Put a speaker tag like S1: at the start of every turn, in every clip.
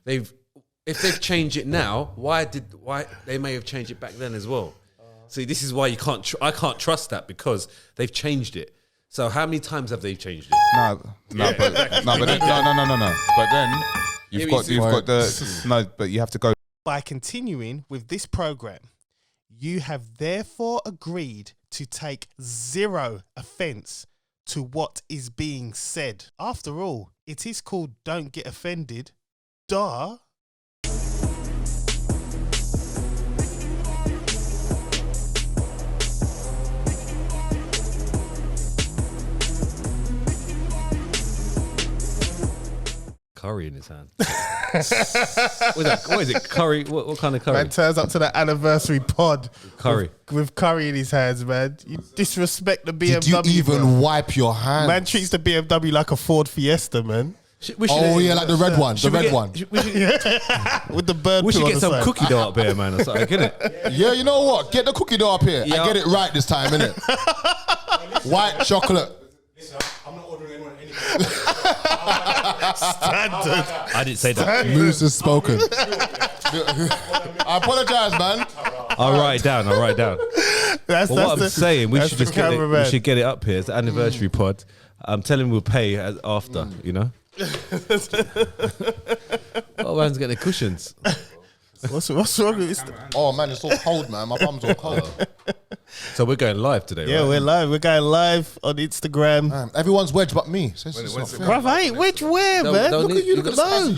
S1: if they've changed it now, why they may have changed it back then as well. See, this is why I can't trust that, because they've changed it. So how many times have they changed it?
S2: No. But then you've got but you have to go.
S3: By continuing with this program, you have therefore agreed to take zero offense to what is being said. After all, it is called Don't Get Offended. Duh.
S1: Curry in his hand. What is it? Curry? What kind of curry?
S3: Man turns up to the anniversary pod.
S1: Curry.
S3: With curry in his hands, man. You disrespect the BMW.
S4: Did you even wipe your hands?
S3: Man treats the BMW like a Ford Fiesta, man.
S4: Like the red one. The red one.
S3: With the bird.
S1: We should get some
S3: side.
S1: cookie dough up here, man, or something, innit?
S4: Yeah, you know what? Get the cookie dough up here.
S1: Yeah.
S4: I get it right this time, innit? White chocolate.
S5: Listen, I'm not ordering anyone anything.
S3: Standard.
S1: I didn't say that.
S4: Moose has spoken. I apologize, man.
S1: I'll write it down.
S3: That's
S1: What I'm saying, we
S3: that's
S1: should
S3: the
S1: just get it. We
S3: cameraman.
S1: should get it up here. It's the anniversary pod. I'm telling him we'll pay after. You know. Oh, man's getting the cushions.
S3: What's wrong with this?
S4: Oh, man, it's all cold, man. My bum's all cold.
S1: So we're going live today,
S3: Yeah,
S1: right?
S3: we're live. We're going live on Instagram.
S4: Man, everyone's wedge but me.
S3: Bruv, I ain't wedge wear, man. Look at you.
S1: You've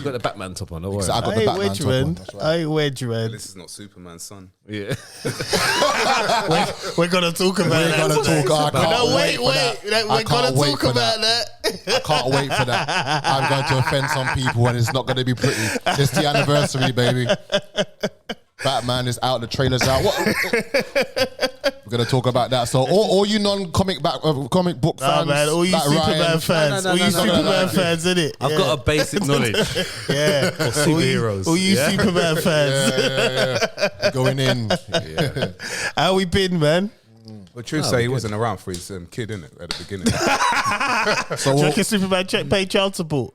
S1: got the Batman top on. Don't worry.
S4: I got
S3: I
S4: the
S3: ain't
S4: Batman
S3: wedge,
S4: top on.
S3: man.
S4: That's right.
S3: I ain't wedge, man.
S2: This is not Superman's son.
S1: Yeah.
S3: We're going to talk about that.
S4: We're gonna talk. I can't
S3: No,
S4: wait for that.
S3: We're
S4: I
S3: going
S4: can't
S3: to
S4: wait
S3: talk
S4: for
S3: about
S4: that.
S3: that.
S4: I can't wait for that. I'm going to offend some people and it's not going to be pretty. It's the anniversary, baby. Batman is out, the trailer's out. We're going to talk about that. So all you non-comic comic book fans,
S3: man, all you
S4: like
S3: Superman
S4: Ryan,
S3: fans,
S1: No,
S3: all you
S1: no, no,
S3: Superman
S4: no, no.
S3: fans, innit?
S1: I've got a basic knowledge
S3: Yeah.
S1: of superheroes.
S3: All you
S1: yeah?
S3: Superman fans.
S4: yeah. Going in.
S3: How we been, man?
S2: Well, truth say, he wasn't around for his kid, innit, at the beginning.
S4: So,
S3: Do you reckon Superman pay child support?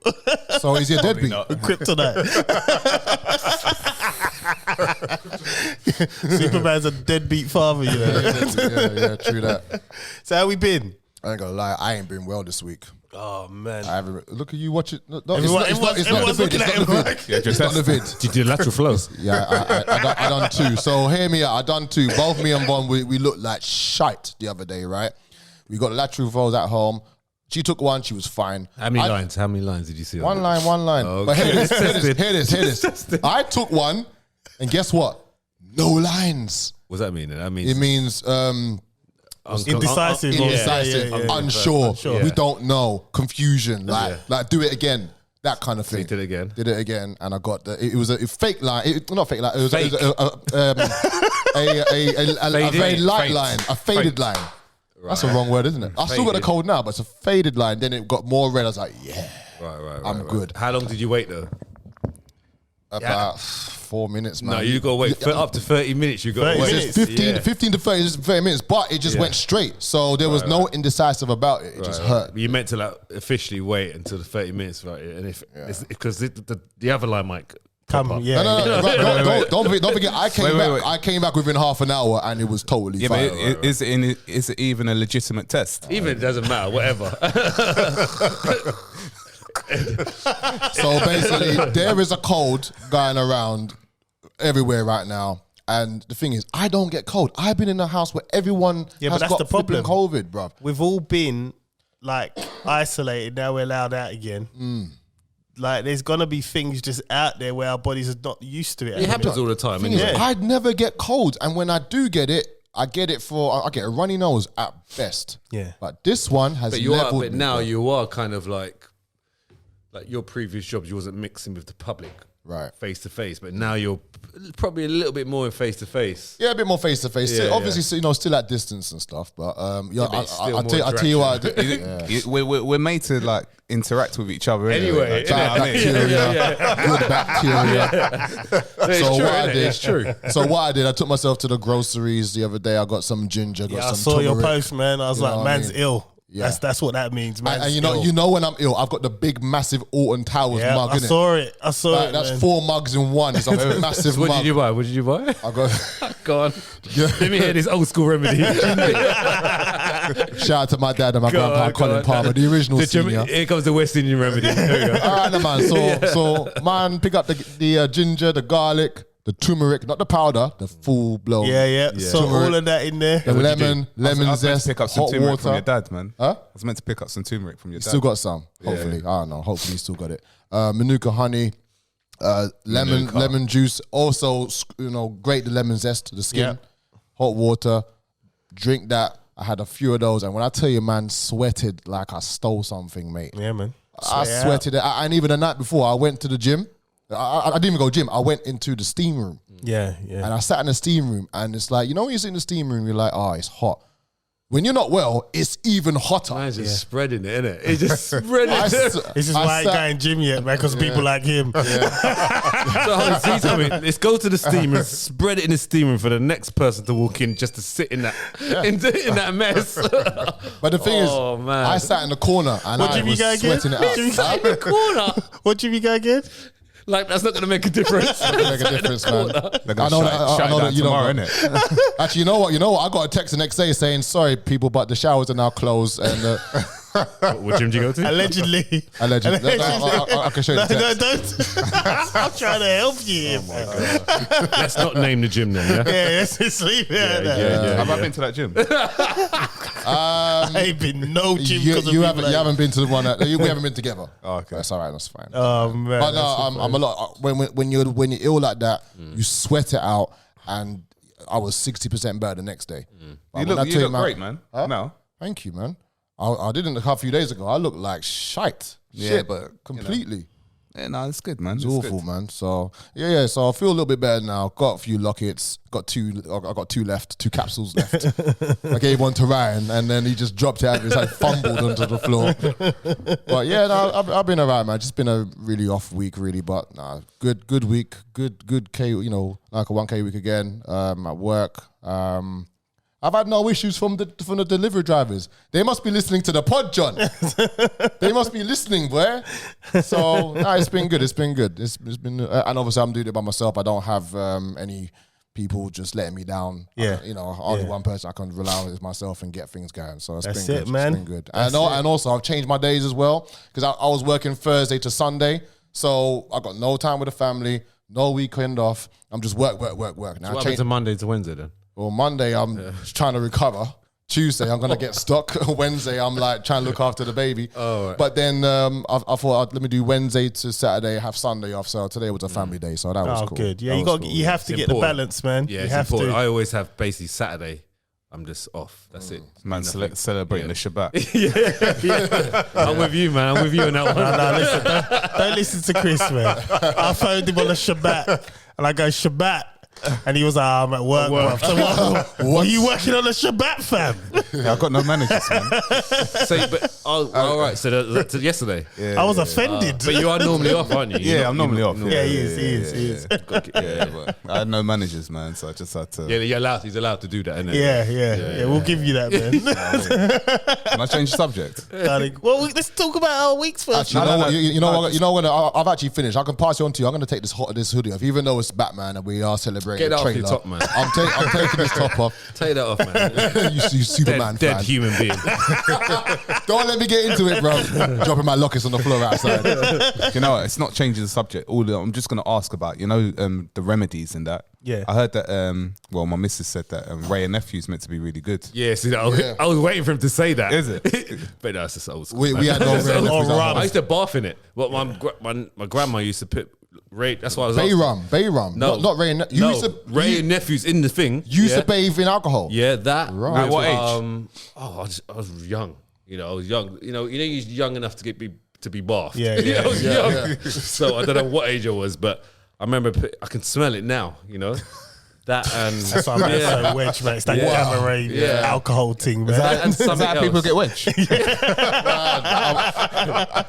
S4: so is he a deadbeat?
S3: Kryptonite. Superman's a deadbeat father, you know.
S4: Yeah, true that.
S3: So how we been?
S4: I ain't gonna lie, I ain't been well this week.
S3: Oh man.
S4: I haven't. Look at you, watch it. No,
S3: Everyone-
S4: it's not the
S3: everyone's
S4: vid.
S3: looking
S4: It's
S3: at
S4: not the
S3: him
S4: vid.
S3: like-
S4: It's not the vid.
S1: Did you do lateral flows?
S4: Yeah, I done two. So hear me out. I done two. Both me and Von, we looked like shite the other day, right? We got lateral flows at home. She took one. She was fine.
S1: How many lines? How many lines did you see?
S4: One line.
S1: Okay.
S4: But hear this. I took one, and guess what? No lines.
S1: What does that mean? That means
S4: It means
S3: Indecisive.
S4: indecisive,
S3: Yeah.
S4: unsure.
S1: Yeah.
S4: We don't know. Confusion. Like do it again. That kind of thing.
S1: Did it again.
S4: Did it again, and I got the. It was a fake line. Not fake line. It was
S1: Fake.
S4: a very light
S1: Fade.
S4: line, a faded line. That's the wrong word, isn't it? I still got the
S1: Faded.
S4: code now, but it's a faded line. Then it got more red. I was like, yeah,
S1: Right.
S4: I'm good.
S1: How long did you wait though?
S4: About 4 minutes, man.
S1: No, you got to wait for up to 30 minutes. You got to
S3: 30
S1: wait.
S3: minutes.
S4: 15 to 30 minutes, but it just went straight. So there was no indecisive about it. It just hurt.
S1: You meant to like officially wait until the 30 minutes, right? And if it's because the other line might
S3: Come,
S1: pop up.
S3: yeah.
S4: No. Right, don't forget. I came back.
S2: wait.
S4: I came back within half an hour, and it was totally
S2: Yeah,
S4: fine.
S2: but is it even a legitimate test?
S1: Even it doesn't matter, whatever.
S4: So basically, there is a cold going around everywhere right now. And the thing is, I don't get cold. I've been in a house where everyone
S3: Yeah, but
S4: has
S3: that's
S4: got
S3: the problem.
S4: flipping COVID, bruv.
S3: We've all been like isolated. Now we're allowed out again. Like there's gonna be things just out there where our bodies are not used to it.
S1: It happens all the time.
S4: Thing is,
S1: Anyway.
S4: I'd never get cold. And when I do get it, I get a runny nose at best.
S3: Yeah.
S4: But this one has
S1: But you are.
S4: leveled
S1: But
S4: me,
S1: now
S4: bruv.
S1: you are kind of like your previous jobs. You wasn't mixing with the public,
S4: Right.
S1: face to face. But now you're probably a little bit more in face to face.
S4: Yeah, a bit more face to face.
S1: Yeah,
S4: Obviously, still at distance and stuff. But yeah,
S1: but it's still
S4: I
S1: more
S4: tell you what. Yeah.
S2: We're made to like interact with each other
S1: Anyway,
S2: Like, do you know what I mean?
S4: Good bacteria. So
S1: true,
S4: what I
S1: innit?
S4: did,
S1: It's true.
S4: So what I did, I took myself to the groceries the other day. I got some ginger, got
S3: Yeah, I
S4: some
S3: saw your
S4: turmeric.
S3: post, man. I was
S4: You know
S3: like,
S4: what I
S3: man's
S4: mean?
S3: ill.
S4: Yeah.
S3: That's what that means, man.
S4: And you know when I'm ill, I've got the big, massive Alton Towers mug,
S3: I
S4: innit?
S3: I saw it.
S4: That's
S3: man.
S4: 4 mugs in one. It's a massive
S1: What
S4: mug.
S1: did you buy? What did you buy?
S4: I got.
S1: Go on. Let me hear this old school remedy.
S4: Shout out to my dad and my grandpa, Colin Palmer, the original senior.
S1: Here comes the West Indian remedy. There we go.
S4: All right, man. So man, pick up the ginger, the garlic, the turmeric, not the powder, the full blown.
S3: Yeah. So
S4: Turmeric,
S3: all of that in there.
S4: the lemon
S2: I was meant
S4: zest,
S2: to pick up some
S4: hot
S2: turmeric from your
S4: water.
S2: dad, man.
S4: Huh?
S2: I was meant to pick up some turmeric from your dad.
S4: Still got some, hopefully. I don't know. Hopefully, you still got it. Manuka honey, lemon juice. Also, grate the lemon zest to the skin.
S3: Yeah.
S4: Hot water. Drink that. I had a few of those, and when I tell you, man, sweated like I stole something, mate.
S3: Yeah, man.
S4: I sweated it. And even the night before, I went to the gym. I didn't even go gym. I went into the steam room.
S3: Yeah.
S4: And I sat in the steam room, and it's like, when you sit in the steam room, you're like, oh, it's hot. When you're not well, it's even hotter.
S1: Man's just spreading it, innit? It's just spreading it.
S3: This is why I ain't going gym yet, man, because people like him.
S1: So, see, tell me, let's go to the steam and spread it in the steam room for the next person to walk in just to sit in that in that mess.
S4: But the thing
S1: Oh,
S4: is,
S1: man.
S4: I sat in the corner and
S3: What
S4: I
S3: gym you
S4: was
S3: go again?
S4: sweating it out.
S1: in the corner.
S3: What gym you go again?
S1: Like, that's not going to make a difference.
S4: Make a difference, man.
S2: They're
S4: I
S2: gonna
S4: know
S2: shut it
S4: that
S2: down
S4: you
S2: tomorrow,
S4: know.
S2: innit?
S4: Actually, you know what? I got a text the next day saying, sorry, people, but the showers are now closed. And
S1: What gym do you go to?
S3: Allegedly.
S4: allegedly. I can show you the
S3: No,
S4: text.
S3: don't. I'm trying to help you.
S1: Let's not name the gym then, yeah?
S3: Let's just leave it at that.
S1: Yeah.
S2: Have I been to that gym?
S3: I ain't been no gym
S4: You
S3: because of
S4: haven't been to the one that we haven't been together.
S2: Oh, okay.
S4: That's all right. That's fine.
S3: Oh, man.
S4: But no, I'm a lot. When you're ill like that, you sweat it out, and I was 60% better the next day. But
S2: You
S4: when I
S2: look
S4: tell you,
S2: great, man.
S4: Huh?
S2: No.
S4: Thank you, man. I didn't a few days ago. I looked like shite.
S2: Yeah,
S4: Shit,
S2: but,
S4: completely.
S2: Yeah, no, it's good, man.
S4: It's awful, man. So yeah. So I feel a little bit better now. Got a few lockets. Got 2. I got 2 left. 2 capsules left. I gave one to Ryan, and then he just dropped it out. It's like fumbled onto the floor. But yeah, no, I've been alright, man. Just been a really off week, really. But nah, good week. Good K. Like a 1K week again. At work. I've had no issues from the delivery drivers. They must be listening to the pod, John. They must be listening, boy. So it's been good. It's been good. It's been, and obviously I'm doing it by myself. I don't have any people just letting me down.
S3: Yeah.
S4: Only one person I can rely on is myself and get things going. So
S3: That's
S4: been
S3: it,
S4: good.
S3: man.
S4: It's been good. And also I've changed my days as well because I was working Thursday to Sunday, so I got no time with the family, no weekend off. I'm just work. Now
S1: What happened to Monday to Wednesday then?
S4: Well, Monday I'm trying to recover. Tuesday I'm gonna get stuck. Wednesday I'm like trying to look after the baby. Oh, right. But then I thought let me do Wednesday to Saturday, have Sunday off. So today was a family day, so that was cool.
S3: Good. Yeah,
S4: That was cool.
S3: you have to get the balance, man.
S1: Yeah,
S3: you
S1: it's
S3: have
S1: important.
S3: to.
S1: I always have basically Saturday. I'm just off. That's it.
S2: Man, celebrating the Shabbat.
S1: I'm with you, man. I'm with you on that one.
S3: No, listen, don't listen to Chris, man. I phoned him on a Shabbat, and I go, Shabbat. And he was like, I'm at work. Bruv. So what are you working on a Shabbat, fam?
S2: Yeah, I've got no managers, man.
S1: All right. So yesterday.
S2: Yeah,
S3: I was offended.
S1: But you are normally off, aren't you?
S2: Yeah, I'm normally off.
S3: Yeah, he is.
S2: Yeah, but I had no managers, man, so I just had to.
S1: Yeah, he's allowed to do that, isn't it?
S3: Yeah. We'll give you that, man.
S2: Can I change the subject?
S3: Darling. Well, let's talk about our weeks first.
S4: Actually, you know what? I've actually finished. I can pass it on to you. I'm going to take this hoodie off, even though it's Batman and we are celebrating.
S1: Get that off
S4: trailer.
S1: your top, man.
S4: I'm taking this top off.
S1: Take that off, man.
S4: you Superman
S1: dead
S4: fan.
S1: human being.
S4: Don't let me get into it, bro. Dropping my lockets on the floor outside.
S2: You know what? It's not changing the subject. I'm just going to ask about, the remedies and that.
S3: Yeah.
S2: I heard that, my missus said that Ray and Nephew's meant to be really good.
S1: Yeah, see, I was waiting for him to say that.
S2: Is it?
S1: But no, it's just old school.
S4: We had no Ray Nephews at home.
S1: I used to bath in it. What my grandma used to put Ray. That's why I was
S4: Bay rum.
S1: No,
S4: not Ray.
S1: Ray and Nephew's in the thing.
S4: You used to bathe in alcohol.
S1: Yeah, that.
S4: Right.
S2: At what age?
S1: I was young. I was young. You're young enough to be bathed.
S3: Yeah.
S1: I was young. So I don't know what age I was, but I remember I can smell it now. That and
S3: That's why I'm so wedge, man. It's that Gatorade alcohol thing, man.
S1: and
S2: Is
S1: something
S2: that how people
S1: else.
S2: get wedge?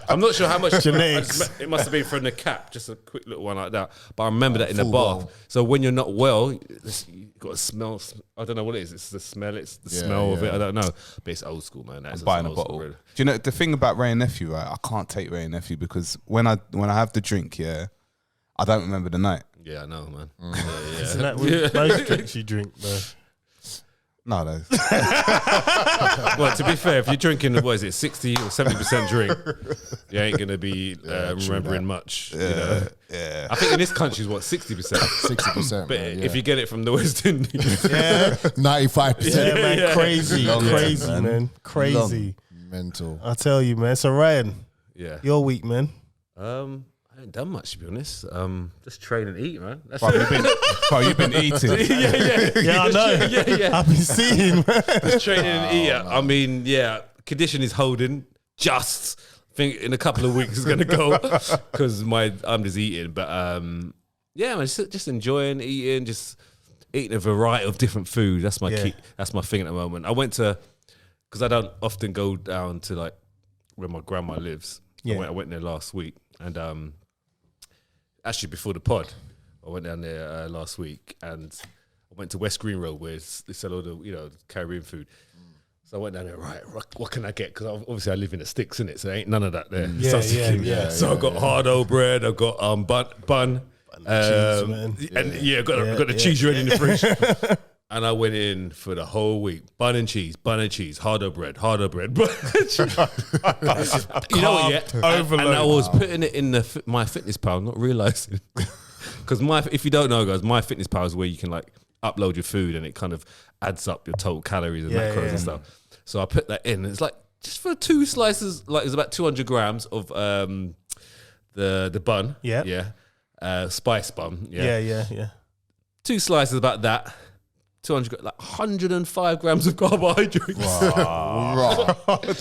S1: I'm not sure how much
S3: Genetics.
S1: it must have been from the cap, just a quick little one like that. But I remember that in the
S4: full
S1: bath.
S4: well.
S1: So when you're not well, you've got to smell. I don't know what it is. It's the smell. It's the smell of it. I don't know. But it's old school, man. That's
S2: Buying a
S1: old school,
S2: bottle.
S1: really.
S2: Do you know the thing about Ray and Nephew? Right, I can't take Ray and Nephew because when I have the drink, I don't remember the night.
S1: Yeah, I know, man.
S3: Isn't that with most drinks you drink, bro?
S2: No, no.
S1: Well, to be fair, if you're drinking, what is it, 60 or 70% drink, you ain't gonna be remembering much. You know?
S2: Yeah.
S1: I think in this country is what 60%.
S4: 60%.
S1: But
S4: man,
S1: if you get it from the West Indies,
S4: 95%.
S3: Yeah, man, crazy,
S2: Long
S3: crazy,
S2: term,
S3: man. Crazy.
S4: Mental.
S3: I tell you, man. So, Ryan,
S1: yeah.
S3: your week, man.
S1: I haven't done much, to be honest. Just train and eat, man. That's
S2: You've been eating.
S3: Yeah, I know.
S1: yeah.
S3: I've been seeing, man.
S1: Just training and eat. I mean, condition is holding. Just think in a couple of weeks it's gonna go because I'm just eating. But man, just enjoying eating, just eating a variety of different food. That's my key. That's my thing at the moment. I went to because I don't often go down to like where my grandma lives.
S3: Yeah.
S1: I went there last week and actually before the pod, I went down there last week and I went to West Green Road where they sell all the Caribbean food. So I went down there, right, what can I get? Because obviously I live in the sticks, innit? So there ain't none of that there. So I got hardo bread, I got bun.
S3: cheese, man.
S1: And got the cheese ready in the fridge. And I went in for the whole week. Bun and cheese, hardo bread. You know what? Yeah, and I was putting it in the My Fitness Pal, not realizing because if you don't know, guys, My Fitness Pal is where you can like upload your food and it kind of adds up your total calories and macros and stuff. So I put that in. And it's like just for 2 slices, like it's about 200 grams of the bun. Spice bun.
S3: Yeah.
S1: 2 slices about that. 105 grams of carbohydrates.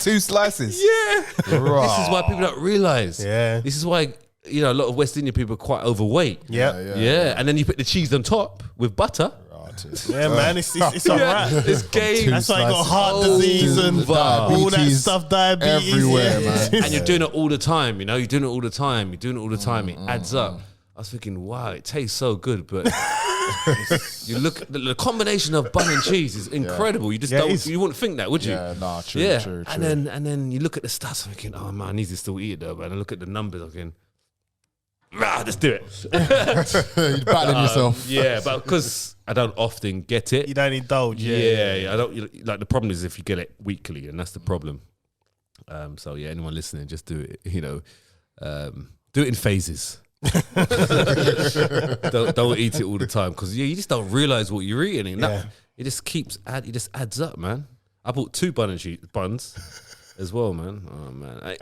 S2: 2 slices.
S1: Yeah. This is why people don't realize.
S3: Yeah.
S1: This is why, a lot of West Indian people are quite overweight.
S3: Yeah.
S1: And then you put the cheese on top with butter.
S3: Yeah, man, it's a wrap.
S1: It's game.
S3: That's why you got heart disease and all that stuff, diabetes.
S4: Everywhere, man.
S1: And you're doing it all the time, You're doing it all the time. It adds up. I was thinking, wow, it tastes so good, but you look at the combination of bun and cheese is incredible. You just you wouldn't think that, would you?
S4: Yeah, nah, true.
S1: And then you look at the stats, I'm thinking, oh man, I need to still eat it though. But I look at the numbers, I'm thinking, let's do it.
S4: You're battling yourself.
S1: Yeah, but because I don't often get it.
S3: You don't indulge.
S1: Yeah. I don't like. The problem is if you get it weekly, and that's the problem. So yeah, anyone listening, just do it. Do it in phases. don't eat it all the time because you just don't realize what you're eating. And it just adds up, man. I bought 2 buns as well, man. Oh man, I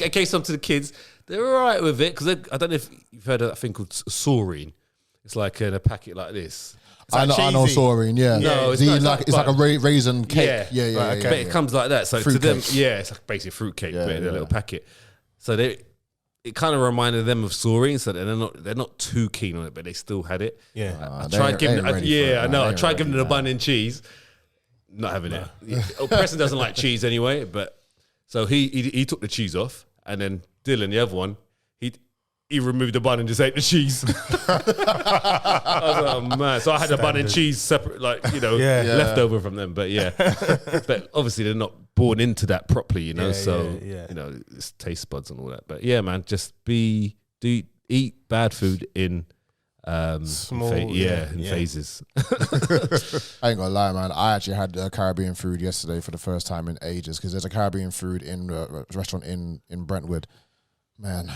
S1: gave some to the kids. They're all right with it because I don't know if you've heard of that thing called saurine. It's like in a packet like this.
S4: I know saurine, yeah.
S1: No, it's
S4: it's like a raisin cake. Yeah.
S3: Right, okay.
S1: But it comes like that. So
S4: Fruit
S1: to them,
S4: cake.
S1: it's like basically fruit cake, but in a little packet. So it kind of reminded them of saurine, so they're not too keen on it, but they still had it.
S3: Yeah.
S1: I tried giving them, I know. I tried giving them a bun and cheese, not having it. Preston doesn't like cheese anyway, but so he took the cheese off, and then Dylan, the other one, he removed the bun and just ate the cheese. I was like, oh man! So I had the bun and cheese separate, leftover from them. But but obviously they're not born into that properly, it's taste buds and all that. But yeah, man, just eat bad food in
S3: Small,
S1: phases.
S4: I ain't gonna lie, man. I actually had Caribbean food yesterday for the first time in ages because there's a Caribbean food in a restaurant in Brentwood. Man,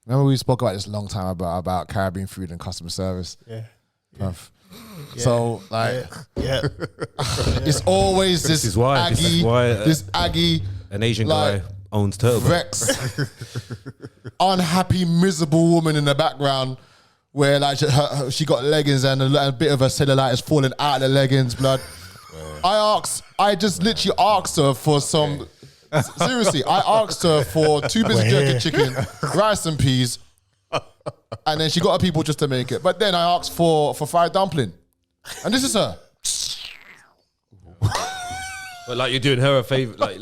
S4: remember we spoke about this a long time about Caribbean food and customer service?
S3: Yeah.
S4: So it's always this Aggie,
S1: an Asian guy owns turtle.
S4: Vex, unhappy, miserable woman in the background where she got leggings and a bit of her cellulite is falling out of the leggings, blood. I just literally asked her for some. Seriously, I asked her for 2 bits of jerky chicken, rice and peas, And then she got her people just to make it. But then I asked for fried dumpling. And this is her.
S1: But like you're doing her a favor, like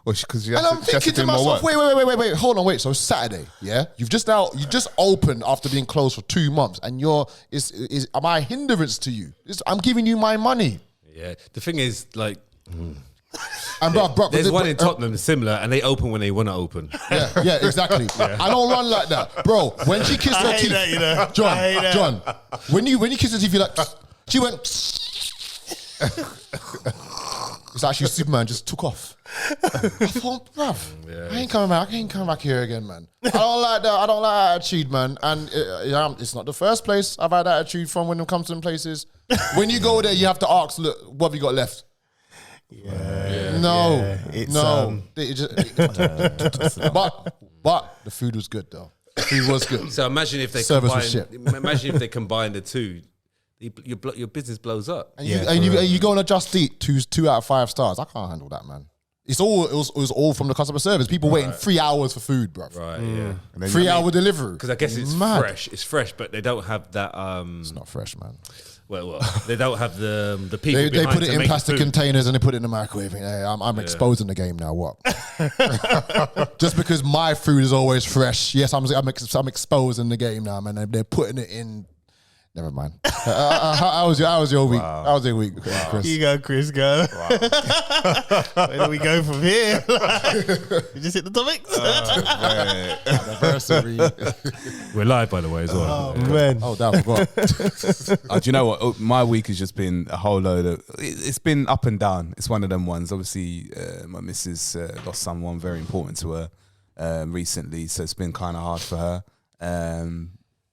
S2: Well, because
S4: And I'm thinking to myself, wait, hold on, wait. So it's Saturday, yeah? You just opened after being closed for 2 months, and am I a hindrance to you? I'm giving you my money.
S1: yeah. The thing is, like,
S4: And bro,
S1: there's one in Tottenham similar, and they open when they want to open.
S4: Yeah, exactly. I don't run like that, bro. When she kissed her
S3: hate
S4: teeth,
S3: that, you know.
S4: John, when you kissed her teeth, you're like, she went. It's actually Superman just took off. I thought, bruv, I ain't coming back here again, man. I don't like that. I don't like that attitude, man. And it's not the first place I've had attitude from when it comes to them places. When you go there, you have to ask, look, what have you got left? No. But the food was good though. The food was good.
S1: So imagine if they
S4: Service was shit.
S1: Imagine if they combine the two, your business blows up.
S4: And you go on a Just Eat 2 out of 5 stars. I can't handle that, man. It was all from the customer service. People waiting 3 hours for food, bro.
S1: Right, yeah.
S4: 3-hour delivery.
S1: Because I guess it's
S4: mad.
S1: fresh. It's fresh, but they don't have that.
S4: It's not fresh, man.
S1: Well, they don't have the people.
S4: They put it
S1: to
S4: in
S1: make
S4: plastic
S1: the food.
S4: containers and they put it in the microwave. Hey, I'm exposing the game now. What? Just because my food is always fresh. Yes, I'm exposing the game now, man. They're putting it in. Never mind. How was your week?
S2: Wow.
S4: How was your week, Chris?
S3: You go, Chris, go. Where do we go from here? You just hit the topics?
S4: Anniversary.
S1: We're live, by the way, as well.
S3: Oh, man.
S4: Oh, damn, I forgot.
S2: Do you know what? My week has just been a whole load of. It's been up and down. It's one of them ones. Obviously, my missus lost someone very important to her recently, so it's been kind of hard for her.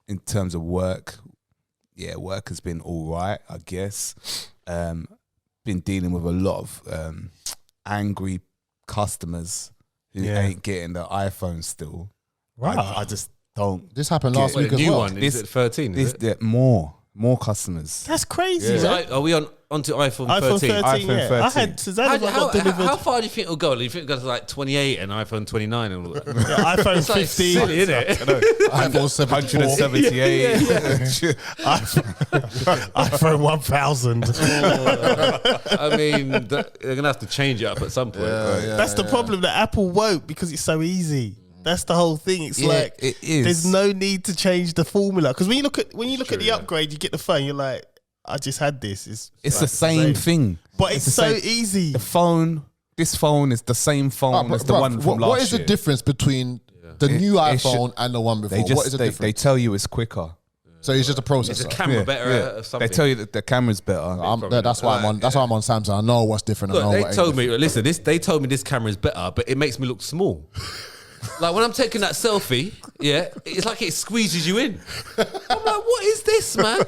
S2: In terms of work, work has been all right, I guess. Been dealing with a lot of angry customers who ain't getting the iPhone still.
S3: Wow.
S2: I just don't.
S4: This happened last
S1: Wait,
S4: week
S1: a
S4: as
S1: new
S4: well.
S1: one. Is it 13? Is it?
S2: More customers.
S3: That's crazy,
S1: Is
S3: man.
S1: it- Are we onto iPhone 13?
S3: iPhone 13,
S2: iPhone
S3: yeah.
S2: 13.
S3: I had Susanna got delivered.
S1: How far do you think it'll go? Do you think it goes to like 28 and iPhone 29 and all that?
S3: Yeah, iPhone
S1: It's like
S3: 15.
S1: silly, isn't it?
S4: iPhone 74.
S2: 178.
S3: iPhone 1000.
S1: I mean, they're going to have to change it up at some point.
S3: That's the problem that Apple won't because it's so easy. That's the whole thing. It's like
S2: it is.
S3: there's no need to change the formula because when you look at the upgrade, you get the phone. You're like, I just had this. It's
S2: It's the same thing.
S3: but it's
S2: the
S3: so
S2: same-
S3: easy.
S2: The phone, this phone is the same phone as the one from last
S4: What is the
S2: year.
S4: difference between the new
S2: it
S4: iPhone
S2: should-
S4: and the one before?
S2: They
S4: What is
S2: just
S4: the
S2: they
S4: difference?
S2: tell you it's quicker.
S4: So it's just a processor.
S1: Is the camera better or something?
S2: They tell you that the camera's better.
S4: That's why I'm on. That's why I'm on Samsung. I know what's different. I
S1: Look,
S4: know
S1: they
S4: what
S1: told
S4: ain't
S1: me, listen, they told me this camera is better, but it makes me look small. Like when I'm taking that selfie, it's like it squeezes you in. I'm like, what is this, man?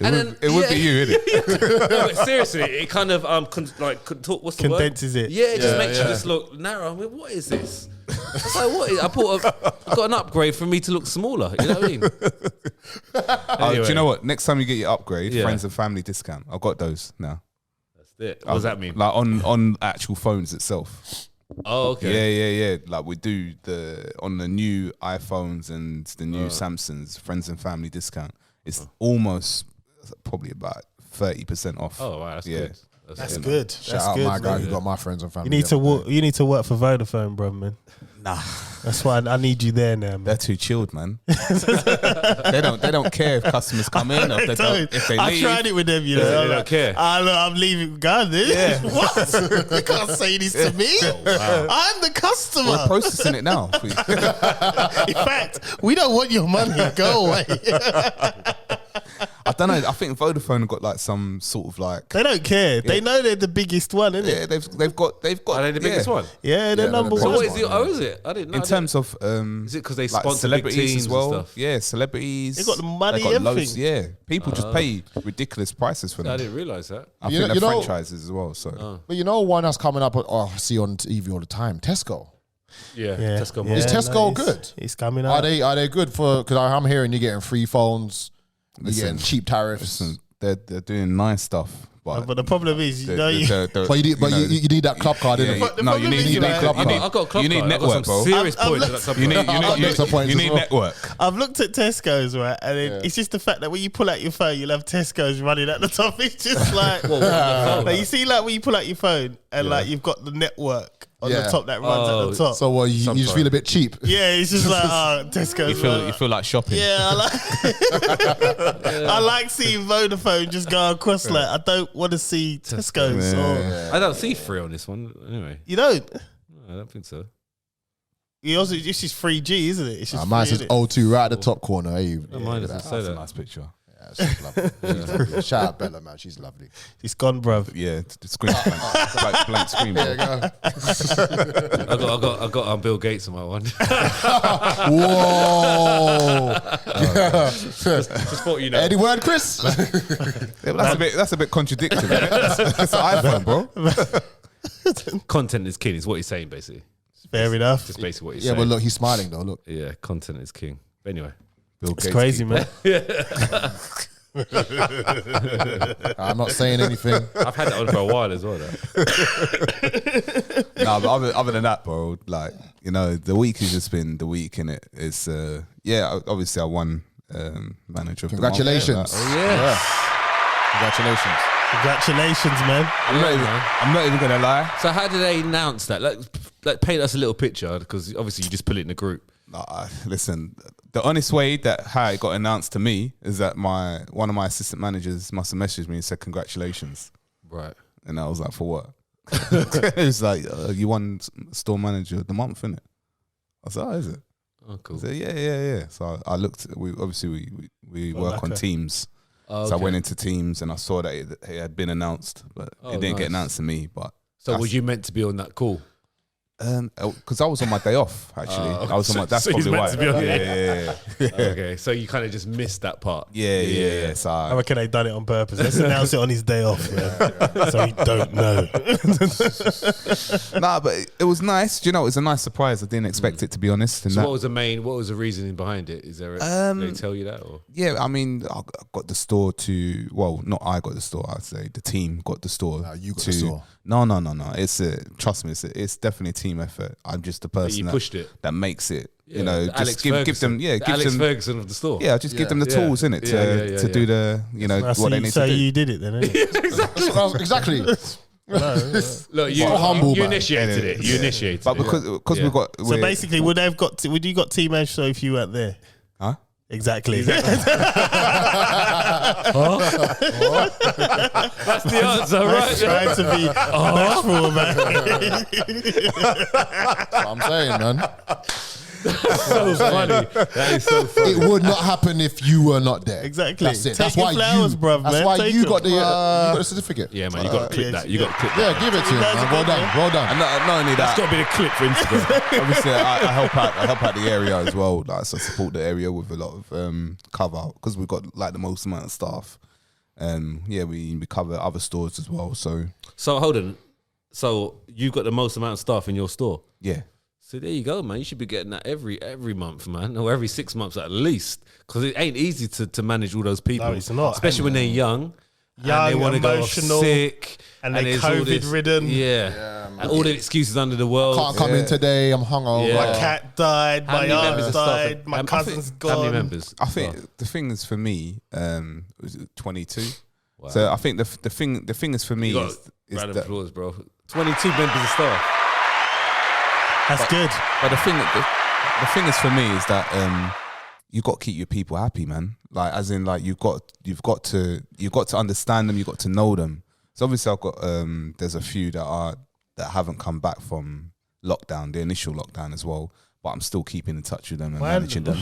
S2: It would be you, innit?
S1: No, but seriously, it kind of what's the word?
S3: Condenses it.
S1: Yeah, it just makes you just look narrow. I mean, what is this? I was like, what is? I got an upgrade for me to look smaller. You know what I mean?
S2: Do
S1: Anyway.
S2: you know what? Next time you get your upgrade,
S1: Yeah.
S2: friends and family discount. I've got those now.
S1: That's it. What does that mean?
S2: Like on actual phones itself.
S1: Oh, okay.
S2: Yeah. Like we do on the new iPhones and the new Samsungs, friends and family discount. It's almost probably about 30% off.
S1: Oh, wow, that's good.
S3: That's good.
S4: Shout
S3: That's
S4: out
S3: good.
S4: my guy
S3: man.
S4: who got my friends and family.
S3: You need to work. You need to work for Vodafone, bro, man.
S2: Nah,
S3: That's why I need you there now, man.
S2: they're too chilled, man. they don't care if customers come in or if they
S3: I
S2: leave.
S3: tried it with them, you know.
S1: They
S3: I'm
S1: don't
S3: like,
S1: care.
S3: I'm leaving. God, this. What? You can't say this to me. I'm the
S2: We're
S3: customer.
S2: processing it now.
S3: In fact, we don't want your money. Go away.
S2: I don't know. I think Vodafone got like some sort of like.
S3: They don't care. They know they're the biggest one, isn't
S2: Yeah,
S3: it?
S2: they've got.
S1: Are they the biggest one?
S3: Yeah, they're
S4: Yeah,
S3: number
S4: they're
S1: So
S3: one.
S1: what is it? Oh, is it? I didn't know.
S2: In terms of
S1: is it because they
S2: like
S1: sponsor big
S2: celebrities
S1: teams
S2: as well?
S1: and stuff?
S2: Yeah, celebrities.
S3: They got the money,
S2: They got
S3: everything.
S2: Yeah, people just pay ridiculous prices for
S1: I
S2: them.
S1: didn't realize that.
S2: I
S4: You
S2: think
S4: know-
S2: they're
S4: you know-
S2: franchises as well. So
S4: But you know one that's coming up. I see on TV all the time. Tesco.
S1: Yeah,
S3: Yeah.
S1: Tesco.
S3: Yeah,
S4: Is Tesco
S3: it's-
S4: good?
S3: It's coming
S4: Are
S3: up.
S4: they good for? Because I'm hearing you're getting free phones. You're
S2: Listen,
S4: getting cheap tariffs.
S2: listen, they're doing nice stuff,
S3: But the problem is, you know,
S4: But you need that club card, innit?
S3: But the
S2: no,
S3: problem
S2: you
S3: is,
S2: need
S3: you
S2: that
S3: know,
S2: club card.
S1: I've got a club
S2: You need
S1: card. I've got
S2: network,
S1: some
S2: bro.
S1: serious
S3: I've
S1: points
S3: looked-
S1: at some
S2: You
S1: point.
S2: need
S4: extra points
S2: you
S4: as
S2: need
S4: well.
S2: network.
S3: I've looked at Tesco's, right, and it's just the fact that when you pull out your phone, you'll have Tesco's running at the top. It's just like, like you see, like when you pull out your phone and like you've got the network on the
S4: Yeah.
S3: top that runs at the top.
S4: So you just feel a bit cheap.
S3: Yeah, it's just like, oh, Tesco's.
S2: You feel like shopping.
S3: Yeah, I like seeing Vodafone just go across. Like, I don't want to see Tesco's. Or,
S1: I don't see free on this one. Anyway,
S3: you don't.
S1: I don't think so.
S3: You also, it's just 3G, isn't it? It's just
S4: Mine
S3: free,
S4: says
S3: innit?
S4: O2 right at the top corner. Hey,
S1: Mine doesn't say
S2: That's a
S1: that.
S2: nice picture.
S4: she's lovely. She's lovely. Shout out Bella, man. She's lovely.
S3: It's gone, bruv.
S2: Yeah, the screen blank screen.
S4: There you
S2: Bro.
S4: go.
S1: I got Bill Gates on my one.
S4: Whoa.
S1: Just thought you know.
S4: Any word, Chris?
S2: Yeah, but that's a bit contradictory. Isn't it? That's an iPhone, bro.
S1: Content is king. Is what he's saying basically.
S3: Fair enough.
S1: Just basically what he's
S4: Yeah,
S1: saying.
S4: but look, he's smiling though. Look.
S1: Yeah, content is king. But anyway,
S2: Bill
S3: It's
S2: Gates
S3: crazy,
S2: keeper.
S3: man.
S4: I'm not saying anything.
S1: I've had that on for a while as well. Though.
S2: No, but other than that, bro, like, you know, the week has just been the week, innit? It's obviously I won manager of
S4: Congratulations.
S2: the month. Oh yeah.
S4: Congratulations.
S3: Congratulations, man.
S2: I'm not even gonna lie.
S1: So how did they announce that? Like paint us a little picture because obviously you just put it in the group.
S2: Listen, the honest way that how it got announced to me is that one of my assistant managers must have messaged me and said congratulations,
S1: Right.
S2: and I was like, for what? It's like you won store manager of the month, innit? I was like, oh, is it?
S1: Oh, cool.
S2: I said, yeah. So I looked. We work on Teams.
S1: Oh,
S2: So I
S1: okay.
S2: went into Teams and I saw that it had been announced, but it didn't get announced to me. But
S1: So was you meant to be on that call?
S2: because I was on my day off, actually. I was on my. That's
S1: so he's
S2: probably why.
S1: meant to be on
S2: Yeah.
S1: Okay, so you kind of just missed that part.
S2: Yeah. So
S3: I reckon they done it on purpose. Let's announce it on his day off, man. So he don't know.
S2: nah, but it was nice. Do you know, it was a nice surprise. I didn't expect it, to be honest. And
S1: So
S2: that,
S1: what was the reasoning behind it? Is there? Did they tell you that? Or?
S2: yeah, I mean, I got the store to. Well, not I got the store. I'd say the team got the store.
S4: You got
S2: to,
S4: the store.
S2: No. It's trust me. It's definitely a team effort. I'm just the person
S1: you pushed it.
S2: that makes it.
S1: Yeah,
S2: You know,
S1: the
S2: just
S1: Alex
S2: give
S1: Ferguson.
S2: them. Yeah,
S1: The
S2: give
S1: Alex
S2: them.
S1: Ferguson of the store.
S2: Yeah, just give them the
S1: Yeah.
S2: tools, innit, to do the, you know,
S3: I
S2: what they
S3: see,
S2: need
S3: so
S2: to do.
S3: you did it then, innit?
S4: Exactly.
S1: Look, you,
S4: So humble,
S1: you
S4: man.
S1: initiated it. You initiated
S2: But
S1: it.
S2: because
S1: Yeah.
S2: we've got,
S3: So basically, would you got team edge so if you weren't there?
S2: huh?
S3: Exactly.
S1: That's the answer, right?
S3: Trying to be bashful about it.
S4: That's what I'm saying, man.
S1: So funny. That is so funny.
S4: It would not happen if you were not there.
S3: Exactly.
S4: That's it.
S3: Take
S4: That's
S3: your
S4: why
S3: flowers,
S4: you.
S3: bruv,
S4: That's
S3: man.
S4: why
S3: Take
S4: you
S3: them.
S4: got the certificate.
S1: Yeah, man, you got to clip
S3: yeah,
S1: that. You got to clip that.
S4: Yeah, give it to him,
S3: That's
S4: man.
S3: a
S4: Well
S3: good
S4: done.
S3: one.
S4: Well done.
S2: And not only
S1: That's
S2: that,
S1: got to be the clip for Instagram.
S2: obviously I help out the area as well. Like, so I support the area with a lot of cover because we've got like the most amount of staff. We cover other stores as well. So
S1: So hold on. So you've got the most amount of staff in your store.
S2: yeah.
S1: So there you go, man. You should be getting that every month, man, or every 6 months at least, because it ain't easy to manage all those people.
S3: No, it's not.
S1: Especially when they're young. And they
S3: Young,
S1: want to go off
S3: emotional,
S1: sick,
S3: and they're
S1: there's all this-
S3: COVID-ridden.
S1: Yeah, and all the excuses under the world.
S4: Can't come in today. I'm hungover.
S1: Yeah.
S3: My cat died.
S1: How
S3: My
S1: many members
S3: aunt
S1: of staff?
S3: died. My cousin's gone.
S1: How many members?
S2: I think the thing is for me, was it 22?
S1: Wow.
S2: So I think the thing is for me
S1: You got
S2: is
S1: round of
S2: that,
S1: applause, bro. 22 members of staff.
S3: That's good.
S2: but the thing is for me is that you got to keep your people happy, man. Like as in like you've got to understand them, you've got to know them. So obviously I've got there's a few that haven't come back from lockdown, the initial lockdown as well. But I'm still keeping in touch with them and managing them.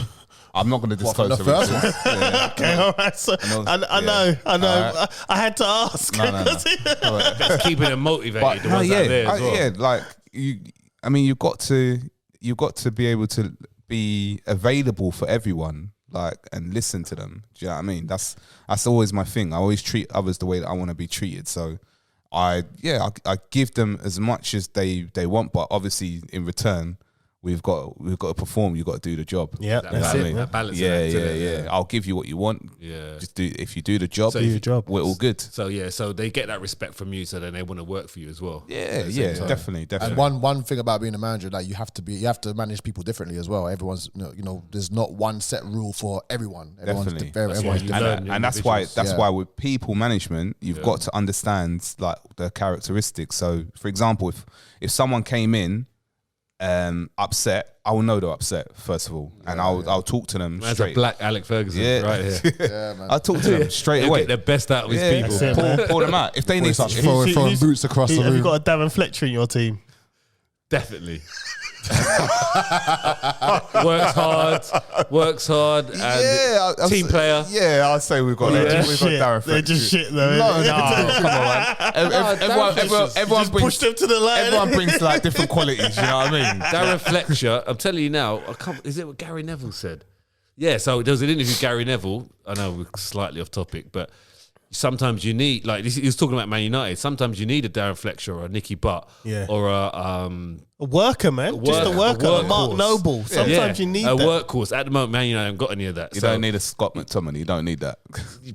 S2: I'm not going to disclose
S4: the first one?
S2: Yeah.
S3: Okay, all right. So I know.
S2: Alright.
S3: I had to ask.
S2: No.
S1: That's keeping them motivated.
S2: But
S1: The ones that are there as well.
S2: yeah, like you. I mean, you've got to be able to be available for everyone, like, and listen to them. Do you know what I mean? That's always my thing. I always treat others the way that I want to be treated. So, I give them as much as they want, but obviously in return, we've got to perform. You've got to do the job.
S3: Yeah, that's it.
S2: That
S1: balance.
S2: Yeah. I'll give you what you want.
S1: Yeah.
S2: Just if you do the job,
S1: So
S3: do your job.
S2: we're all good.
S1: So so they get that respect from you, so then they want to work for you as well.
S2: Yeah, definitely.
S4: And one thing about being a manager, that you have to manage people differently as well. Everyone's, there's not one set rule for everyone.
S2: Definitely.
S4: Everyone's different.
S2: And that's why with people management, you've got to understand like the characteristics. So, for example, if someone came in upset, I will know they're upset first of all, and I'll talk to them
S1: That's
S2: straight.
S1: a black Alec Ferguson right here.
S4: Yeah, man.
S2: I'll talk to them straight away.
S1: Get the best out of his people.
S3: That's it.
S2: Pull them out if they need
S4: Starts
S2: something.
S4: throwing boots across the
S3: Have you
S4: room.
S3: got a Darren Fletcher in your team?
S1: Definitely. works hard, and team player.
S2: Yeah, I'd say we've got Darren
S3: They're just shit though.
S2: No, come on, man. Everyone
S3: Push them to the line.
S2: Everyone brings like different qualities. You know what I mean?
S1: Darren Fletcher, I'm telling you now, is it what Gary Neville said? Yeah, so there was an interview with Gary Neville. I know we're slightly off topic, but sometimes you need, like he was talking about Man United, sometimes you need a Darren Fletcher or a Nicky Butt or a
S3: worker, man. Just a worker. A Mark
S1: workhorse.
S3: Noble. Sometimes you need
S1: a
S3: that.
S1: workhorse. At the moment, Man United haven't got any of that.
S2: You don't need a Scott McTominay. You don't need that.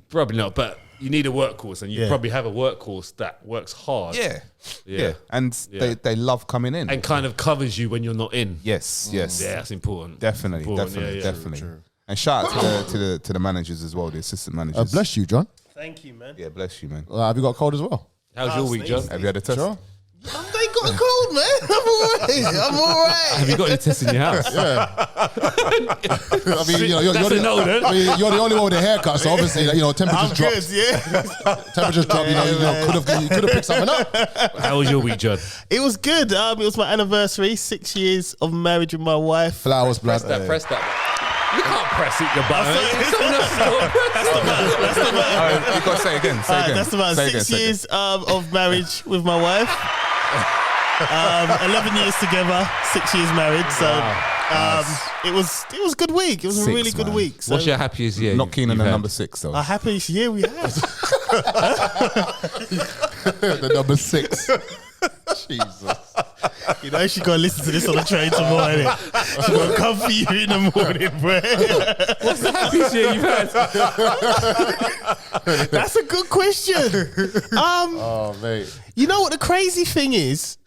S1: Probably not, but you need a workhorse, and you probably have a workhorse that works hard.
S2: Yeah. And they love coming in.
S1: And kind of covers you when you're not in.
S2: Yes.
S1: Yeah, that's important.
S2: Definitely.
S1: True.
S2: And shout out to the managers as well, the assistant managers.
S4: Bless you, John.
S3: Thank you, man.
S2: Yeah, bless you, man.
S4: Have you got a cold as well?
S1: How's your week, John?
S2: Have you had a test?
S4: Sure.
S3: They got a cold, man. I'm all right.
S1: Have you got any tests in your house?
S4: I mean, you're
S1: That's a no, then.
S4: you're the only one with a haircut, so obviously, temperatures
S3: I'm
S4: drop.
S3: good, yeah.
S4: Temperatures drop. You could have picked something up.
S1: How was your week, John?
S3: It was good. It was my anniversary, 6 years of marriage with my wife.
S4: Flowers, blood.
S1: Press that. You can't press it, your button.
S3: That's the man.
S2: You got to say it again. Say it again.
S3: That's about
S2: Say
S3: 6
S2: again.
S3: years of marriage with my wife. 11 years together, 6 years married. So it was a good week. It was a
S2: 6,
S3: really good
S2: man.
S3: week. So
S1: What's your happiest year?
S2: Not keen on
S1: you've
S2: the
S1: had?
S2: number 6 though.
S3: a happiest year we had.
S4: The number 6. Jesus.
S3: She's got to listen to this on the train tomorrow, innit? She's going to come for you in the morning, bro.
S1: What's the happiest year you've had?
S3: That's a good question.
S4: Oh, mate.
S3: You know what the crazy thing is?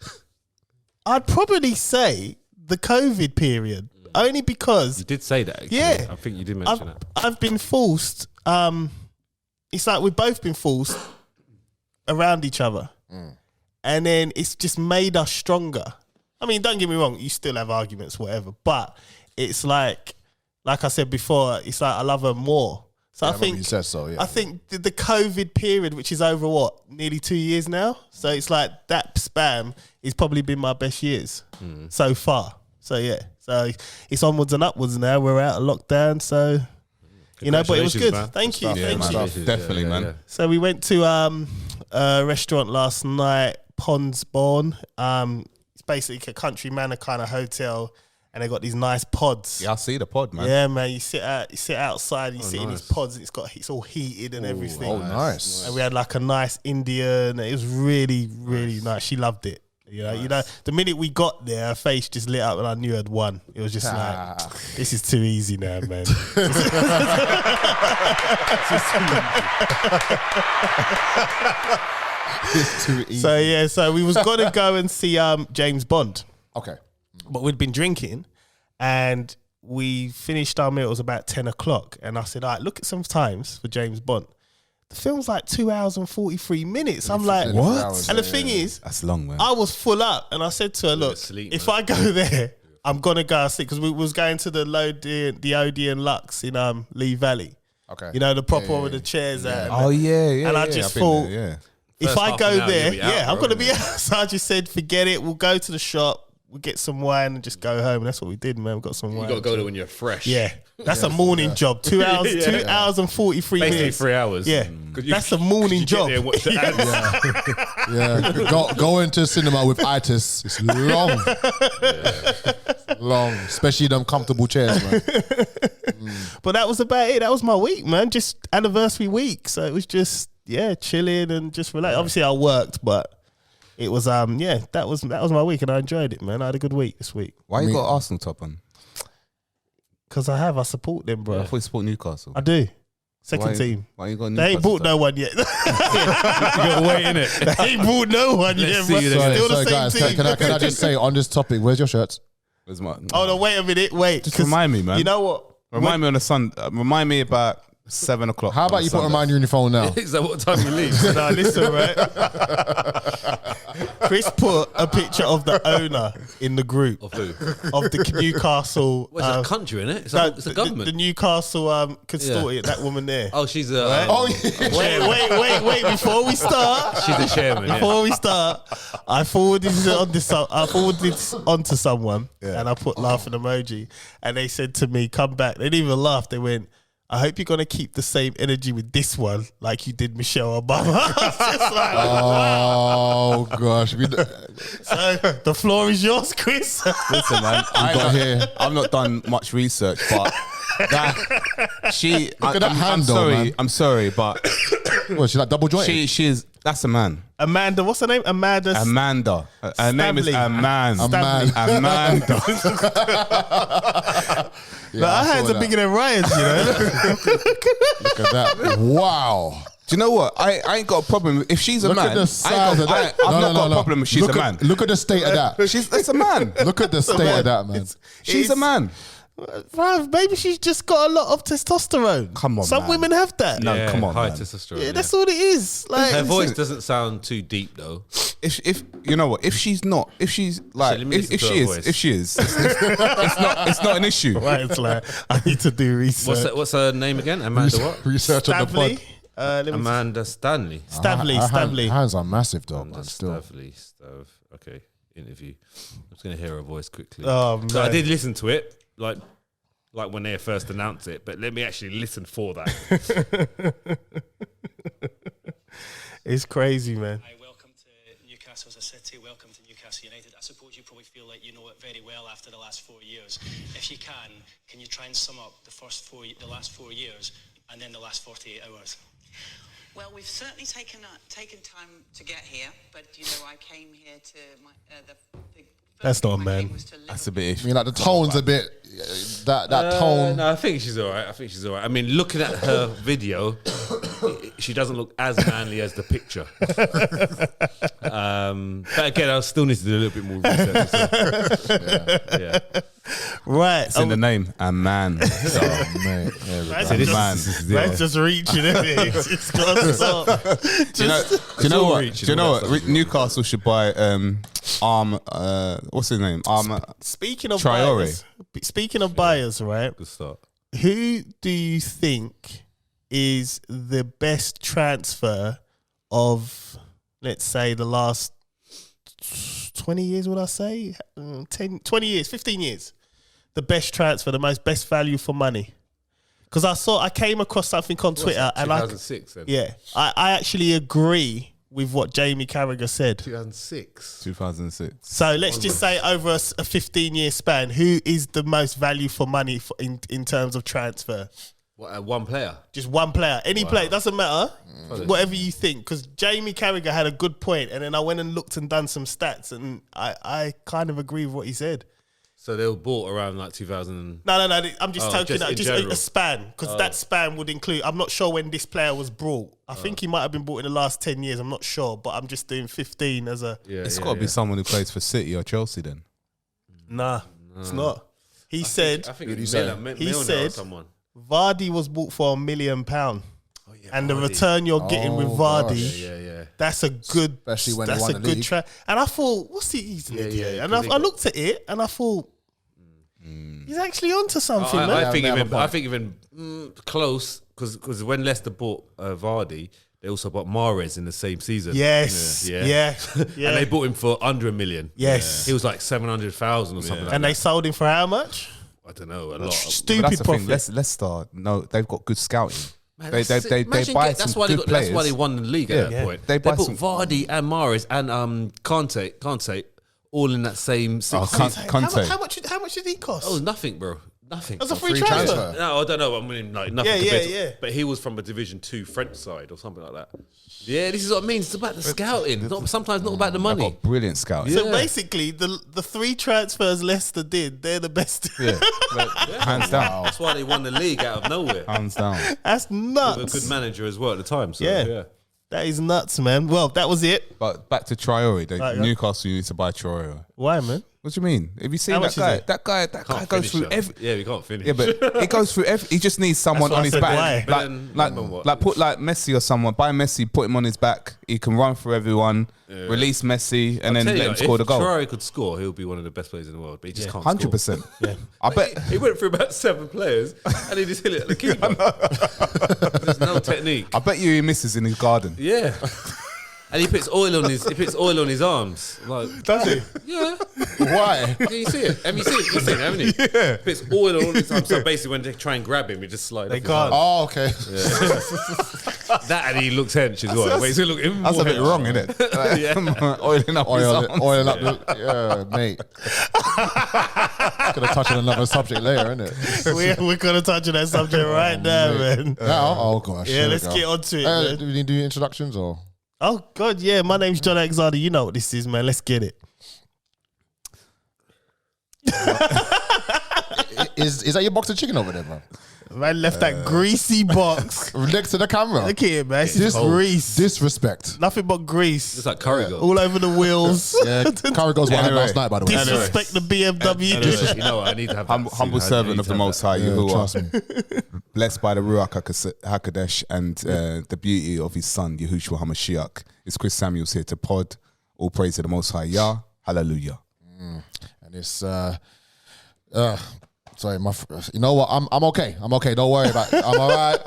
S3: I'd probably say the COVID period, only because
S1: You did say that. Actually.
S3: Yeah.
S1: I think you did mention that.
S3: I've been forced. It's like we've both been forced around each other. And then it's just made us stronger. I mean, don't get me wrong, you still have arguments, whatever. But it's like I said before, it's like I love her more. So I think
S4: you said so, yeah.
S3: I think the COVID period, which is over nearly 2 years now. So it's like that span has probably been my best years so far. So yeah, so it's onwards and upwards now. We're out of lockdown, so but it was good.
S1: Man.
S3: Thank you,
S2: Yeah,
S3: thank
S2: man.
S3: you.
S2: Definitely, man.
S3: So we went to a restaurant last night, Ponsborn. It's basically a country manor kind of hotel, and they got these nice pods.
S2: Yeah, I see the pod, man.
S3: Yeah, man. You sit outside. You sit in these pods. And it's all heated and everything.
S4: Oh, nice.
S3: And we had like a nice Indian. It was really, really nice. She loved it. The minute we got there, her face just lit up, and I knew I'd won. It was just like, this is too easy now, man.
S4: It's too easy.
S3: So we was gonna go and see James Bond,
S4: Okay.
S3: but we'd been drinking, and we finished our meal. It was about 10 o'clock, and I said, "All right, look at some times for James Bond." The film's like 2 hours and 43 minutes. I'm like,
S4: what?
S3: And the thing is,
S2: That's long, man.
S3: I was full up, and I said to her, "Look,
S1: asleep,
S3: if
S1: man.
S3: I go there, I'm gonna go sleep," because we was going to the Odeon Lux in Lee Valley.
S4: Okay.
S3: The proper one with the chairs out.
S2: Oh yeah.
S3: And I
S2: yeah,
S3: just
S2: I've been
S3: thought,
S2: there, yeah.
S3: If
S1: First
S3: I
S1: half
S3: go
S1: an hour,
S3: there,
S1: you'll be out,
S3: I'm
S1: bro,
S3: gonna be out. So I just said, forget it. We'll go to the shop. We'll get some wine and just go home. And that's what we did, man. We got some
S1: You
S3: wine.
S1: got to go there when you're fresh.
S3: Yeah, that's a morning job. 2 hours, 2 hours and 43
S1: Basically
S3: minutes.
S1: 3 hours.
S3: Yeah,
S1: 'Cause
S3: that's a morning
S1: you get
S3: job.
S1: there and watch the ads.
S4: Yeah. Going to cinema with itis is long. Long. Especially them comfortable chairs, man.
S3: But that was about it. That was my week, man. Just anniversary week. So it was just chilling and just relax. Obviously, I worked, but it was that was my week, and I enjoyed it, man. I had a good week this week
S2: Why you got Arsenal top on?
S3: because I support them, bro.
S2: I thought you support Newcastle.
S3: I do. Second team.
S2: Why you got
S3: They ain't bought no one yet.
S1: You got to wait, innit?
S3: They ain't bought no one yet, bro.
S1: see.
S3: Still the
S4: Sorry,
S3: same
S4: guys,
S3: team.
S4: can I just say on this topic, where's your shirts?
S2: Where's my?
S3: Oh no! Wait a minute. Wait.
S2: Just
S3: 'cause
S2: remind me, man.
S3: You know what?
S2: Remind me on the sun. Remind me about 7 o'clock.
S4: How about you put a reminder on your phone now?
S1: Is that what time you leave?
S3: Nah, listen, right? Chris put a picture of the owner in the group
S1: Of who?
S3: of the Newcastle.
S1: What's a country, innit? It's,
S3: no,
S1: it's a government.
S3: The Newcastle custodian, that woman there.
S1: Oh, she's a.
S3: Right?
S4: Oh, yeah.
S3: Wait! Before we start,
S1: She's the chairman. Yeah.
S3: before we start, I forwarded it onto someone, and I put laughing emoji, and they said to me, "Come back." They didn't even laugh. They went, "I hope you're gonna keep the same energy with this one, like you did Michelle Obama." I was just like,
S4: Oh gosh,
S3: so the floor is yours, Chris.
S2: Listen, man. I've not done much research, but she.
S4: Look at that hand, though, man.
S2: I'm sorry, but
S4: what, she's like double jointed.
S2: that's a man.
S3: Amanda, what's her name? Amanda.
S2: Her name is Amanda. Amanda.
S3: But our hands are bigger than Ryan's, you know.
S4: Look at that! Wow.
S2: Do you know what? I ain't got a problem if she's a
S4: Look
S2: man.
S4: at the size of that.
S2: I've not got a problem if she's a man.
S4: Look at the state of that.
S2: It's a man.
S4: Look at the state of that, man.
S2: She's a man.
S3: Bruv, maybe she's just got a lot of testosterone.
S2: Come on,
S3: some
S2: man.
S3: women have that.
S2: No, come on,
S1: high
S2: man.
S1: testosterone.
S3: Yeah, that's all it is. Like,
S1: Her voice doesn't sound too deep though.
S2: If you know what, if she's like,
S1: Let me listen
S2: if
S1: to
S2: she
S1: her
S2: is,
S1: voice.
S2: if she is, it's not an issue.
S3: Ryan's like, I need to do research.
S1: What's her name again? Amanda what?
S4: Research on the
S3: Stavley?
S4: pod.
S1: Amanda Stanley.
S3: Stavley.
S4: Hands are massive, though,
S1: Amanda
S4: man. Still.
S1: Stavley. Okay, interview. I'm just gonna hear her voice quickly.
S3: Oh,
S1: So I
S3: man.
S1: did listen to it, like when they first announced it, but let me actually listen for that.
S3: It's crazy, man.
S6: Hi, welcome to Newcastle as a city. Welcome to Newcastle United. I suppose you probably feel like you know it very well after the last 4 years. If you can you try and sum up the last 4 years and then the last 48 hours?
S7: Well, we've certainly taken time to get here, but you know, I came here to the
S3: That's
S7: first
S3: not a
S7: thing I
S3: man.
S7: came was to
S2: That's a
S7: Liverpool.
S2: bit
S4: I mean, like the tone's a bit. That tone.
S1: No, I think she's all right. I mean, looking at her video, she doesn't look as manly as the picture. But again, I still need to do a little bit more research. So. Yeah.
S3: Right.
S2: It's in the name, a man. So,
S4: Mate,
S3: Man's
S2: this
S3: just,
S2: man.
S3: man's just reaching, isn't it? It's got to stop.
S2: do you know
S1: all
S2: what?
S1: reaching,
S2: Do you know
S1: all
S2: what?
S1: that stuff.
S2: Newcastle should buy what's his name?
S3: Speaking of
S2: Traore.
S3: buyers, right?
S1: Good start.
S3: Who do you think is the best transfer of, let's say, the last 20 years, would I say? 20 years, 15 years. The best transfer, the best value for money. Because I came across something on Twitter and
S1: 2006 then?
S3: yeah, I actually agree with what Jamie Carragher said.
S1: 2006.
S2: 2006.
S3: So let's just say over a 15-year span, who is the most value for money in terms of transfer?
S1: What, one player?
S3: Just one player. Any player. Doesn't matter. Whatever you think. Because Jamie Carragher had a good point, and then I went and looked and done some stats, and I kind of agree with what he said.
S1: So they were bought around like 2000.
S3: No. I'm just talking
S1: just
S3: out
S1: in
S3: just
S1: general.
S3: a span, because that span would include. I'm not sure when this player was brought. I think he might have been bought in the last 10 years. I'm not sure, but I'm just doing 15 as a.
S1: Yeah,
S2: It's got to be someone who plays for City or Chelsea then.
S3: Nah, it's not. He said.
S1: I think
S4: Who'd he
S1: it's
S4: say?
S3: He
S1: Milner or
S3: said-
S1: someone.
S3: Vardy was bought for £1 million, and the
S1: Vardy.
S3: return you're getting with
S4: Oh,
S3: Vardy,
S1: Yeah.
S3: that's a good,
S4: Especially when they
S3: that's
S4: won
S3: a
S4: the
S3: good
S4: league.
S3: track. And I thought, what's he? He's an idiot.
S1: yeah,
S3: And
S1: 'cause
S3: I looked at it and I thought, he's actually onto something, man.
S1: I think
S4: They have a
S1: even
S4: point.
S1: close because when Leicester bought Vardy, they also bought Mahrez in the same season.
S3: Yes, yeah.
S1: And they bought him for under $1 million.
S3: Yes.
S1: He was like 700,000 or something. Like
S3: And
S1: that.
S3: they sold him for how much?
S1: I don't know, a lot.
S2: But
S3: Stupid
S2: that's the
S3: profit.
S2: thing. Leicester, no, they've got good scouting.
S1: Man,
S2: They
S1: imagine
S2: buy
S1: that's
S2: some
S1: why
S2: good
S1: they
S2: players.
S1: That's why they won the league
S2: Yeah.
S1: at that
S2: Yeah.
S1: point.
S2: They
S1: They
S2: buy
S1: put
S2: some-
S1: Vardy and Mahrez and Kante all in that same six.
S2: Oh, Kante.
S3: How much did he cost?
S1: Oh, nothing, bro. Nothing.
S3: That's a free
S4: Free
S3: transfer.
S4: transfer.
S1: No, I don't know. I mean, like nothing.
S3: Yeah,
S1: compared
S3: yeah.
S1: to, but he was from a Division 2 French side or something like that. Yeah, this is what I mean. It's about the scouting. Sometimes not about the
S2: I've
S1: money.
S2: got brilliant scouts.
S3: So basically, the 3 transfers Leicester did, they're the best.
S2: Yeah, hands down.
S1: That's why they won the league out of nowhere.
S2: Hands down.
S3: That's
S1: With a
S3: nuts.
S1: good manager as well at the time. So,
S3: Yeah.
S1: yeah.
S3: That is nuts, man. Well, that was it.
S2: But back to Traore.
S3: Right, yeah.
S2: Newcastle, you need to buy Traore.
S3: Why, man?
S2: What do you mean? Have you seen
S3: How
S2: that
S3: much is
S2: guy?
S3: it?
S2: That guy
S1: Can't
S2: goes
S1: finish
S2: through
S1: that.
S2: every.
S1: Yeah, we can't finish.
S2: Yeah, but he goes through every. He just needs someone
S3: That's what
S2: on
S3: I
S2: his
S3: said,
S2: back,
S3: why?
S1: But then, what?
S2: put like Messi or someone. Buy Messi, put him on his back. He can run through everyone. Release Messi, and then
S1: Tell you
S2: let him
S1: what,
S2: score the
S1: if
S2: goal.
S1: Traore could score, he'll be one of the best players in the world. But he just can't.
S2: 100%.
S3: Yeah.
S2: I bet.
S1: He went through about 7 players, and he just hit it at the keeper. There's no technique.
S2: I bet you he misses in his garden.
S1: Yeah. And he puts oil on his arms. Like,
S3: Does he?
S1: yeah.
S4: Why?
S1: Can you see it? Have you seen it? You've seen it, haven't you? Yeah. Puts oil on his arms. So basically, when they try and grab him, he just slides.
S3: They
S1: off his
S3: can't.
S4: Oh, okay.
S1: arm. That and he looks hench as well. Wait, he's gonna look even
S2: That's
S1: more
S2: a bit
S1: hench.
S2: wrong, isn't it?
S1: Yeah.
S2: Oiling up his arms.
S4: Oil up the, yeah, mate. Gonna touch on another subject later, isn't it?
S3: We're going to touch on that subject right now, man.
S4: Now, oh gosh.
S3: Yeah,
S4: here we
S3: let's
S4: go.
S3: get on to it, man.
S4: Do we need to do introductions or?
S3: Oh, God, yeah. My name's John Alexander. You know what this is, man. Let's get it.
S4: Is that your box of chicken over there, bro?
S3: Man left that greasy box.
S4: Next to the camera.
S3: Look at it, man. It's just grease.
S4: Disrespect.
S3: Nothing but grease.
S1: It's like curry goat.
S3: All over the wheels.
S4: Yeah, curry goes what I had last night, by the way.
S3: Disrespect the BMW.
S1: Anyway, you know what? I need to have that
S2: Humble
S1: soon. I
S2: servant
S1: need
S2: of
S1: to
S2: the
S1: have
S2: Most
S1: that.
S2: High,
S4: Yeah, trust
S2: Yahuwah,
S4: me.
S2: blessed by the Ruach HaKodesh and the beauty of his son, YAHUSHA HaMashiach. It's Chris Samuels here to pod. All praise to the Most High, Yah. Hallelujah.
S4: And it's sorry, you know what? I'm okay. I'm okay. Don't worry about it. I'm all right.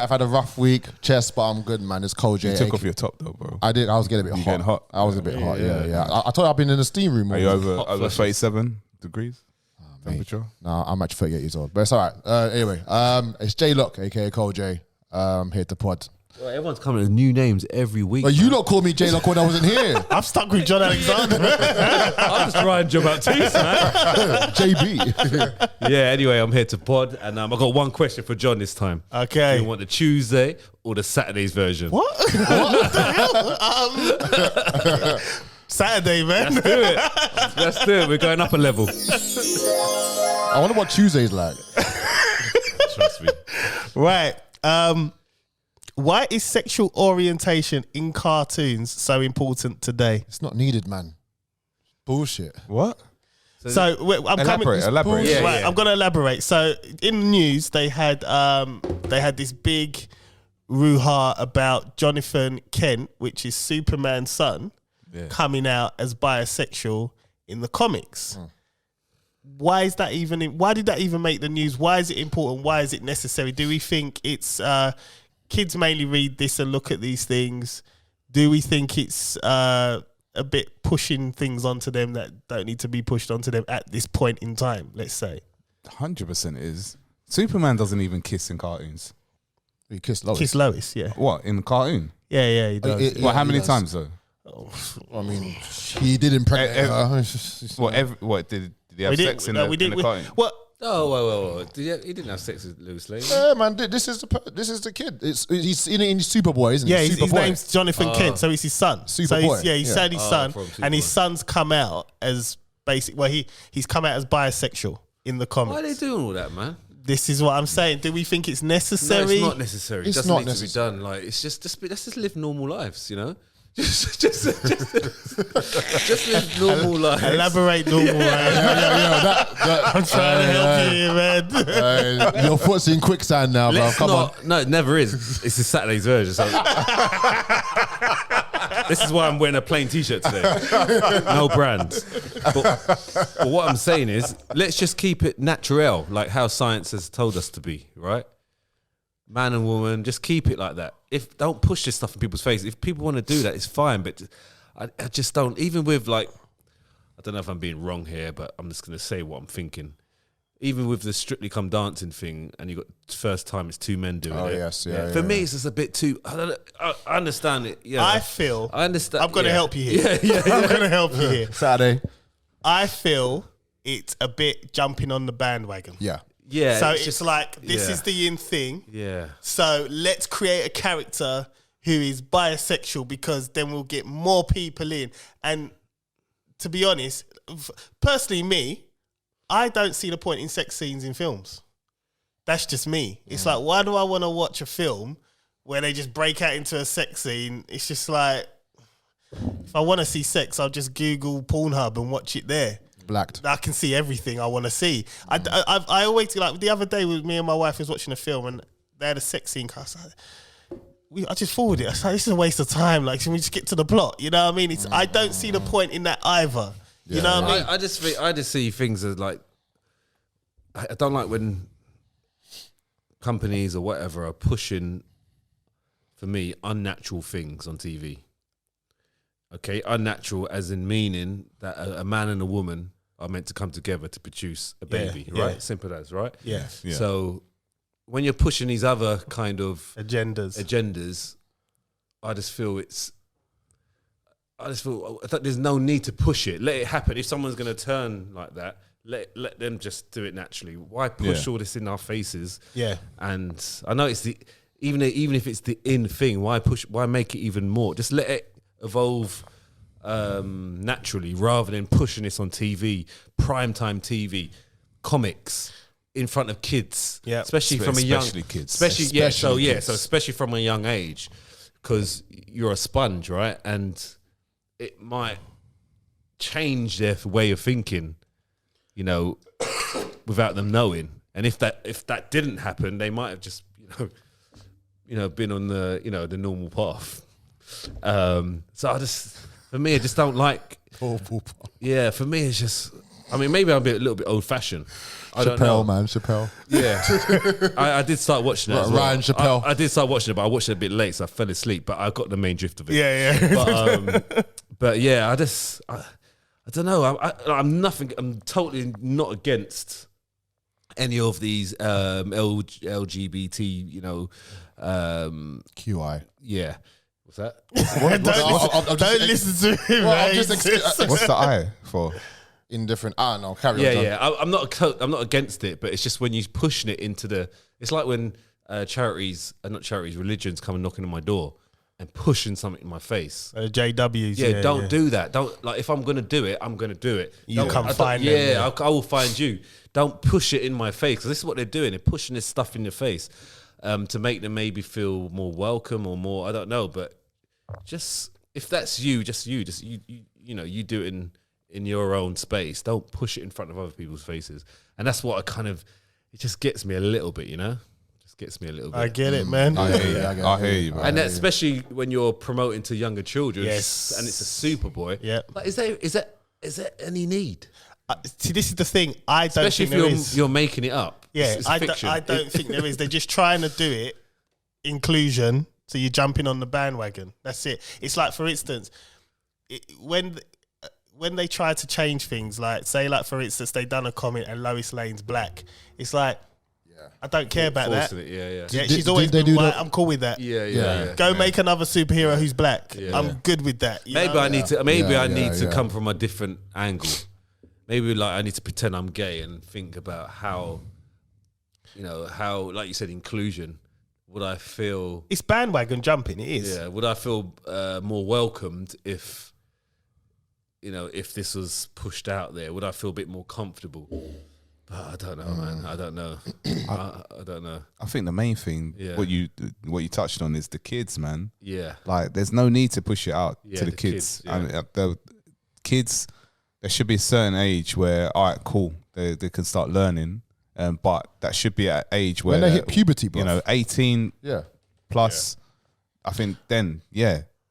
S4: I've had a rough week, chest, but I'm good, man. It's cold.
S2: You took off your top though, bro.
S4: I did. I was getting a bit hot.
S2: getting hot?
S4: I was a bit hot. Yeah. I told you I've been in the steam room.
S2: Are you over
S1: hot
S2: 37 degrees temperature?
S4: No, I'm actually 38 years old, but it's all right. Anyway, it's J Look, aka Cold J, here to pod.
S1: Well, everyone's coming with new names every week.
S4: But you don't call me J Look when I wasn't here.
S3: I'm stuck with John Alexander.
S1: I'm just trying to jump out teeth, man.
S4: JB.
S1: Yeah, anyway, I'm here to pod, and I've got one question for John this time.
S3: Okay.
S1: Do you want the Tuesday or the Saturday's version?
S3: What? What the hell? Saturday, man.
S1: Let's do it. Let's do it. We're going up a level.
S4: I wonder what Tuesday's like.
S1: Trust me.
S3: Right. Why is sexual orientation in cartoons so important today?
S4: It's not needed, man. Bullshit.
S2: What?
S3: So I'm
S2: Elaborate.
S1: Yeah,
S3: right,
S1: yeah.
S3: I'm going to elaborate. So in the news, they had this big brouhaha about Jonathan Kent, which is Superman's son, coming out as bisexual in the comics. Why is that why did that even make the news? Why is it important? Why is it necessary? Do we think it's kids mainly read this and look at these things? Do we think it's a bit pushing things onto them that don't need to be pushed onto them at this point in time, let's say?
S2: 100% is. Superman doesn't even kiss in cartoons.
S4: He kissed Lois.
S3: Kiss Lois, yeah.
S2: What, in the cartoon?
S3: Yeah, he does.
S2: Well, how many
S4: does.
S2: times though?
S4: I mean, he did impregnate her.
S2: What, did he have sex in the cartoon?
S3: What?
S1: Oh, well. He didn't have sex with Lois Lane.
S4: Yeah, man, this is the kid. He's in Superboy, isn't he?
S3: Yeah, his
S4: Superboy.
S3: name's Jonathan Kent, so it's his son. So
S4: Superboy,
S3: he's
S4: yeah.
S3: said his son,
S1: from
S3: and his
S1: Superboy.
S3: son's come out as basic. Well, he's come out as bisexual in the comics.
S1: Why are they doing all that, man?
S3: This is what I'm saying. Do we think it's
S1: No,
S3: necessary?
S1: it's not necessary.
S4: It's
S1: It doesn't
S4: not
S1: need to be
S4: necessary.
S1: done. Like, it's just let's just live normal lives, you know? Just live normal lives.
S3: Elaborate normal. I'm trying to help you here, man.
S4: Your foot's in quicksand now, bro.
S1: Let's
S4: Come on.
S1: not. No, it never is. It's a Saturday's version. So. This is why I'm wearing a plain t-shirt today. No brands. But what I'm saying is, let's just keep it natural, like how science has told us to be, right? Man and woman, just keep it like that. Don't push this stuff in people's faces. If people want to do that, it's fine. But I just don't. Even with I don't know if I'm being wrong here, but I'm just going to say what I'm thinking. Even with the Strictly Come Dancing thing, and you got first time it's 2 men doing it.
S4: Oh, yes, yeah.
S1: For me, it's just a bit too. I understand it. Yeah,
S3: I feel.
S1: I understand.
S3: I'm going to help you here.
S1: Yeah.
S3: I'm going to help you here.
S4: Saturday.
S3: I feel it's a bit jumping on the bandwagon.
S4: Yeah.
S1: Yeah.
S3: So it's like, this is the in thing.
S1: Yeah.
S3: So let's create a character who is bisexual because then we'll get more people in. And to be honest, personally me, I don't see the point in sex scenes in films. That's just me. It's like, why do I want to watch a film where they just break out into a sex scene? It's just like, if I want to see sex, I'll just Google Pornhub and watch it there.
S4: Blacked.
S3: I can see everything I want to see. I always, like, the other day with me and my wife was watching a film and they had a sex scene. I just forwarded it. I was like, this is a waste of time. Like, can we just get to the plot? You know what I mean? I don't see the point in that either. You know what I mean?
S1: I just see things as like, I don't like when companies or whatever are pushing, for me, unnatural things on TV. Okay, unnatural as in meaning that a man and a woman are meant to come together to produce a baby, right? Simple as, right?
S3: Yeah.
S1: So when you're pushing these other kind of
S3: agendas,
S1: I just feel there's no need to push it. Let it happen. If someone's going to turn like that, let them just do it naturally. Why push all this in our faces?
S3: Yeah.
S1: And I know it's even if it's the in thing, why make it even more? Just let it evolve naturally rather than pushing this on TV, primetime TV, comics, in front of kids, especially from a young,
S2: kids,
S1: especially from a young age, because you're a sponge, right? And it might change their way of thinking, you know, without them knowing. And if that didn't happen, they might have just been on the normal path. So I just don't like. Yeah, for me it's just. I mean, maybe I'm a little bit old fashioned. I don't know.
S4: Chappelle.
S1: Yeah, I did start watching it. As well.
S4: Ryan Chappelle.
S1: I did start watching it, but I watched it a bit late, so I fell asleep. But I got the main drift of it.
S3: Yeah.
S1: But yeah, I don't know. I'm totally not against any of these LGBT.
S4: QI.
S1: Yeah. What's that?
S3: Don't listen to him.
S2: What's the I for?
S4: Indifferent. I don't know. Carry on.
S1: Yeah. I'm not against it, but it's just when you're pushing it into the. It's like when religions come and knocking on my door and pushing something in my face.
S3: JWs.
S1: Yeah, don't do that. Don't, like, if I'm gonna do it, I'm gonna do it.
S3: You come find them.
S1: Yeah, I will find you. Don't push it in my face, because this is what they're doing. They're pushing this stuff in your face to make them maybe feel more welcome or more. I don't know, but just if that's you, you do it in your own space. Don't push it in front of other people's faces. And that's what it just gets me a little bit, Just gets me a little bit.
S3: I get it, man.
S2: I hear you, man.
S1: And that, especially when you're promoting to younger children,
S3: yes,
S1: and it's a Superboy.
S3: Yeah.
S1: Like, is there any need?
S3: See, this is the thing. I don't
S1: Especially
S3: think
S1: if you're making it up.
S3: Yeah,
S1: it's
S3: I
S1: fiction.
S3: don't think there is. They're just trying to do it. Inclusion. So you're jumping on the bandwagon. That's it. It's like, for instance, when they try to change things, like, say, like, for instance, they done a comment and Lois Lane's black. It's like, I don't care about that.
S1: Yeah.
S3: Yeah, she's always been white. I'm cool with that.
S1: Yeah.
S3: Go make another superhero who's black.
S1: Yeah.
S3: I'm good with that.
S1: Maybe I need to come from a different angle. Maybe, like, I need to pretend I'm gay and think about how, like you said, inclusion. Would I feel...
S3: It's bandwagon jumping, it is.
S1: Yeah, would I feel more welcomed if this was pushed out there? Would I feel a bit more comfortable? But I don't know, man. I don't know. I don't know.
S2: I think the main thing, what you touched on, is the kids, man.
S1: Yeah.
S2: Like, there's no need to push it out to the kids.
S1: Yeah.
S2: I mean, the kids, there should be a certain age where, all right, cool, they can start learning. But that should be at an age where
S4: when they hit puberty, bro.
S2: 18 plus. I think then,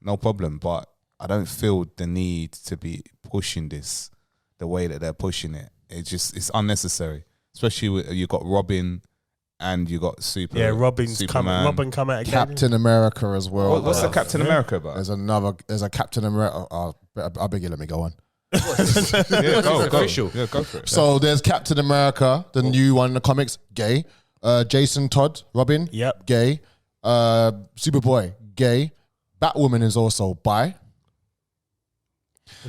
S2: no problem. But I don't feel the need to be pushing this the way that they're pushing it. It's unnecessary. Especially with, you got Robin and you got Superman.
S3: Yeah, Robin come out again.
S4: Captain America as well.
S2: What's the Captain America about?
S4: There's a Captain America. I beg you, let me go on.
S2: Go for it.
S4: So there's Captain America, the new one in the comics, gay. Jason Todd, Robin, gay. Superboy, gay. Batwoman is also bi.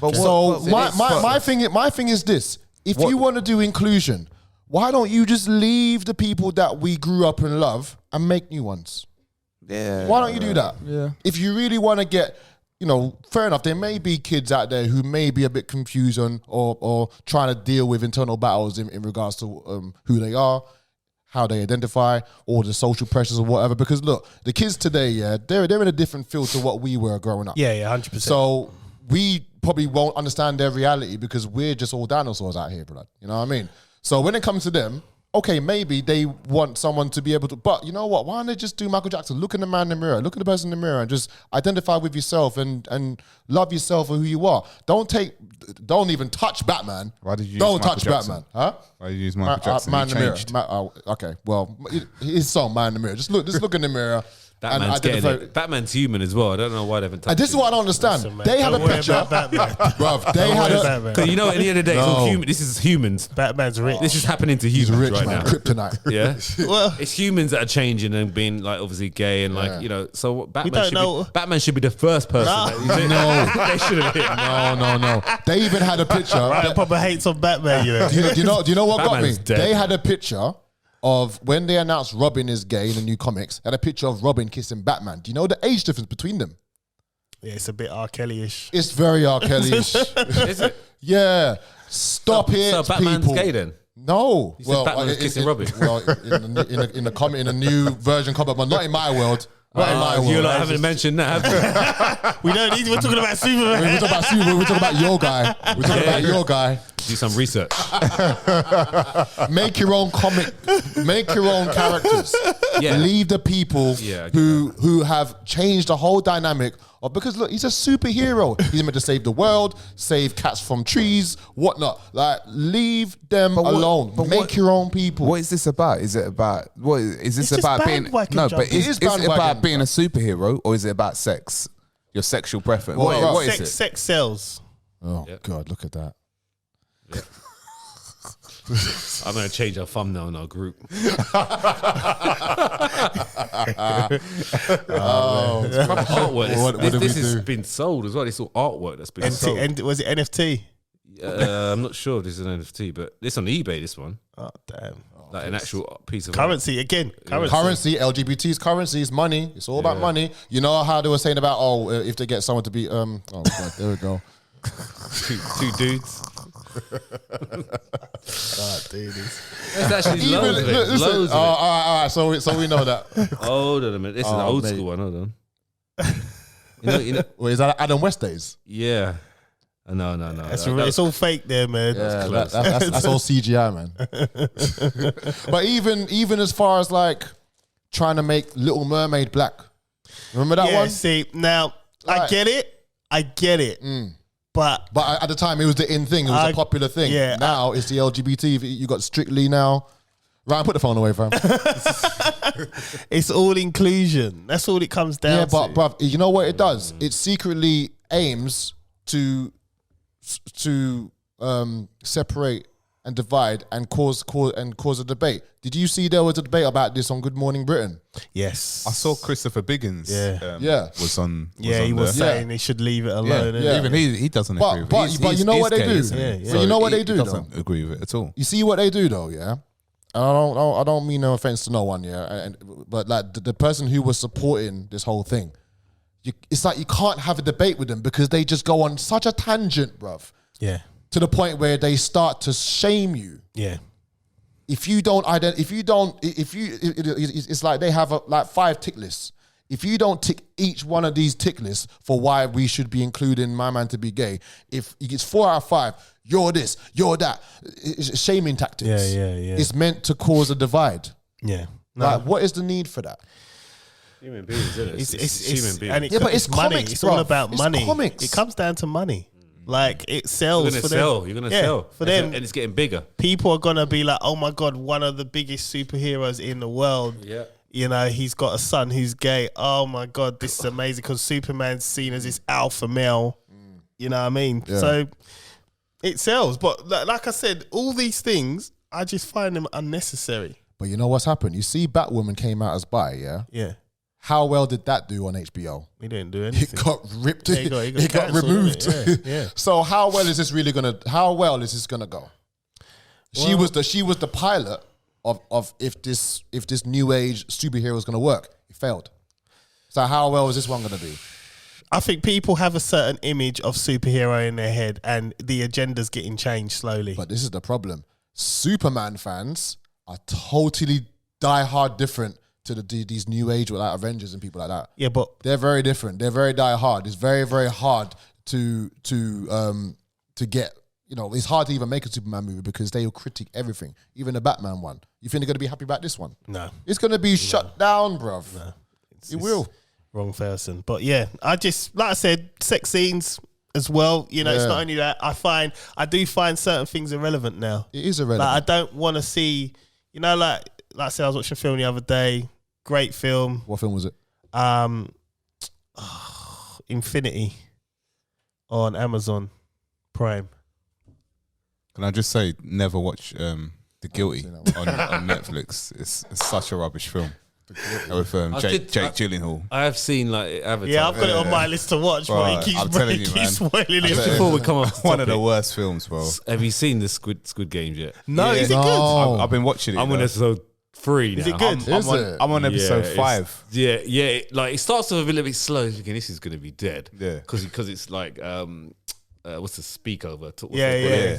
S4: My thing is this: if you want to do inclusion, why don't you just leave the people that we grew up and love and make new ones?
S2: Yeah.
S4: Why don't you do that?
S2: Yeah.
S4: If you really want to get, fair enough, there may be kids out there who may be a bit confused or trying to deal with internal battles in regards to who they are, how they identify, or the social pressures or whatever. Because look, the kids today, they're in a different field to what we were growing up.
S3: Yeah, 100%.
S4: So we probably won't understand their reality because we're just all dinosaurs out here, blood. You know what I mean? So when it comes to them, okay, maybe they want someone to be able to, but you know what? Why don't they just do Michael Jackson? Look in the man in the mirror, look at the person in the mirror and just identify with yourself and love yourself for who you are. Don't even touch Batman.
S2: Why did you
S4: Don't
S2: use Michael
S4: touch
S2: Jackson?
S4: Batman. Huh?
S2: Why did you use Michael Jackson?
S4: Man in the mirror.
S2: Changed.
S4: Okay, well, his song, Man in the Mirror. Just look in the mirror.
S1: Batman's getting it. Batman's human as well. I don't know why they haven't touched
S4: And this is what I don't understand.
S3: Listen, man,
S4: They had a
S3: don't worry
S4: picture.
S3: about Batman.
S4: Bruv, they had a...
S1: Because you know, at the end of the day, it's all human. This is humans.
S3: Batman's rich.
S1: This is happening to
S4: He's
S1: humans
S4: rich,
S1: right
S4: man.
S1: now.
S4: Kryptonite.
S1: Yeah,
S3: Well-
S1: it's humans that are changing and being like obviously gay and like So
S3: don't
S1: Batman should be the first person.
S3: No.
S1: They should have hit.
S4: No. They even had a picture.
S3: Ryan Popper hates on Batman, you know.
S4: Do you know what
S1: Batman's
S4: got me?
S1: dead.
S4: They had a picture of when they announced Robin is gay in the new comics. They had a picture of Robin kissing Batman. Do you know the age difference between them?
S3: Yeah, it's a bit R. Kelly-ish.
S4: It's very R. Kelly-ish.
S1: Is it?
S4: Yeah. Stop it,
S1: So Batman's
S4: people.
S1: gay then?
S4: No.
S1: You said Batman was kissing Robin.
S4: Well, in the new version comic, but not in my world. Not in my world.
S1: You lot haven't mentioned that, have you?
S3: We don't need. We're talking about Superman.
S4: We're talking about Superman. We're talking about your guy. We're talking about your guy.
S1: Do some research.
S4: Make your own comic. Make your own characters.
S1: Yeah.
S4: Leave the people
S1: Yeah, I get
S4: who have changed the whole dynamic. Because look, he's a superhero. He's meant to save the world, save cats from trees, whatnot. Like, leave them alone. Make your own people.
S2: What is this about? Is it about what is this
S3: It's just
S2: about being
S3: bandwagon
S2: no?
S3: jumping.
S2: But is
S4: It is
S2: it about
S4: bandwagon.
S2: being a superhero or is it about sex? Your sexual preference.
S4: Well,
S2: What is it?
S3: Sex sells.
S4: Oh God, look at that.
S1: I'm going to change our thumbnail in our group. Artwork.
S4: What did
S1: This
S4: we
S1: has
S4: do?
S1: been sold as well. It's all artwork that's been sold.
S3: Was it NFT?
S1: I'm not sure if this is an NFT, but it's on eBay, this one.
S3: Oh damn!
S1: Like an actual piece of
S3: Currency again.
S4: Currency, LGBT's currency is money. It's all about money. You know how they were saying about if they get someone to be oh God, there we go.
S1: two dudes. There's actually
S4: Even,
S1: loads of it.
S4: listen,
S1: Loads of it.
S4: all right. So we know that.
S1: Hold on a minute. This is an old school one. Hold on. You know,
S4: Wait, is that Adam West days?
S1: yeah. No.
S3: It's all fake there, man.
S4: Yeah, that's all CGI, man. But even as far as like trying to make Little Mermaid black, remember that one?
S3: See, now I
S4: Right.
S3: get it, but
S4: But at the time, it was the in thing. It was a popular thing.
S3: yeah,
S4: Now it's the LGBT. You got Strictly now. Ryan, put the phone away, fam.
S3: it's all inclusion. That's all it comes down
S4: Yeah,
S3: to.
S4: but bruv, you know what it does? It secretly aims to separate and divide and cause a debate. Did you see there was a debate about this on Good Morning Britain?
S3: Yes,
S2: I saw Christopher Biggins.
S4: Yeah.
S2: was on.
S3: he
S2: on
S3: was
S2: there.
S3: saying they should leave it alone.
S4: Yeah.
S2: Even he doesn't agree with it.
S4: But you know what they
S2: gay,
S4: do?
S2: isn't he?
S3: Yeah.
S4: But you know what they do,
S2: He doesn't agree with it at all.
S4: You see what they do though, yeah? And I don't mean no offense to no one, yeah. But like the person who was supporting this whole thing, it's like you can't have a debate with them because they just go on such a tangent, bruv.
S3: Yeah,
S4: To the point where they start to shame you.
S3: yeah.
S4: It's like they have like 5 tick lists. If you don't tick each one of these tick lists for why we should be including my man to be gay, if it's 4 out of 5, you're this, you're that. It's shaming tactics.
S3: Yeah.
S4: It's meant to cause a divide.
S3: Yeah. No.
S4: Like, what is the need for that?
S1: Human beings, isn't it?
S3: It's
S1: human beings.
S3: and
S4: Yeah, but it's
S3: money.
S4: comics,
S3: It's all
S4: bruv.
S3: about
S4: It's
S3: money.
S4: comics.
S3: It comes down to money. Like it sells.
S1: You're going to
S3: for
S1: sell.
S3: them.
S1: You're going to
S3: Yeah,
S1: sell.
S3: for them.
S1: And it's getting bigger.
S3: People are gonna be like, "Oh my god, one of the biggest superheroes in the world."
S1: Yeah.
S3: You know, he's got a son who's gay. Oh my god, this is amazing because Superman's seen as this alpha male. You know what I mean?
S4: Yeah.
S3: So it sells. But like I said, all these things, I just find them unnecessary.
S4: But you know what's happened? You see Batwoman came out as bi, yeah?
S3: Yeah,
S4: How well did that do on HBO?
S3: we didn't do
S4: It
S3: anything.
S4: got ripped.
S3: Yeah,
S4: It got
S3: cancelled,
S4: removed.
S3: didn't it? Yeah.
S4: So how well is this gonna go? She was the pilot of if this new age superhero is going to work. It failed. So how well is this one going to be?
S3: I think people have a certain image of superhero in their head, and the agenda's getting changed slowly.
S4: But this is the problem. Superman fans are totally die-hard different to these new age like Avengers and people like that.
S3: Yeah, but
S4: They're very different. They're very die-hard. It's very, very hard to get, it's hard to even make a Superman movie because they will critique everything, even the Batman one. You think they're going to be happy about this one?
S3: no.
S4: It's going to be shut down, bruv.
S3: No.
S4: It will.
S3: Wrong person. But yeah, I just, like I said, sex scenes as well. It's not only that. I do find certain things irrelevant now.
S4: It is irrelevant.
S3: Like, I don't want to see, like I said, I was watching a film the other day. Great film.
S4: What film was it?
S3: Infinity on Amazon Prime.
S2: Can I just say, never watch The Guilty on Netflix. It's such a rubbish film. With Jake Gyllenhaal.
S1: I have seen like Avatar.
S3: Yeah, I've got it on my list to watch, but he keeps spoiling it.
S1: Just before we come off,
S2: One of the worst films, bro.
S1: Have you seen the Squid Games yet?
S3: No, is it good?
S2: I've been watching it.
S1: I'm on episode 3 now.
S3: Is it good?
S2: I'm on episode 5.
S1: Yeah. Like it starts off a little bit slow. Thinking this is going to be dead.
S2: Yeah.
S1: Because it's like what's the speak over?
S3: Yeah.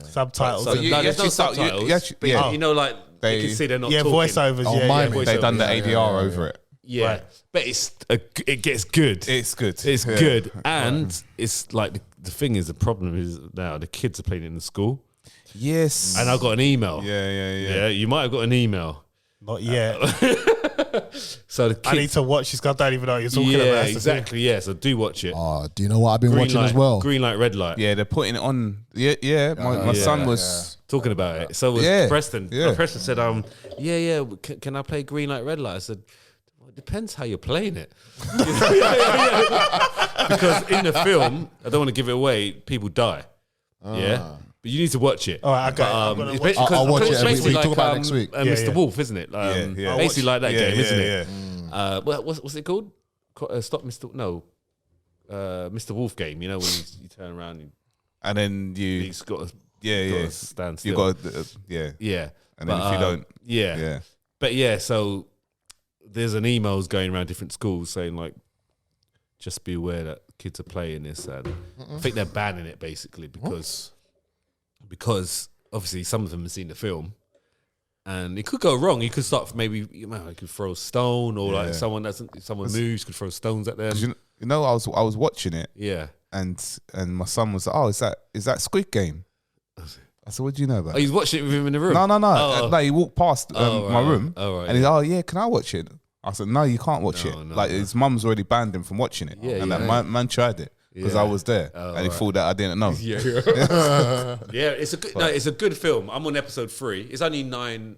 S3: Subtitles.
S1: So there's no subtitles. Like they can see they're not talking.
S3: Voiceovers.
S2: They've done the ADR over it.
S1: Yeah, right. But it gets good.
S2: It's good.
S1: It's good, and it's like the thing is the problem is now the kids are playing it in the school.
S2: Yes,
S1: and I got an email.
S2: Yeah.
S1: You might have got an email.
S3: Not yet.
S1: So the kids,
S3: I need to watch this. I don't even know what you're talking about.
S1: Yeah, exactly. Yeah, so do watch it.
S4: Do you know what I've been watching as well?
S1: Green light, red light.
S2: Yeah, they're putting it on. Yeah. My son was
S1: talking about it. So was Preston. Yeah. Preston said, can I play green light, red light? I said, well, it depends how you're playing it. Because in the film, I don't want to give it away, people die. Yeah. But you need to watch it.
S3: All right, okay.
S4: I'll watch it. We talk about it next week.
S1: Mr. Wolf, isn't it? Basically like that game, isn't it? What's it called? Stop Mr. Wolf game. You know when you turn around
S2: and then
S1: you've got to stand still.
S2: You got
S1: yeah.
S2: And then if you don't,
S1: But so there's an emails going around different schools saying like, just be aware that kids are playing this, and I think they're banning it basically because obviously some of them have seen the film, and it could go wrong. You could start maybe you could throw a stone or someone moves could throw stones at them.
S2: I was watching it.
S1: Yeah,
S2: and my son was like, "Oh, is that Squid Game?" I said, "What do you know about?"
S1: Oh, he's watching it with him in the room.
S2: No. No, he walked past my room,
S1: right,
S2: and he's can I watch it? I said, "No, you can't watch it. His mum's already banned him from watching it." That man tried it. Because I was there, and he thought that I didn't know.
S1: It's a good film. I'm on episode 3. It's only 9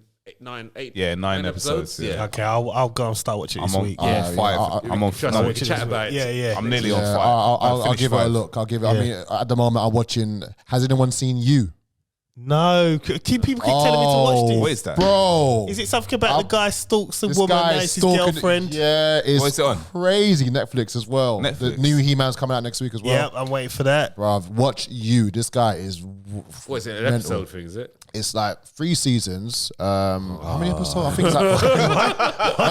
S2: episodes.
S1: Yeah.
S3: Okay, I'll go and start watching this week.
S2: I'm on 5. I'm on.
S1: We can chat about it.
S3: Yeah.
S2: I'm nearly on 5.
S4: I'll give it a look. I mean, at the moment, I'm watching. Has anyone seen You?
S3: No, people keep telling me to watch this.
S2: What is that,
S4: bro?
S3: Is it something about the guy stalks a woman that is his girlfriend?
S4: Yeah, it's
S2: What is it on?
S4: crazy. Netflix as well.
S2: Netflix.
S4: The new He-Man's coming out next week as well.
S3: Yeah, I'm waiting for that.
S4: Bruv, watch You. This guy is.
S1: What is it? An episode thing? Is it?
S4: It's like 3 seasons. How many episodes? I think it's like. No.
S3: Why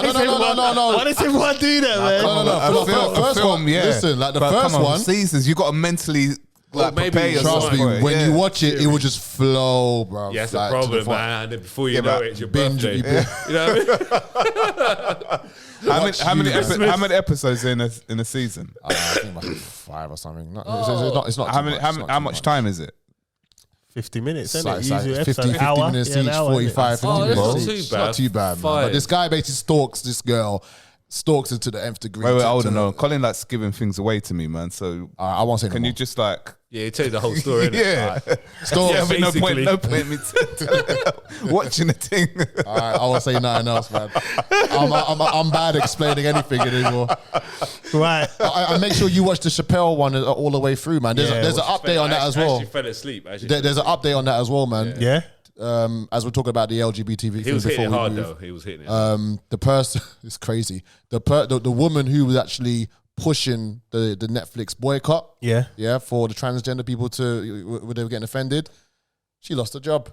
S3: does everyone do that, man?
S4: No. The first one. Listen, like the first one.
S2: Seasons, you got to mentally.
S1: Maybe
S4: trust me, when you watch it, it will just flow, bro.
S1: Yeah, that's the problem, man. And then before you know it, it's your birthday. You know what I mean?
S2: How many episodes in a season?
S4: I think like 5 or something. It's not.
S2: How much time is it?
S3: 50 minutes, isn't it?
S4: It's like
S3: Usually
S4: 50 minutes each, 45, 50 minutes.
S1: It's
S4: Not too bad, man. But this guy basically stalks this girl. Stalks into the nth degree.
S2: Wait, hold on. No. Colin likes giving things away to me, man. So
S4: I won't say.
S2: Can you just like?
S1: Yeah, tell you the whole story.
S2: Yeah,
S1: Stalks.
S2: No point me watching the thing.
S4: All right, I won't say nothing else, man. I'm bad explaining anything anymore.
S3: Right.
S4: I make sure you watch the Chappelle one all the way through, man. There's an update on that as well.
S1: I actually fell asleep.
S4: There's an update on that as well, man.
S3: Yeah.
S4: As we're talking about the LGBT
S1: he was hitting it hard though. He was hitting it.
S4: The person it's crazy. The woman who was actually pushing the Netflix boycott.
S3: Yeah.
S4: For the transgender people they were getting offended. she lost her job.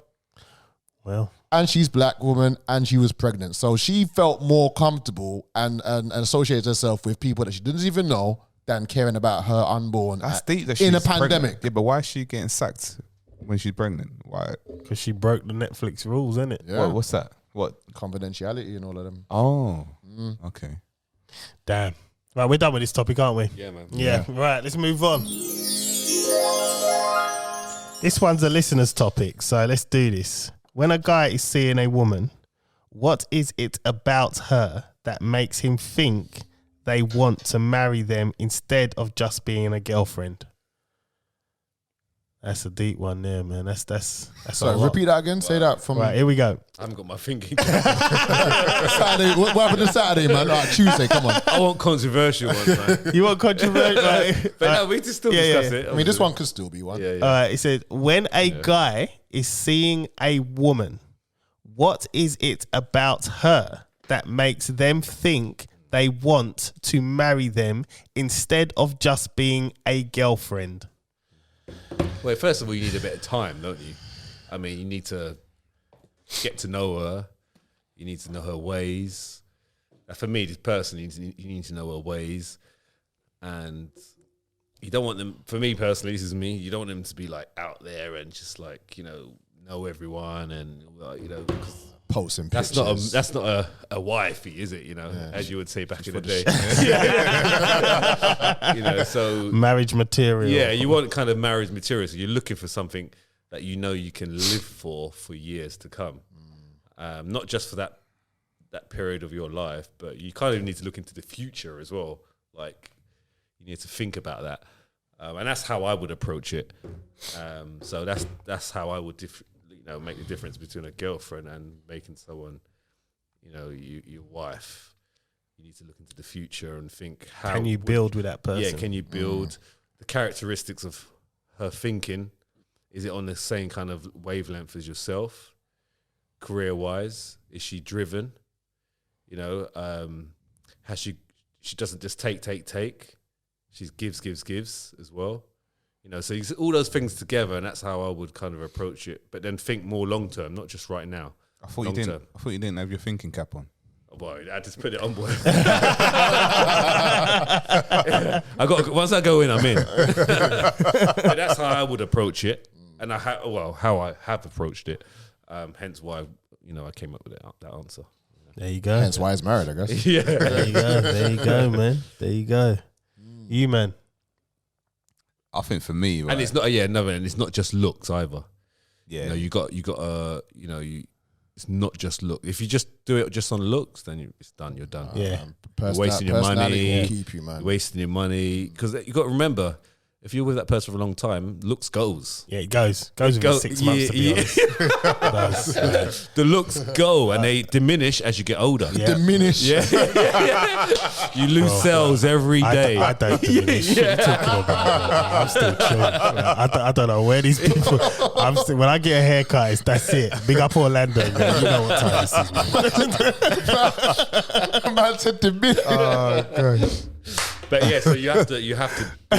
S3: Well,
S4: And she's black woman and she was pregnant. So she felt more comfortable and associated herself with people that she didn't even know than caring about her unborn
S2: That's deep. That
S4: in a
S2: she's pregnant.
S4: pandemic.
S2: Yeah, but why is she getting sacked when she's pregnant? Why?
S3: because she broke the Netflix rules, innit?
S4: Yeah.
S2: What's that? What?
S4: Confidentiality and all of them.
S2: Oh, okay.
S3: Damn. Right, we're done with this topic, aren't we?
S1: Yeah, man.
S3: Yeah. Right, let's move on. This one's a listener's topic, so let's do this. When a guy is seeing a woman, what is it about her that makes him think they want to marry them instead of just being a girlfriend? That's a deep one there, man. That's
S4: So
S3: a lot.
S4: repeat that again. Say that from
S3: Right, here we go.
S1: I haven't got my thinking.
S4: Saturday. What happened to Saturday, man? All right, Tuesday, come on.
S1: I want controversial ones, man.
S3: You want controversy? Right.
S1: But no, we can still discuss it.
S4: I mean, this one could still be one.
S1: Yeah, yeah.
S3: All right, it said, when a guy is seeing a woman, what is it about her that makes them think they want to marry them instead of just being a girlfriend?
S1: Well, first of all, you need a bit of time, don't you? I mean, you need to get to know her. You need to know her ways. For me, personally, you need to know her ways. And you don't want them, for me personally, this is me, you don't want them to be like out there and just like, know everyone and, 'cause
S4: Posting
S1: that's
S4: pictures.
S1: not a wifey, is it? As you would say back in the day. So
S3: Marriage material.
S1: yeah, you want kind of marriage material. So you're looking for something that you can live for years to come. Not just for that period of your life, but you kind of need to look into the future as well. Like you need to think about that, and that's how I would approach it. So that's how I would make the difference between a girlfriend and making someone, your wife. You need to look into the future and think how
S3: Can you build with that person?
S1: Yeah, can you build the characteristics of her thinking? Is it on the same kind of wavelength as yourself? Career-wise, is she driven? Has she doesn't just take. She gives as well. So you see all those things together, and that's how I would kind of approach it. But then think more long term, not just right now.
S2: I thought you didn't have your thinking cap on.
S1: Oh, boy, I just put it on, boy. Once I go in, I'm in. But that's how I would approach it, and how I have approached it. Hence why I came up with that answer.
S3: There you go.
S4: Hence why he's married, I guess.
S1: Yeah.
S3: There you go, man. There you go. You, man.
S2: I think for me, right,
S1: And it's not, and it's not just looks either.
S2: yeah,
S1: It's not just look. If you just do it just on looks, then it's done. You're done.
S3: Yeah.
S1: You're wasting your
S4: personality
S1: money.
S4: will keep you, man.
S1: You're wasting your money because you got to remember, if you're with that person for a long time, looks goes.
S3: Yeah, it goes. Goes within 6 months, to be honest. It does, yeah.
S1: The looks go and they diminish as you get older.
S3: Yeah.
S4: Diminish.
S1: Yeah. You lose cells every day.
S3: I don't diminish. What are you talking about? I'm still chilling. I don't know where these people. When I get a haircut, that's it. Big up Orlando, man. You know what time this is, man.
S4: Man said diminish.
S3: Oh, God.
S1: But yeah, so you have to be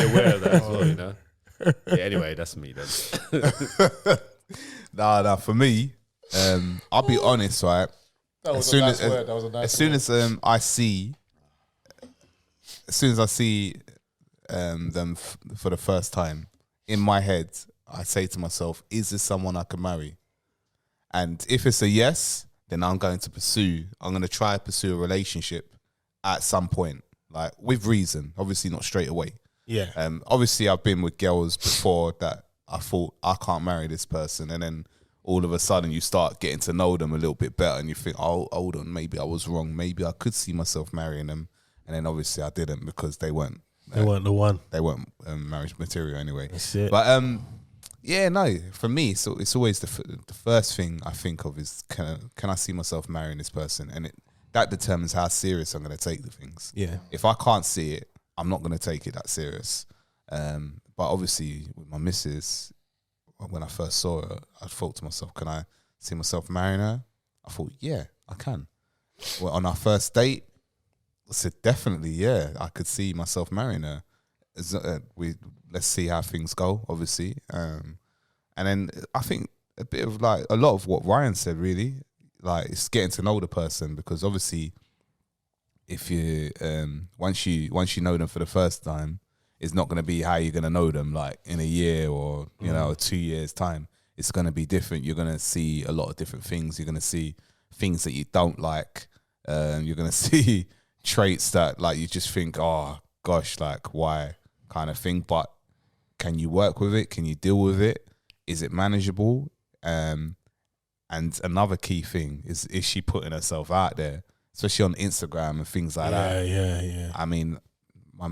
S1: aware of that as well, Yeah, anyway, that's me then.
S2: Nah. For me, I'll be honest, right?
S4: That was
S2: As
S4: a
S2: soon
S4: nice
S2: as
S4: word. That was a nice
S2: as soon
S4: word.
S2: as I see them for the first time, in my head, I say to myself, "Is this someone I can marry?" And if it's a yes, then I'm going to try to pursue a relationship at some point, like with reason. Obviously, not straight away.
S3: Yeah.
S2: Obviously, I've been with girls before that I thought I can't marry this person, and then all of a sudden you start getting to know them a little bit better, and you think, oh, hold on, maybe I was wrong. Maybe I could see myself marrying them, and then obviously I didn't because they weren't.
S3: They weren't the one.
S2: They weren't marriage material anyway.
S3: That's it.
S2: But yeah, no, for me, so it's always the first thing I think of is can I see myself marrying this person, and that determines how serious I'm going to take the things.
S3: Yeah.
S2: If I can't see it, I'm not going to take it that serious. But obviously, with my missus, when I first saw her, I thought to myself, can I see myself marrying her? I thought, yeah, I can. Well, on our first date, I said, definitely, yeah, I could see myself marrying her. Let's see how things go, obviously. And then I think a bit of like a lot of what Ryan said. Really, like it's getting to know the person, because obviously, if you once you know them for the first time, it's not going to be how you're going to know them like in a year or 2 years time. It's going to be different. You're going to see a lot of different things. You're going to see things that you don't like. You're going to see traits that like you just think, oh gosh, like why, kind of thing. But can you work with it? Can you deal with it? Is it manageable? And another key thing is she putting herself out there, especially on Instagram and things like that?
S3: Yeah.
S2: I mean, I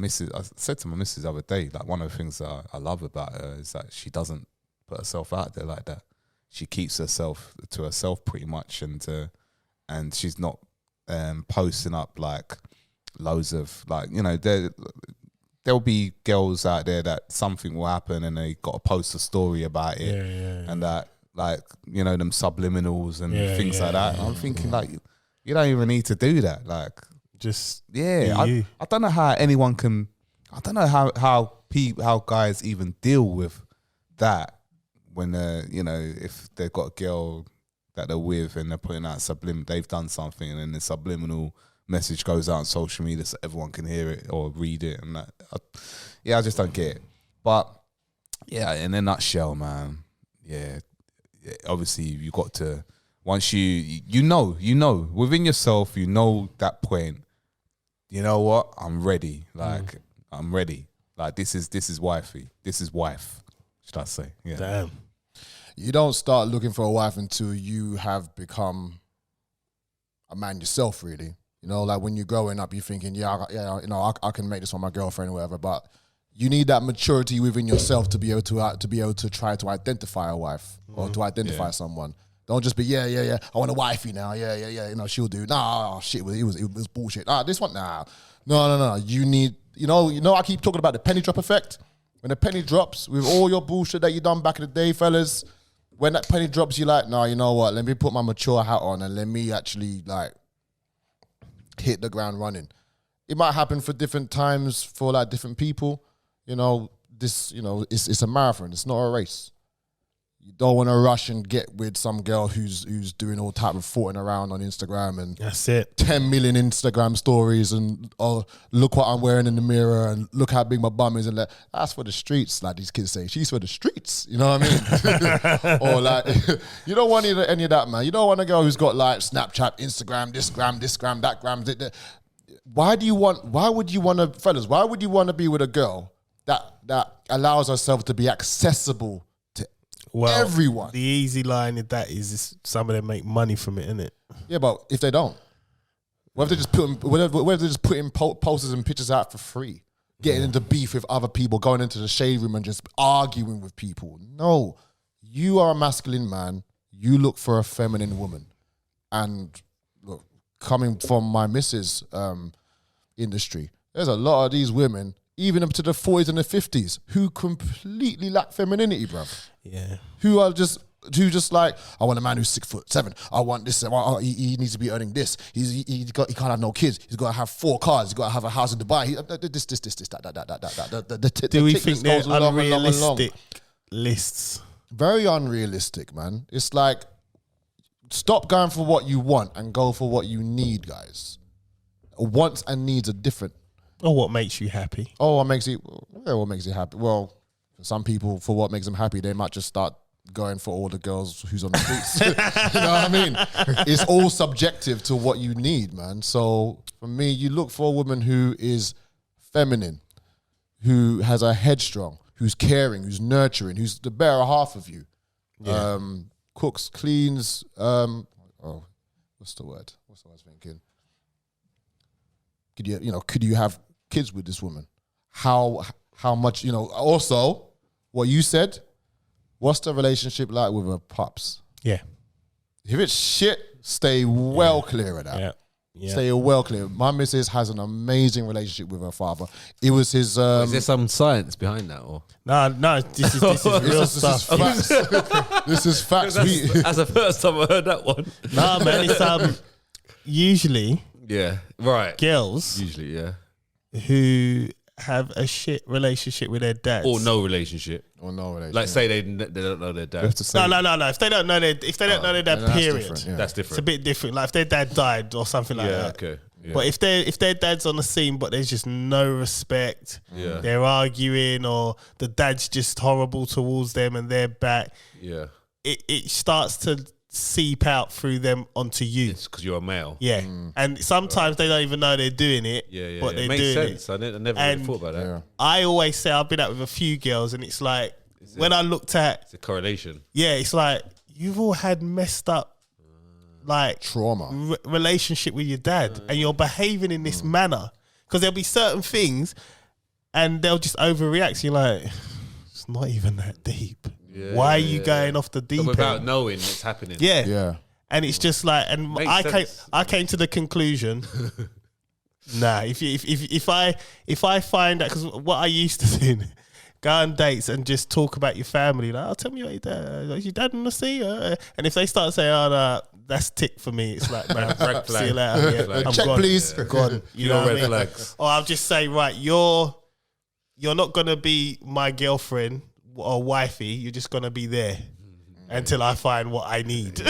S2: said to my missus the other day, like one of the things that I love about her is that she doesn't put herself out there like that. She keeps herself to herself pretty much, and she's not posting up like loads of like, there'll be girls out there that something will happen and they got to post a story about it, and that like them subliminals and things like that. I'm thinking like you don't even need to do that. Like
S3: just
S2: I don't know how anyone can. I don't know how guys even deal with that when if they've got a girl that they're with and they're putting out they've done something and then the subliminal message goes out on social media so everyone can hear it or read it, and that. I just don't get it. But yeah, in a nutshell, man. Yeah, obviously you got to, once you know within yourself, that point. You know what? I'm ready. Like I'm ready. Like this is wifey. This is wife. Should I say? Yeah.
S3: Damn.
S4: You don't start looking for a wife until you have become a man yourself, really. Like when you're growing up, you're thinking, I can make this one my girlfriend or whatever. But you need that maturity within yourself to be able to try to identify a wife or to identify someone. Don't just be I want a wifey now. She'll do. Nah, shit, it was bullshit. This one, nah, no. You need, I keep talking about the penny drop effect. When the penny drops, with all your bullshit that you done back in the day, fellas, when that penny drops, you're like, no, you know what? Let me put my mature hat on and let me actually like hit the ground running. It might happen for different times for like different people. It's a marathon. It's not a race. You don't want to rush and get with some girl who's doing all type of footing around on Instagram and
S3: that's it.
S4: 10 million Instagram stories and look what I'm wearing in the mirror and look how big my bum is, and that's for the streets, like these kids say. She's for the streets, you know what I mean? Or like, you don't want any of that, man. You don't want a girl who's got like Snapchat, Instagram, this gram, that gram. Why would you want to, fellas? Why would you want to be with a girl that allows herself to be accessible? Well, everyone.
S3: The easy line in that is some of them make money from it, innit?
S4: Yeah, but if they don't, what if they just put in posters and pictures out for free, getting into beef with other people, going into the shade room and just arguing with people? No, you are a masculine man. You look for a feminine woman, and look, coming from my missus' industry, there's a lot of these women, even up to the 40s and the 50s, who completely lack femininity, bruv.
S3: Yeah.
S4: Who just like, I want a man who's 6'7". I want this. He needs to be earning this. He can't have no kids. He's got to have 4 cars. He's got to have a house in Dubai. This, that.
S3: Do we think they're unrealistic lists?
S4: Very unrealistic, man. It's like, stop going for what you want and go for what you need, guys. Wants and needs are different.
S3: Or what makes you happy?
S4: What makes you happy? Well, for some people, for what makes them happy, they might just start going for all the girls who's on the streets. You know what I mean? It's all subjective to what you need, man. So for me, you look for a woman who is feminine, who has a head strong, who's caring, who's nurturing, who's the better half of you. Yeah. Cooks, cleans. What's the word? What's the word I was thinking? Could you have kids with this woman? How much, also what you said, what's the relationship like with her pups?
S3: Yeah.
S4: If it's shit, stay well clear of that.
S3: Yeah.
S4: Stay well clear. My missus has an amazing relationship with her father. It was his...
S1: is there some science behind that? Or
S3: No, this is real stuff.
S4: This is facts.
S1: That's the first time I heard that one.
S3: Nah, man, it's usually...
S1: Yeah, right.
S3: Girls...
S1: Usually, yeah.
S3: Who have a shit relationship with their dads.
S1: Or no relationship.
S4: Like
S1: say they don't know their dad.
S3: No. If they don't know their dad, period.
S1: That's different.
S3: It's a bit different. Like if their dad died or something like that.
S1: Okay. Yeah.
S3: But if their dad's on the scene, but there's just no respect, they're arguing, or the dad's just horrible towards them and they're back.
S1: Yeah.
S3: It starts to seep out through them onto you.
S1: It's because you're a male.
S3: Yeah. And sometimes they don't even know they're doing it.
S1: Yeah.
S3: But they're
S1: Makes
S3: doing
S1: sense. I never really thought about that.
S4: Yeah.
S3: I always say I've been out with a few girls, and it's like when I looked at
S1: It's a correlation.
S3: Yeah, it's like you've all had messed up like
S4: trauma
S3: relationship with your dad, and you're behaving in this manner because there'll be certain things, and they'll just overreact. So you're like, it's not even that deep.
S1: Yeah,
S3: Why are you going off the deep end?
S1: Without knowing it's happening.
S3: Yeah. And it's just like, and I came to the conclusion. Nah, if I find out, because what I used to do, go on dates and just talk about your family. Like, oh, tell me about your dad. Is your dad in the sea? And if they start saying, oh, no, that's tick for me. It's like, man, see you later. Yeah, I'm
S4: check,
S3: gone.
S4: please.
S3: Gone. You know
S1: red
S3: what I mean?
S1: flags.
S3: Or I'll just say, right, you're not gonna be my girlfriend or wifey. You're just gonna be there until I find what I need. You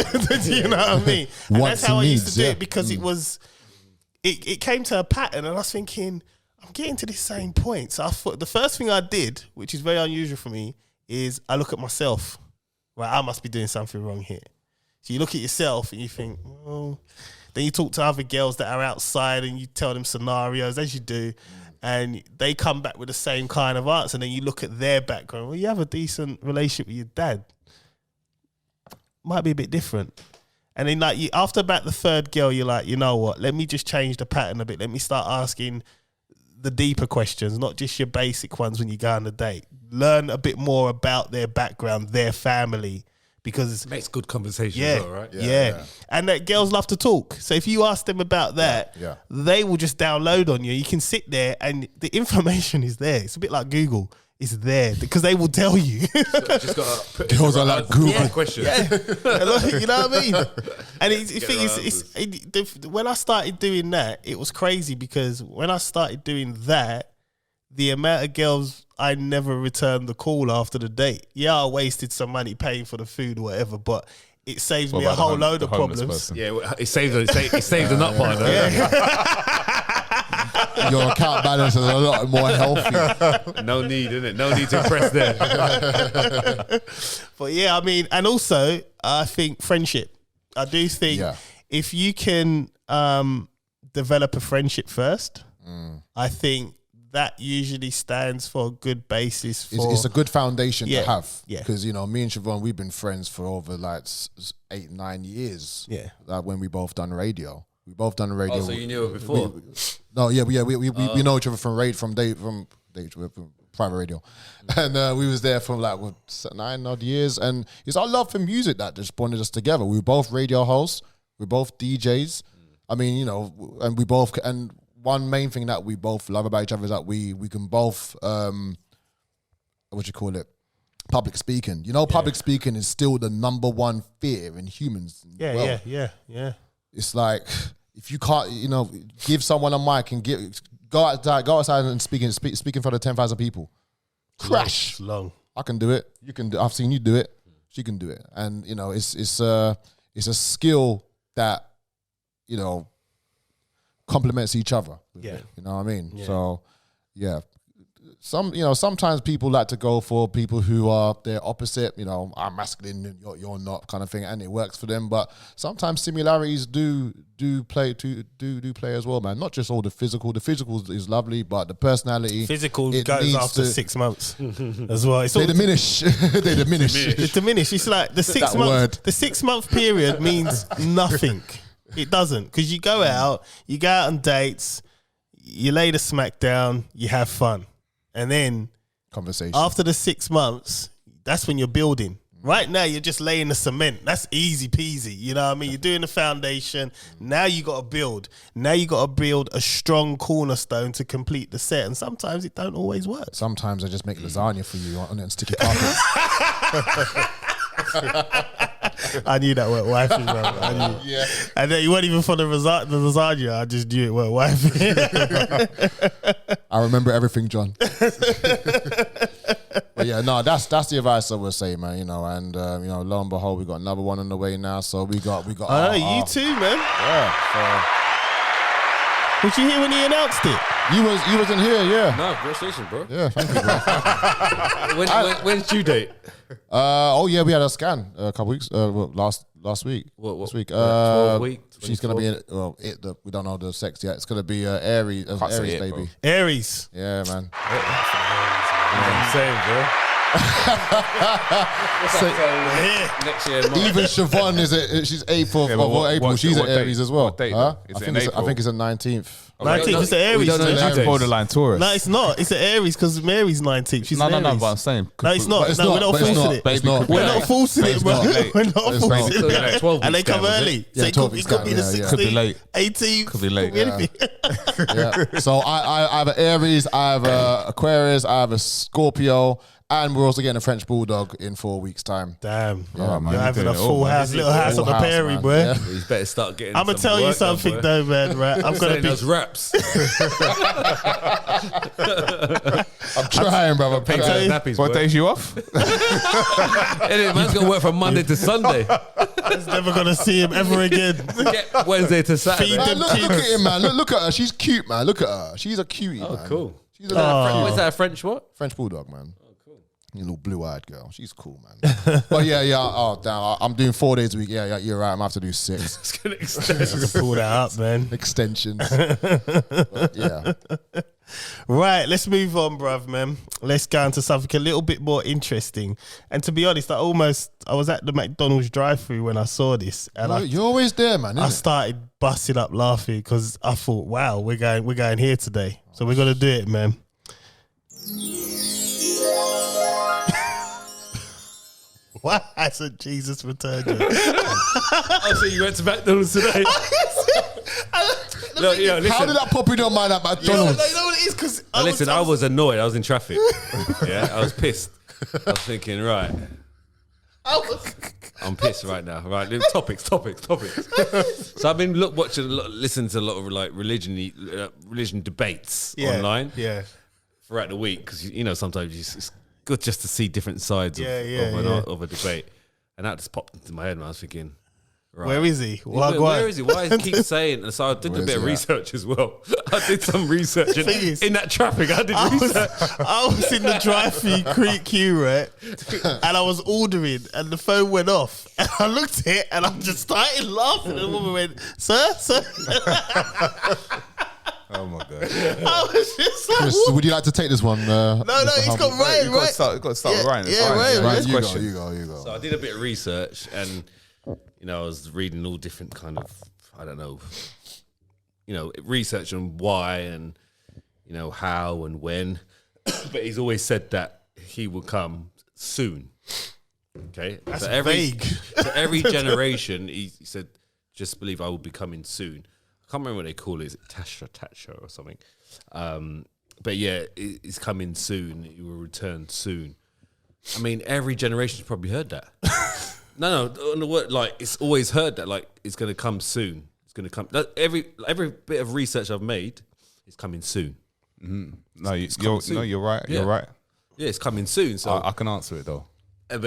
S3: know what I mean? And
S4: Wants
S3: that's how I
S4: and
S3: used to
S4: needs,
S3: do
S4: yeah.
S3: it, because it came to a pattern, and I was thinking, I'm getting to this same point. So I thought the first thing I did, which is very unusual for me, is I look at myself. Right, I must be doing something wrong here. So you look at yourself and you think, well, then you talk to other girls that are outside and you tell them scenarios, as you do, and they come back with the same kind of answer. And then you look at their background. Well, you have a decent relationship with your dad. Might be a bit different. And then like after about the third girl, you're like, you know what? Let me just change the pattern a bit. Let me start asking the deeper questions, not just your basic ones when you go on a date. Learn a bit more about their background, their family, because
S1: It makes good conversation
S3: yeah,
S1: as well, right?
S3: yeah. And that girls love to talk. So if you ask them about that, they will just download on you. You can sit there and the information is there. It's a bit like Google. It's there because they will tell you.
S1: Just got to put
S4: Girls are like Google.
S1: question.
S3: Yeah. You know what I mean? And when I started doing that, it was crazy, because when I started doing that, the amount of girls I never returned the call after the date. Yeah, I wasted some money paying for the food or whatever, but it saves me a whole load of problems.
S1: Yeah, well, it saves the nut part.
S4: Your account balance is a lot more healthy.
S1: No need, innit? No need to impress there.
S3: But yeah, I mean, and also I think friendship. I do think if you can develop a friendship first, I think that usually stands for a good basis for...
S4: It's a good foundation to have.
S3: Yeah.
S4: Because, you know, me and Siobhan, we've been friends for over like 8-9 years.
S3: Yeah.
S4: Like when we both done radio. We both done radio.
S1: Oh, so you knew it before?
S4: We know each other from private radio. And we was there for like 9 odd years. And it's our love for music that just bonded us together. We were both radio hosts. We're both DJs. I mean, you know, and we both... And one main thing that we both love about each other is that we can both, public speaking. You know, public speaking is still the number one fear in humans.
S3: Yeah.
S4: It's like, if you can't, you know, give someone a mic and go outside and speak in front of 10,000 people. Crash.
S3: It's long.
S4: I can do it. You can do, I've seen you do it. She can do it. And, you know, it's a skill that, you know, complements each other.
S3: Yeah.
S4: You know what I mean?
S3: Yeah.
S4: So, yeah. Sometimes people like to go for people who are their opposite, you know, I'm masculine, you're not, kind of thing, and it works for them. But sometimes similarities do play as well, man. Not just all the physical. The physical is lovely, but the personality.
S3: Physical goes after 6 months as well.
S4: They diminish. They diminish.
S3: It's diminished. It's like the 6 months. The 6 month period means nothing. It doesn't, because you go out on dates, you lay the smack down, you have fun. And then
S4: conversation
S3: after the 6 months, that's when you're building. Right now, you're just laying the cement. That's easy peasy. You know what I mean? You're doing the foundation. Now you got to build. Now you got to build a strong cornerstone to complete the set. And sometimes it don't always work.
S4: Sometimes I just make lasagna for you on sticky carpets.
S3: I knew that weren't wifey, bro. I knew.
S4: Yeah.
S3: And then you weren't even for the lasagna. I just knew it weren't wifey.
S4: I remember everything, John. But yeah, no, that's the advice I would say, man. You know, and you know, lo and behold, we got another one on the way now. So we got.
S3: I know you too, man.
S4: Yeah.
S3: Was you here when he announced it?
S4: You wasn't here, yeah.
S1: No, congratulations, bro.
S4: Yeah, thank you, bro.
S1: When's due date?
S4: Oh yeah, we had a scan a couple weeks. Last week.
S1: What?
S4: This week.
S1: 12 week.
S4: She's gonna be in. Well, we don't know the sex yet. It's gonna be Aries, Aries baby.
S2: Bro.
S3: Aries.
S4: Yeah, man.
S1: I'm saying, bro. Next year, March.
S4: Even Siobhan she's 8th of April. She's at Aries as well.
S2: What date,
S4: huh?
S2: though? Is it
S4: I
S2: in
S4: think
S2: April?
S4: it's the 19th.
S3: 19th, it's the Aries.
S1: We don't know
S3: no,
S1: the
S2: She's
S1: dates.
S2: borderline Taurus.
S3: No, it's not. It's an Aries because Mary's 19th. She's
S2: No,
S3: an Aries.
S2: but I'm saying.
S3: No, it's not.
S4: But it's
S3: No,
S4: not.
S3: we're not
S4: But it's
S3: forcing
S4: not.
S3: it.
S4: But it's not.
S3: We're not forcing
S2: But
S3: it, bro.
S2: it's not.
S3: We're not
S4: It's
S3: forcing
S4: not.
S3: it.
S1: Like 12
S3: And they
S1: weeks
S3: come
S1: down, is
S3: early.
S1: it?
S3: So
S4: Yeah,
S3: it
S4: 12
S3: could
S4: weeks
S3: be
S4: down,
S3: the
S4: yeah, yeah.
S3: 16th,
S2: Could be late.
S3: 18th.
S2: Could be late.
S3: Could be anything.
S4: Yeah. So I have an Aries, I have a Aquarius, I have a Scorpio, and we're also getting a French Bulldog in 4 weeks' time.
S3: Damn.
S4: Yeah, man.
S3: You're having a
S2: Doing it all,
S3: full
S2: man.
S3: house, little house on
S4: Full
S3: the
S4: house,
S3: Perry,
S4: man.
S3: bro.
S4: Yeah.
S1: He's better start getting.
S3: I'm gonna tell you something though, man. Right, I'm gonna
S1: Saying
S3: be.
S1: those raps.
S4: I'm trying, brother. I'm
S1: Paying for
S4: trying.
S1: those nappies,
S2: What
S1: bro.
S2: days you off?
S1: Anyway, man's gonna work from Monday to Sunday.
S3: I'm never gonna see him ever again.
S1: Get Wednesday to Saturday.
S3: Feed
S4: Man, look at him, man. Look at her. She's cute, man. Look at her. She's a cutie,
S1: Oh,
S4: man.
S1: cool.
S4: She's a little
S1: What's that? A French what?
S4: French Bulldog, man. Oh, cool. You little blue-eyed girl. She's cool, man. But yeah. Oh, damn. I'm doing 4 days a week. Yeah, you're right. I'm gonna have to do 6
S1: It's gonna extend.
S3: Pull that up, man.
S4: extensions. But yeah.
S3: Right, let's move on, bruv, man. Let's go into something a little bit more interesting. And to be honest, I was at the McDonald's drive-thru when I saw this, and
S4: You're always there, man.
S3: I
S4: Isn't it?
S3: started busting up laughing because I thought, wow, we're going here today, so we're gonna do it, man. Why hasn't Jesus returned yet?
S1: Oh, so you went to McDonald's today? Look,
S4: How
S1: listen.
S4: did that pop in your mind at
S3: You know
S4: McDonald's?
S3: what it is? Because
S1: Listen, I was annoyed. I was in traffic. Yeah, I was pissed. I was thinking, right, I'm pissed right now. Right, topics. So I've been listening to a lot of like religion debates online
S3: Yeah.
S1: throughout the week because sometimes it's good just to see different sides of a debate, and that just popped into my head, and I was thinking, right,
S3: Where is he?
S1: where is he? Why does he keep saying? And so I did
S4: Where
S1: a
S4: is
S1: bit of
S4: he at?
S1: research as well. I did some research
S3: thing is-
S1: in that traffic. I did research.
S3: I was in the drive-thru queue, right? And I was ordering, and the phone went off. And I looked at it, and I just started laughing. And the woman went, "Sir."
S2: Oh my god!
S3: I was just like,
S4: Chris, would you like to take this one?
S3: no, he's got Ryan,
S2: You got
S3: right?
S2: to start with Ryan. It's
S3: yeah,
S2: fine.
S3: Ryan,
S2: Ryan's
S4: You
S2: question.
S4: go.
S1: So I did a bit of research, and I was reading all different kind of research on why and how and when. But he's always said that he will come soon. Okay,
S3: That's
S1: so
S3: vague.
S1: So every generation, he said, "Just believe I will be coming soon." I can't remember what they call it. Is it Tasha or something? But yeah, it's coming soon. It will return soon. I mean, every generation's probably heard that. No, on the word, like it's always heard that, like it's going to come soon. It's going to come. Every bit of research I've made is coming soon.
S2: No, you're right.
S1: Yeah.
S2: You're right.
S1: Yeah, it's coming soon. So,
S2: I can answer it though.
S1: and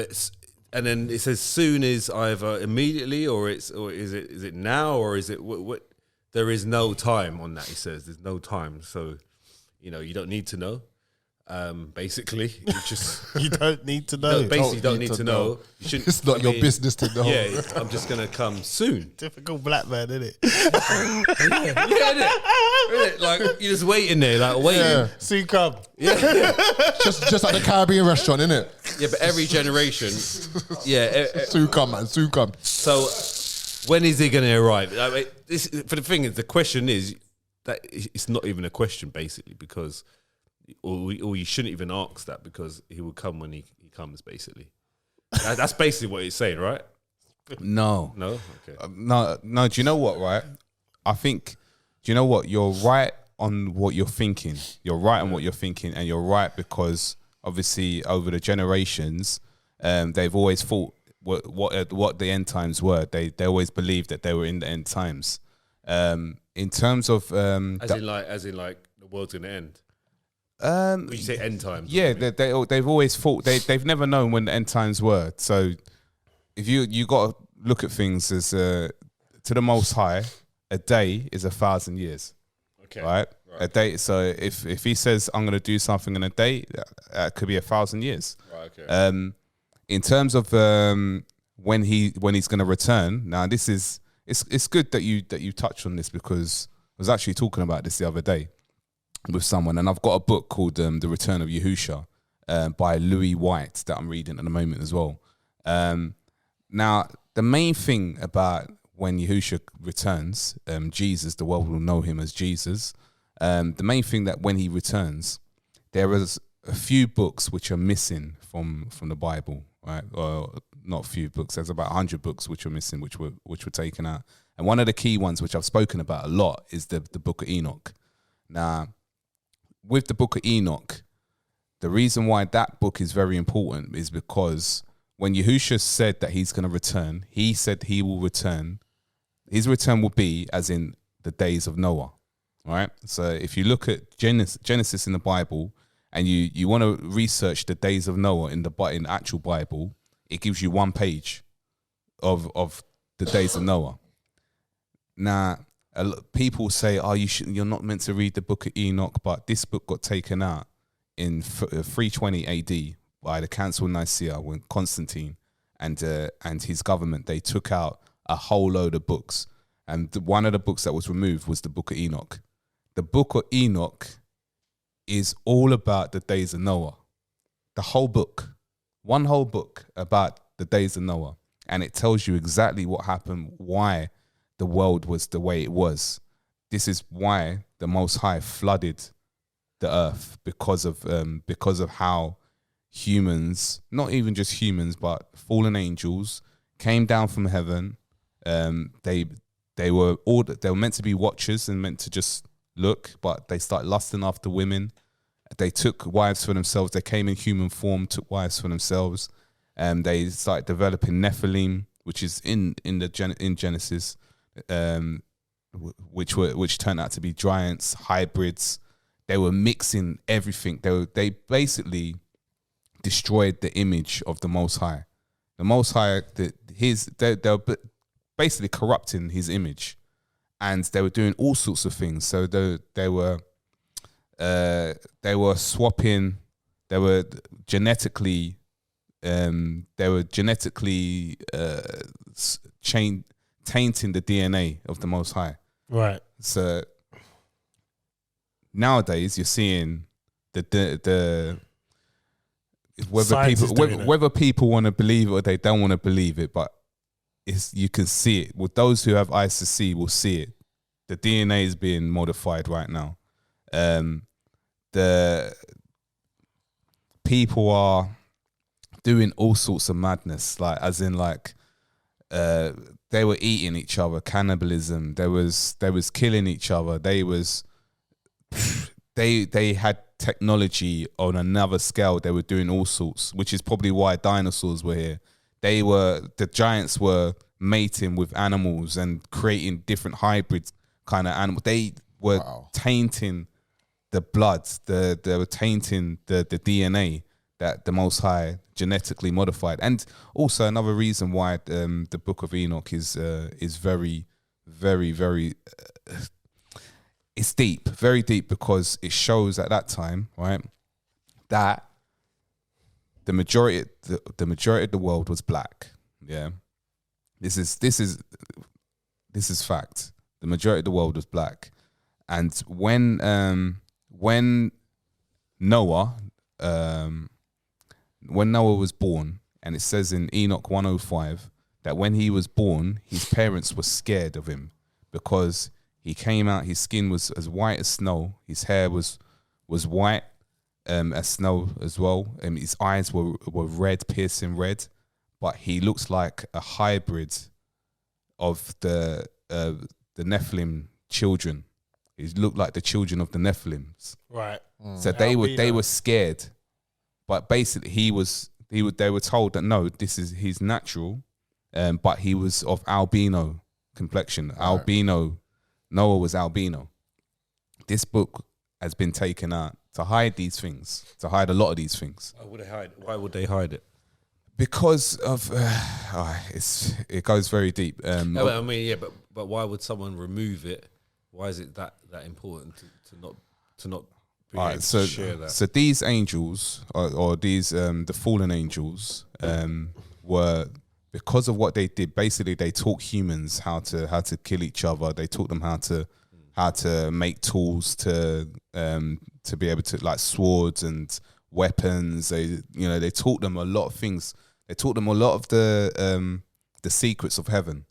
S1: then it says soon is either immediately or is it now or is it what? There is no time on that. He says there's no time, so you don't need to know. Basically, you just
S3: You don't need to know.
S1: basically don't need to know. You shouldn't.
S4: It's not your business to know.
S1: Yeah, I'm just gonna come soon.
S3: Typical black man, isn't it?
S1: Yeah, innit? Like you're just waiting there, like waiting.
S4: Yeah.
S3: Soon come.
S4: just like the Caribbean restaurant, innit?
S1: Yeah, but every generation,
S4: Soon come, man. Soon come.
S1: So when is he going to arrive? I mean, for the thing is, the question is that it's not even a question, basically, because or you shouldn't even ask that because he will come when he comes, basically. That's basically what he's saying, right?
S2: No.
S1: No, okay.
S2: No. Do you know what? Right. I think. Do you know what? You're right on what you're thinking. You're right on what you're thinking, and you're right because obviously over the generations, they've always thought what the end times were. They always believed that they were in the end times. In terms of
S1: as in like the world's gonna end. When you say end times,
S2: yeah, they've always thought they've never known when the end times were. So if you got to look at things as to the Most High, a day is 1,000 years.
S1: Okay,
S2: right? A day. So if he says I'm going to do something in a day, that could be 1,000 years.
S1: Right. Okay.
S2: In terms of when he's going to return, now this is it's good that you touch on this, because I was actually talking about this the other day with someone, and I've got a book called The Return of YAHUSHA by Louis White that I'm reading at the moment as well. Now, the main thing about when YAHUSHA returns, Jesus, the world will know him as Jesus. The main thing that when he returns, there is a few books which are missing from the Bible, right? Or not a few books. There's about 100 books which are missing, which were taken out. And one of the key ones, which I've spoken about a lot, is the Book of Enoch. Now, with the Book of Enoch, the reason why that book is very important is because when YAHUSHA said that he's going to return, he said he will return. His return will be as in the days of Noah, right? So if you look at Genesis in the Bible, and you want to research the days of Noah in the actual Bible, it gives you one page of the days of Noah. Now, people say, you're not meant to read the Book of Enoch, but this book got taken out in 320 AD by the Council of Nicaea, when Constantine and his government, they took out a whole load of books. And one of the books that was removed was the Book of Enoch. The Book of Enoch is all about the days of Noah. The whole book. One whole book about the days of Noah. And it tells you exactly what happened, why the world was the way it was. This is why the Most High flooded the earth, because of how humans, not even just humans, but fallen angels, came down from heaven. They were meant to be watchers and meant to just look, but they started lusting after women. They took wives for themselves. They came in human form, took wives for themselves. They started developing Nephilim, which is in Genesis, which turned out to be giants, hybrids. They were mixing everything. They basically destroyed the image of the Most High. The Most High, they were basically corrupting his image, and they were doing all sorts of things. So they were swapping. They were genetically tainting the DNA of the Most High.
S3: Right.
S2: So nowadays you're seeing the whether people want to believe it or they don't want to believe it, but you can see it. Well, those who have eyes to see will see it. The DNA is being modified right now. The people are doing all sorts of madness, like as in like they were eating each other, cannibalism. There was killing each other. They had technology on another scale. They were doing all sorts, which is probably why dinosaurs were here. The giants were mating with animals and creating different hybrid kind of animals. They were tainting the blood. They were tainting the DNA that the Most High genetically modified. And also another reason why the Book of Enoch is very, very, very it's deep, very deep, because it shows at that time, right, that the majority of the world was black. Yeah, this is fact. The majority of the world was black, and when Noah was born, and it says in Enoch 105 that when he was born, his parents were scared of him because he came out, his skin was as white as snow, his hair was white as snow as well, and his eyes were red, piercing red, but he looks like a hybrid of the Nephilim children. He looked like the children of the Nephilims.
S3: Right.
S2: So they were scared, but basically he was They were told that no, he's natural, but he was of albino complexion. Albino, Noah was albino. This book has been taken out to hide these things, to hide a lot of these things.
S1: Why would they hide it?
S2: Because of it goes very deep.
S1: I mean, but why would someone remove it? Why is it that important to not be able to share that?
S2: So these angels or these the fallen angels were, because of what they did. Basically, they taught humans how to kill each other. They taught them how to make tools to be able to, like, swords and weapons. They taught them a lot of things. They taught them a lot of the secrets of heaven,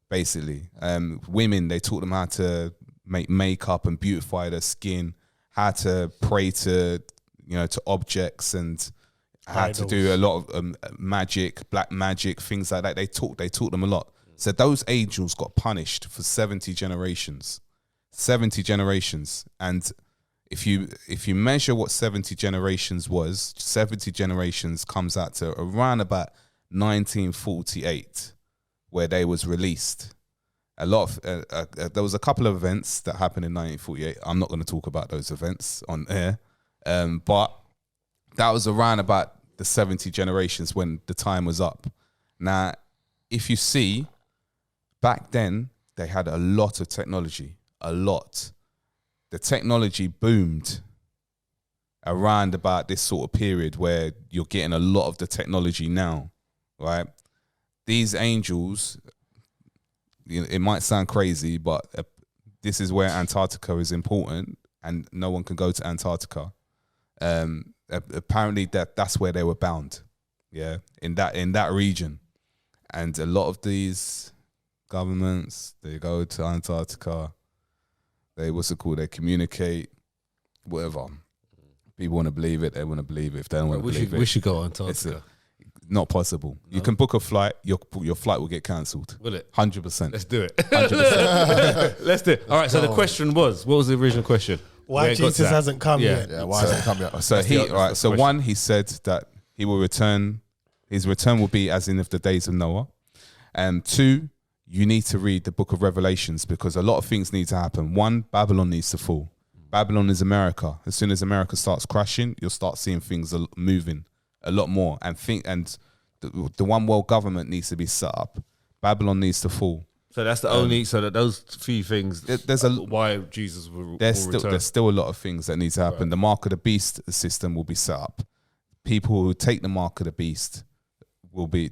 S2: basically. Women, they taught them how to make makeup and beautify their skin, how to pray to objects, and how to do a lot of magic, black magic, things like that. They taught them a lot. So those angels got punished for 70 generations. 70 generations. And if you measure what 70 generations was, 70 generations comes out to around about 1948, where they was released. A lot of there was a couple of events that happened in 1948. I'm not going to talk about those events on air, but that was around about the 70 generations when the time was up. Now, if you see, back then they had a lot of technology, a lot. The technology boomed around about this sort of period where you're getting a lot of the technology now, right? These angels, it might sound crazy, but this is where Antarctica is important, and no one can go to Antarctica. Apparently that's where they were bound, in that region. And a lot of these governments, they go to Antarctica. They communicate, whatever. People want to believe it, they want to believe it. If they don't want to believe it,
S1: we should go on Antarctica.
S2: Not possible. No? You can book a flight, your flight will get cancelled.
S1: Will it?
S2: 100%.
S1: Let's do it.
S2: 100%.
S1: Let's do it. All right, so the question was, what was the original question?
S3: Why Jesus hasn't come yet?
S4: Yeah, why hasn't come yet?
S2: So one, he said that he will return. His return will be as in of the days of Noah. And two, you need to read the Book of Revelations, because a lot of things need to happen. One, Babylon needs to fall. Babylon is America. As soon as America starts crashing, you'll start seeing things moving a lot more. And the one world government needs to be set up. Babylon needs to fall.
S1: So that's the only. So that those few things.
S2: There's
S1: why Jesus will
S2: return.
S1: Return.
S2: There's still a lot of things that need to happen. Right. The mark of the beast system will be set up. People who take the mark of the beast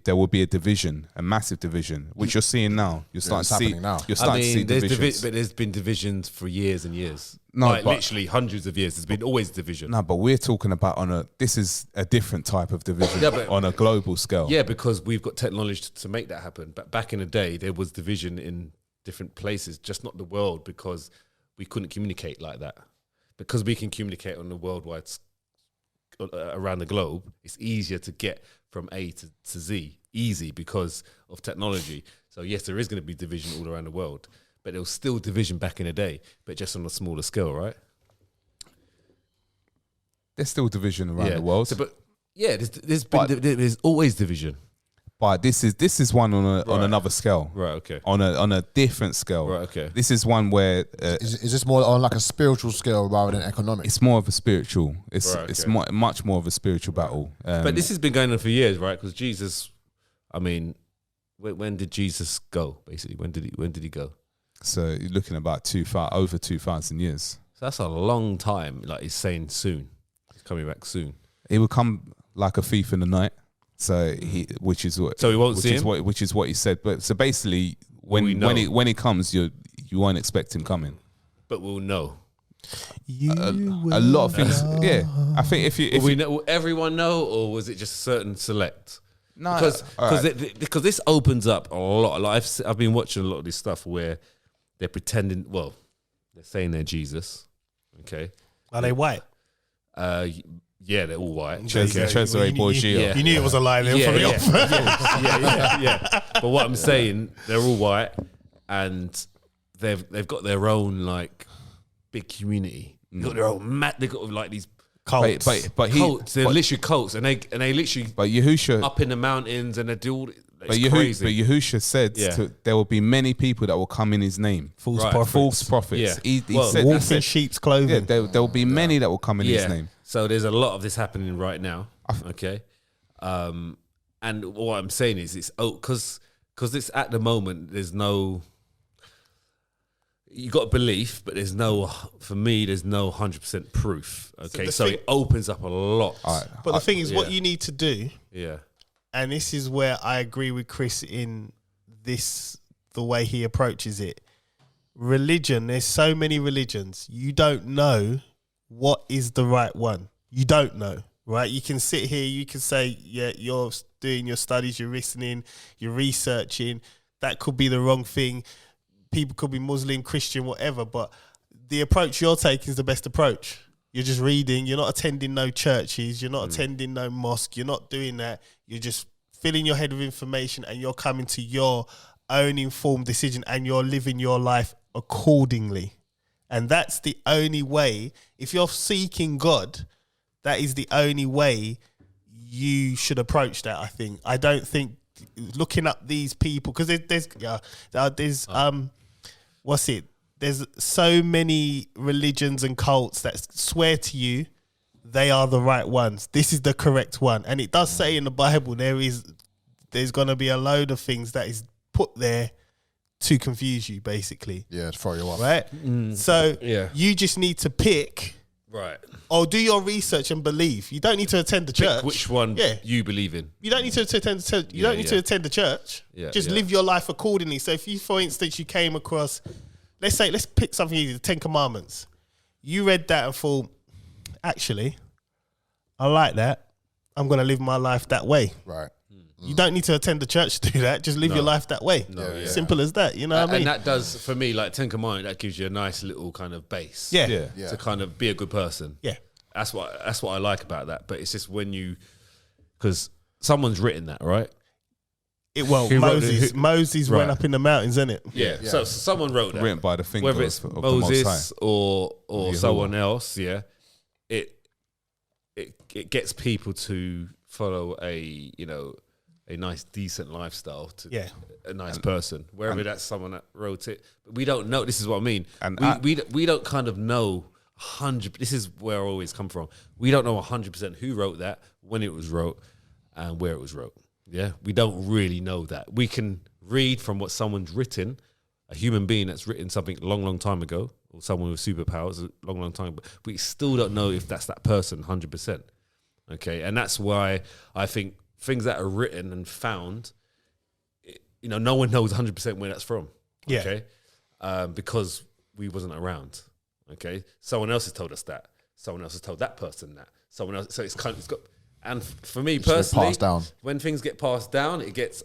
S2: there will be a division, a massive division, which you're seeing now. You're starting to see now. You're starting to see divisions.
S1: But there's been divisions for years and years.
S2: No,
S1: literally hundreds of years. There's been always division.
S2: No, but we're talking about this is a different type of division on a global scale.
S1: Yeah, because we've got technology to make that happen. But back in the day, there was division in different places, just not the world, because we couldn't communicate like that. Because we can communicate on the worldwide around the globe, it's easier to get from A to Z, easy, because of technology. So yes, there is going to be division all around the world, but there was still division back in the day, but just on a smaller scale, right?
S2: There's still division around the world.
S1: So, there's always division.
S2: But this is one on another scale.
S1: Right, okay.
S2: On a different scale.
S1: Right, okay.
S2: This is one where
S4: is this more on like a spiritual scale rather than economic?
S2: It's more of a spiritual. It's much more of a spiritual battle.
S1: But this has been going on for years, right? Because Jesus, I mean, when did Jesus go? Basically, when did he go?
S2: So you're looking about over 2,000 years.
S1: So that's a long time. Like, he's saying soon, he's coming back soon.
S2: He will come like a thief in the night. So we won't see him, which is what he said. But so basically, when he comes, you won't expect him coming.
S1: But we'll know.
S2: A lot of things. Yeah, I think if
S1: we know, will everyone know, or was it just certain select?
S2: No,
S1: because this opens up a lot. Like I've been watching a lot of this stuff where they're pretending. Well, they're saying they're Jesus. Okay,
S3: are they white?
S1: Yeah, they're all white.
S3: You knew it was a lie then from the off.
S1: Yeah. But what I'm saying, they're all white, and they've got their own like big community. They've got their own they've got like these
S3: Cults.
S2: But he,
S1: Cults. They're literally cults, and they literally
S2: but Yahusha,
S1: up in the mountains, and they do all.
S2: but
S1: It's crazy.
S2: Yahusha said there will be many people that will come in his name.
S3: False
S1: Right.
S3: prophets.
S2: False prophets.
S1: Yeah.
S2: He
S1: Well,
S2: said
S3: Wolf in
S2: that.
S3: sheep's clothing.
S2: Yeah, there will be many that will come in his name.
S1: So there's a lot of this happening right now. Okay, and what I'm saying is, it's because it's at the moment. There's no. You got belief, but there's no. For me, there's no 100% proof. Okay, so it opens up a lot.
S3: But the thing is, what you need to do,
S1: Yeah.
S3: and this is where I agree with Chris in this, the way he approaches it. Religion, there's so many religions. You don't know what is the right one. You don't know, right? You can sit here, you can say, yeah, you're doing your studies, you're listening, you're researching. That could be the wrong thing. People could be Muslim, Christian, whatever, but the approach you're taking is the best approach. You're just reading. You're not attending no churches. You're not attending no mosque. You're not doing that. You're just filling your head with information, and you're coming to your own informed decision, and you're living your life accordingly. And that's the only way. If you're seeking God, that is the only way you should approach that, I think. I don't think looking up these people, because there's what's it? There's so many religions and cults that swear to you they are the right ones. This is the correct one. And it does say in the Bible there's going to be a load of things that is put there to confuse you, basically.
S4: Yeah, to throw you off.
S3: Right? So
S1: Yeah.
S3: you just need to pick
S1: Right.
S3: or do your research and believe. You don't need to attend the church.
S1: Pick which one you believe in.
S3: You don't need to attend. You don't need to attend the church.
S1: Yeah,
S3: Just
S1: yeah.
S3: live your life accordingly. So if you, for instance, you came across, let's pick something easy, the 10 Commandments. You read that and thought, actually, I like that. I'm going to live my life that way.
S4: Right.
S3: You don't need to attend the church to do that. Just live your life that way.
S4: yeah.
S3: Simple as that. You know what I mean?
S1: And that does, for me, like 10 Commandments, that gives you a nice little kind of base.
S3: Yeah.
S2: Yeah.
S1: To kind of be a good person.
S3: Yeah.
S1: That's what I like about that. But it's just when you, because someone's written that, right?
S3: Who wrote
S1: Moses
S3: went up in the mountains, innit?
S1: Yeah. So someone wrote that.
S2: Written by the finger
S1: Whether it's
S2: of the Most
S1: Moses
S2: High.
S1: or
S2: Yahuwah.
S1: someone else, it gets people to follow a nice decent lifestyle to a nice person, wherever that's someone that wrote it. But we don't know. This is what I mean.
S2: And
S1: we don't kind of know 100. This is where I always come from. We don't know 100% who wrote that, when it was wrote, and where it was wrote. Yeah, we don't really know that. We can read from what someone's written, a human being that's written something a long time ago, or someone with superpowers a long time ago. But we still don't know if that's that person 100%. Okay, and that's why I think things that are written and found, no one knows 100% where that's from.
S3: Yeah.
S1: Okay, because we wasn't around. Okay, someone else has told us that. Someone else has told that person that. Someone else. So it's got. And for me personally,
S4: passed down.
S1: When things get passed down, it gets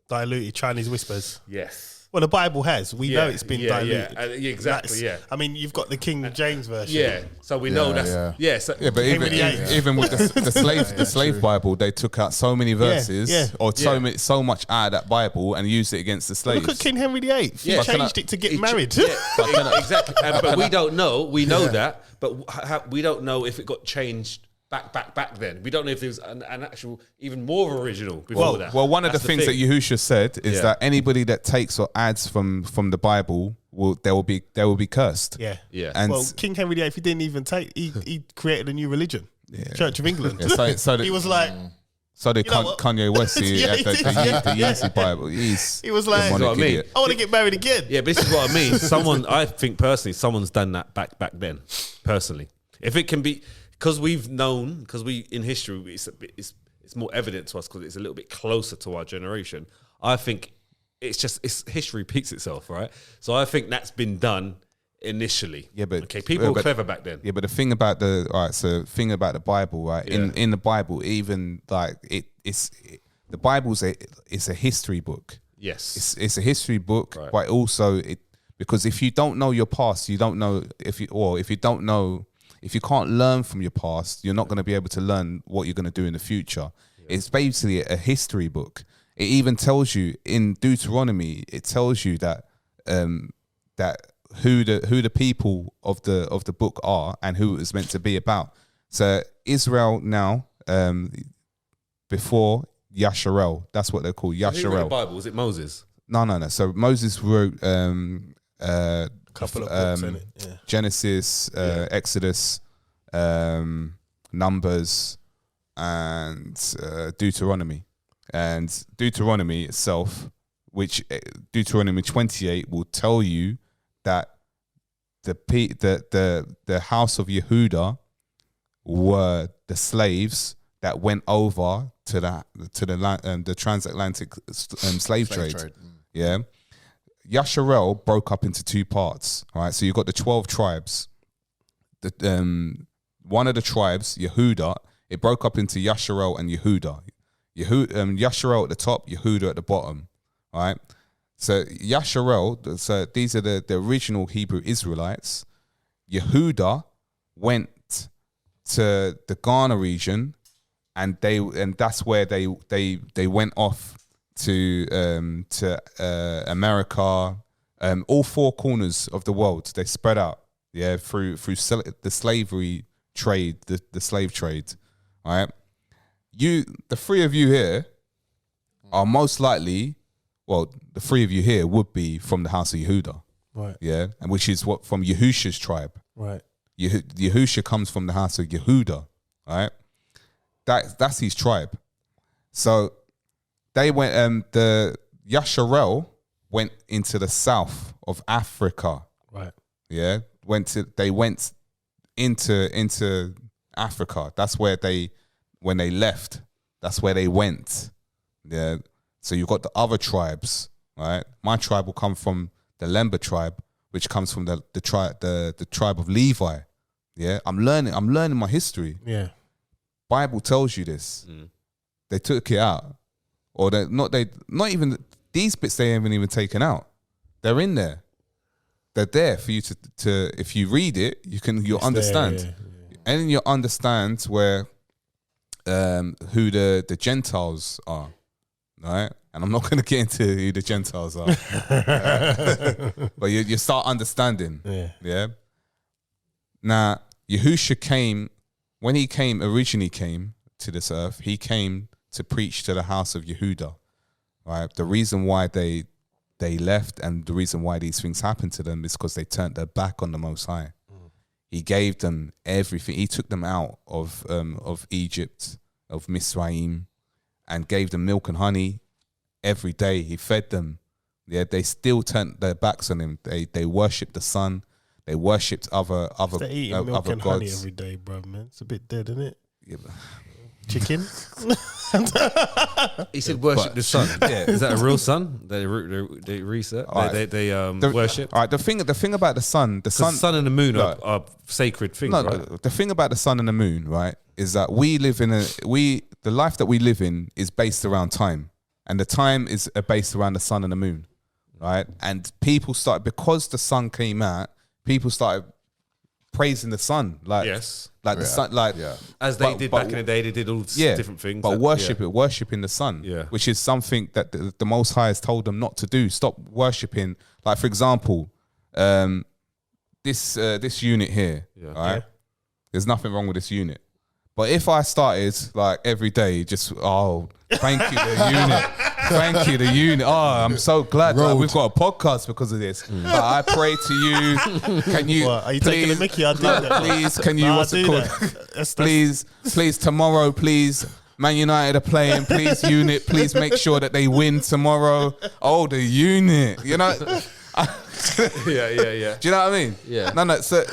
S3: Diluted Chinese whispers.
S1: yes.
S3: Well, the Bible has. We know it's been diluted.
S1: Yeah, exactly.
S3: That's- I mean, you've got the King James version.
S1: Yeah. So we know that's So
S2: Yeah, but
S3: Henry VIII.
S2: even with the slave Bible, they took out so many verses or so much out of that Bible and used it against the slaves.
S3: Look at King Henry VIII. He
S1: Yeah.
S3: changed it to get
S1: He
S3: married.
S1: exactly. But we don't know. We know that, but we don't know if it got changed back then. We don't know if there was an actual even more original before that.
S2: Well, one of the
S1: That's
S2: things that Yahusha said is that anybody that takes or adds from the Bible will be cursed.
S3: Yeah.
S1: Yeah.
S2: And
S3: Well, King Henry VIII, he didn't even take. He created a new religion, Church of England.
S2: Yeah, so
S3: he was like,
S2: so did
S3: You know what?
S2: Kanye West. He
S3: Yeah,
S2: had
S3: he
S2: the
S3: did. Yeah.
S2: Yeezy Bible.
S3: he was like,
S2: demonic
S1: That's what I mean.
S2: idiot.
S3: I want to get married again.
S1: Yeah, but this is what I mean. I think personally, someone's done that back then. Personally, if it can be, because we've known, because we in history, it's more evident to us because it's a little bit closer to our generation. I think it's history repeats itself, right? So I think that's been done initially.
S2: Yeah, but
S1: people were clever back then.
S2: Yeah, but the thing about the the Bible, right?
S1: Yeah.
S2: In the Bible, even like the Bible's it's a history book.
S1: Yes,
S2: It's a history book,
S1: Right.
S2: but also because if you don't know your past, you don't know if you can't learn from your past, you're not going to be able to learn what you're going to do in the future. Yeah. It's basically a history book. It even tells you in Deuteronomy, it tells you that that who the people of the book are and who it was meant to be about. So Israel now, before Yasharel, that's what they're called,
S1: Who wrote the
S2: Yasharel.
S1: Bible? Was it Moses?
S2: No. So Moses wrote
S3: Couple of books, innit? Yeah.
S2: Genesis, Exodus, Numbers, and Deuteronomy. And Deuteronomy itself, which Deuteronomy 28 will tell you that the house of Yehuda were the slaves that went over to the transatlantic slave trade. Yeah. Yasharel broke up into two parts. All right, so you've got the 12 tribes. One of the tribes, Yehuda, it broke up into Yasharel and Yehuda. Yasharel at the top, Yehuda at the bottom. All right. So Yasharel, so these are the original Hebrew Israelites. Yehuda went to the Ghana region, and that's where they went off to America, all four corners of the world. They spread out, through the slavery trade, the slave trade. All right, the three of you here are most likely, well, the three of you here would be from the house of Yehuda,
S3: Right.
S2: yeah, and which is what from Yahusha's tribe.
S3: Right.
S2: Yahusha comes from the house of Yehuda, right? That's his tribe. So they went. The Yasharel went into the south of Africa.
S3: Right.
S2: Yeah, they went into Africa. That's where when they left, that's where they went. Yeah. So you've got the other tribes, right? My tribe will come from the Lemba tribe, which comes from the tribe of Levi. Yeah. I'm learning my history.
S3: Yeah.
S2: Bible tells you this. They took it out. Or not even these bits they haven't even taken out. They're in there. They're there for you to if you read it, you'll understand.
S3: There, yeah.
S2: And you'll understand where who the Gentiles are. Right? And I'm not going to get into who the Gentiles are. But you start understanding.
S3: Yeah.
S2: Yeah. Now, Yahusha when he originally came to this earth, he came to preach to the house of Yehuda. Right? The reason why they left and the reason why these things happened to them is because they turned their back on the Most High. He gave them everything. He took them out of Egypt, of Misraim, and gave them milk and honey every day. He fed them. Yeah, they still turned their backs on him. They worshipped the sun. They worshipped other
S3: They're eating milk and honey
S2: gods.
S3: every day, bro, man. It's a bit dead, isn't it?
S2: Yeah, but-
S3: Chicken.
S1: He said worship the sun.
S2: Yeah.
S1: Is that a real sun? They research.
S2: Alright.
S1: They worship.
S2: All right, the thing about the sun,
S1: The sun and the moon are sacred things,
S2: no,
S1: right?
S2: the thing about the sun and the moon, right, is that we live in the life that we live in is based around time, and the time is based around the sun and the moon, right? And people because the sun came out, people started praising the sun, like
S1: Yes.
S2: like the sun, like
S1: As they did back in the day, they did all different things.
S2: But worshiping the sun, which is something that the Most High has told them not to do. Stop worshiping. Like for example, this unit here, right? There's nothing wrong with this unit. But if I started like every day, just thank you the unit, thank you the unit. Oh, I'm so glad that we've got a podcast because of this. But I pray to you. Can you?
S3: What, are you taking the mickey? I'll do that.
S2: Please, can you?
S3: Nah,
S2: What's
S3: I'll
S2: it
S3: do
S2: called?
S3: that.
S2: Please, tomorrow, please. Man United are playing. Please, unit. Please make sure that they win tomorrow. Oh, the unit. You know.
S1: yeah.
S2: Do you know what I mean?
S1: Yeah.
S2: No. So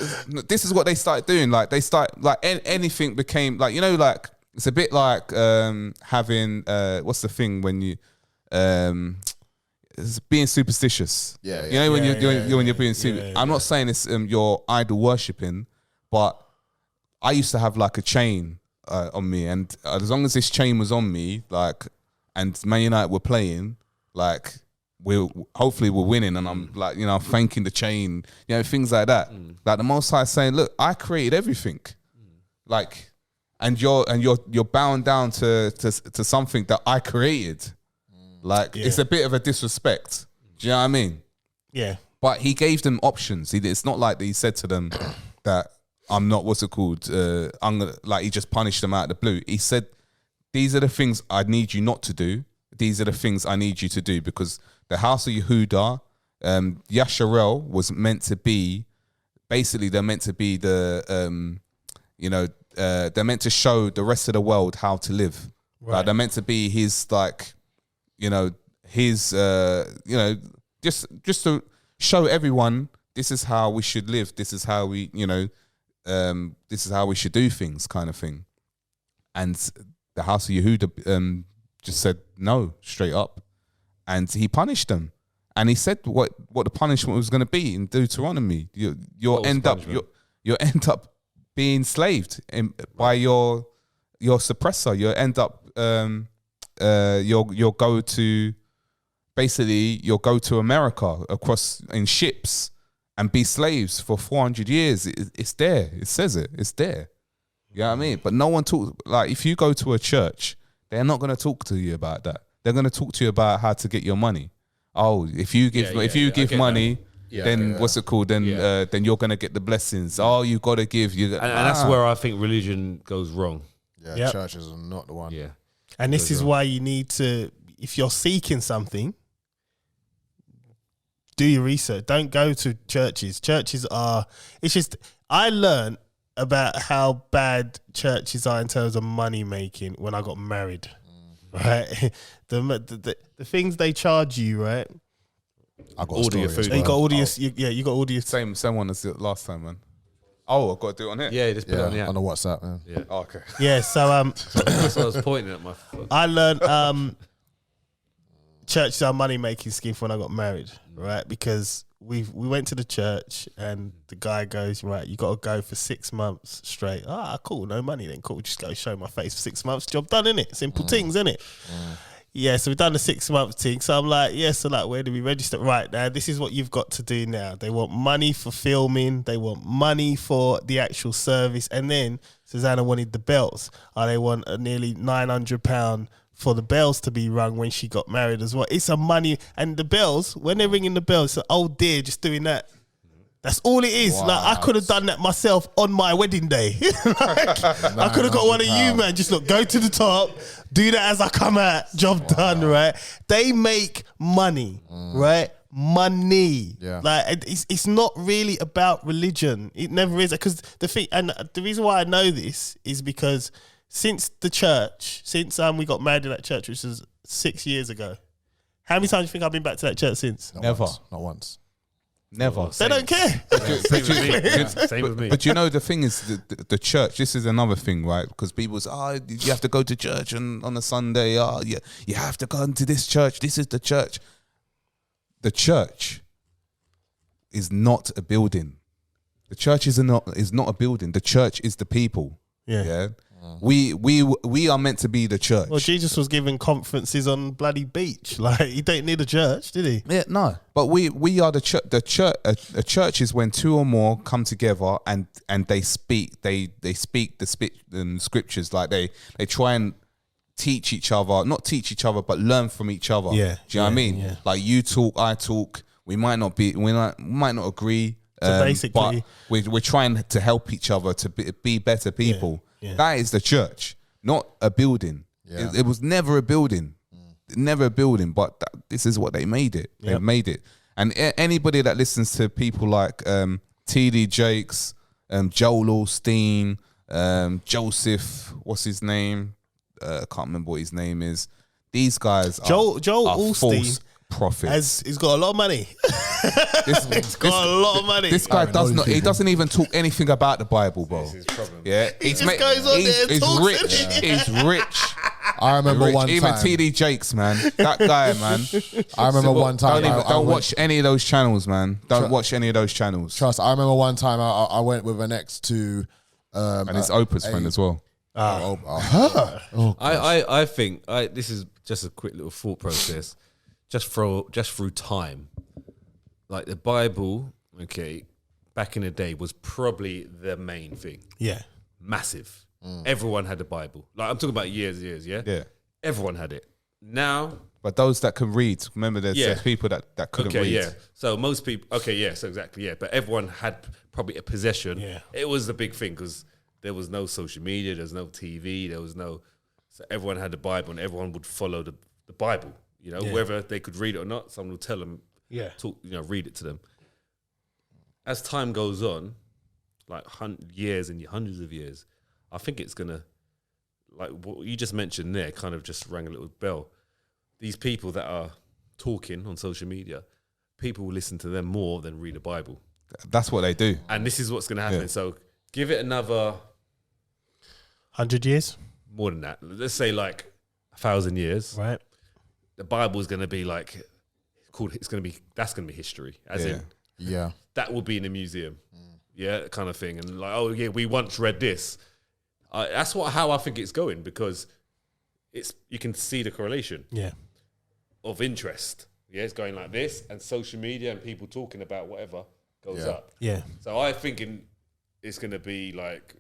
S2: this is what they started doing. Like they start like anything became like like it's a bit like having what's the thing when you it's being superstitious.
S4: Yeah.
S2: You know when
S4: Yeah,
S2: you're being super. I'm not saying it's your idol worshipping, but I used to have like a chain on me, and as long as this chain was on me, like, and Man United were playing, like. Hopefully we're winning, and I'm like, thanking the chain, things like that. Like the Most High saying, look, I created everything, like, and you're bound down to something that I created. Like it's a bit of a disrespect. Do you know what I mean?
S3: Yeah.
S2: But he gave them options. It's not like he said to them that I'm not, what's it called? I'm gonna, like, he just punished them out of the blue. He said, these are the things I need you not to do. These are the things I need you to do, because the house of Yehuda, Yasharel was meant to be, basically they're meant to be the, they're meant to show the rest of the world how to live. Right. Like, they're meant to be his, like, just to show everyone, this is how we should live. This is how we, this is how we should do things, kind of thing. And the house of Yehuda just said no, straight up. And he punished them. And he said what the punishment was going to be in Deuteronomy. You'll end up being enslaved by your suppressor. You'll end up you'll go to, basically you'll go to America across in ships and be slaves for 400 years. It's there. It says it. It's there. You know what I mean? But no one talks, like, if you go to a church, they're not going to talk to you about that. They're going to talk to you about how to get your money. Oh, if you give money, then what's it called? Then then you're going to get the blessings. Oh, you got to give. And
S1: that's where I think religion goes wrong.
S4: Yeah, churches are not the one.
S1: Yeah.
S3: And this is why you need to, if you're seeking something, do your research. Don't go to churches. Churches are, it's just, I learned about how bad churches are in terms of money making when I got married, right? The things they charge you, right?
S4: I got audio food.
S3: You got audio, you got audio.
S2: Same one as the last time, man. Oh, I've got to do it on here.
S1: Yeah, just put it on the app.
S4: On the WhatsApp, man.
S1: Yeah.
S2: Oh, okay.
S3: Yeah, so
S1: that's what I was pointing at my phone.
S3: I learned churches are money making scheme for when I got married, right? Because we went to the church and the guy goes, right, you got to go for 6 months straight. Ah, cool, no money then, cool. Just go show my face for 6 months, job done, innit? Simple things, innit? Yeah, so we've done the 6 month thing. So I'm like, yeah, so like, where do we register? Right, now, this is what you've got to do now. They want money for filming. They want money for the actual service. And then Susanna wanted the bells. They want nearly £900 for the bells to be rung when she got married as well. It's a money. And the bells, when they're ringing the bells, it's like, oh dear, just doing that. That's all it is. Wow. Like, I could have done that myself on my wedding day. I could have got one of you, man. Just look, go to the top, do that as I come out, job done, right? They make money, right? Money. Yeah. Like, it's not really about religion. It never is. Because the reason why I know this is because since the church, since we got married in that church, which was 6 years ago, how many times do you think I've been back to that church since?
S2: Never.
S4: Not once.
S2: Never.
S3: They don't care.
S1: Same with me.
S2: But you know, the thing is, the church, this is another thing, right? Because people say, you have to go to church on a Sunday. You have to go into this church. This is the church. The church is not a building. The church is not a building. The church is the people. Yeah. We are meant to be the church.
S3: Well, Jesus was giving conferences on bloody beach. Like, he don't need a church, did he?
S2: Yeah, no. But we are the church. The church. A church is when two or more come together and they speak. They speak the scriptures. Like they try and teach each other, not teach each other, but learn from each other. Yeah. Do you know what I mean? Yeah. Like, you talk, I talk. We might not agree.
S3: So basically,
S2: but we're trying to help each other to be better people. Yeah. That is the church, not a building. Yeah. It was never a building, never a building. But this is what they made it. They made it. And anybody that listens to people like T.D. Jakes, Joel Osteen, Joseph, what's his name? I can't remember what his name is. These guys
S3: Joel
S2: are
S3: Osteen,
S2: false prophets.
S3: He's got a lot of money. He's got a lot of money.
S2: This guy doesn't even talk anything about the Bible, bro.
S1: This is his problem.
S2: Yeah,
S3: he just goes on there and talks.
S2: Rich. He's rich.
S4: I remember one time.
S2: Even T.D. Jakes, man. That guy, man.
S4: I remember one time.
S2: Don't watch any of those channels, man. Don't watch any of those channels.
S4: Trust. I remember one time I went with an ex to,
S2: and his Oprah's friend as well.
S1: I think this is just a quick little thought process. Just through time, like the Bible, okay, back in the day was probably the main thing.
S3: Yeah,
S1: massive. Everyone had the Bible. Like, I'm talking about years. Yeah. Everyone had it. now.
S2: But those that can read, remember there's people that couldn't read.
S1: Yeah. So most people, so exactly, yeah. But everyone had probably a possession.
S3: Yeah.
S1: It was the big thing because there was no social media, there was no TV, so everyone had the Bible and everyone would follow the Bible. You know, whether they could read it or not, someone would tell them, read it to them. As time goes on, like years and hundreds of years, I think it's gonna, like what you just mentioned there, kind of just rang a little bell. These people that are talking on social media, people will listen to them more than read the Bible.
S2: That's what they do.
S1: And this is what's going to happen. Yeah. So give it another
S3: 100 years?
S1: More than that. Let's say like 1,000 years.
S3: Right.
S1: The Bible is going to be like, that's going to be history. As in, that will be in a museum. Yeah, kind of thing. And like, oh yeah, we once read this. That's how I think it's going, because you can see the correlation. Yeah. Of interest. Yeah, it's going like this, and social media and people talking about whatever goes up. Yeah. So I think it's going to be like,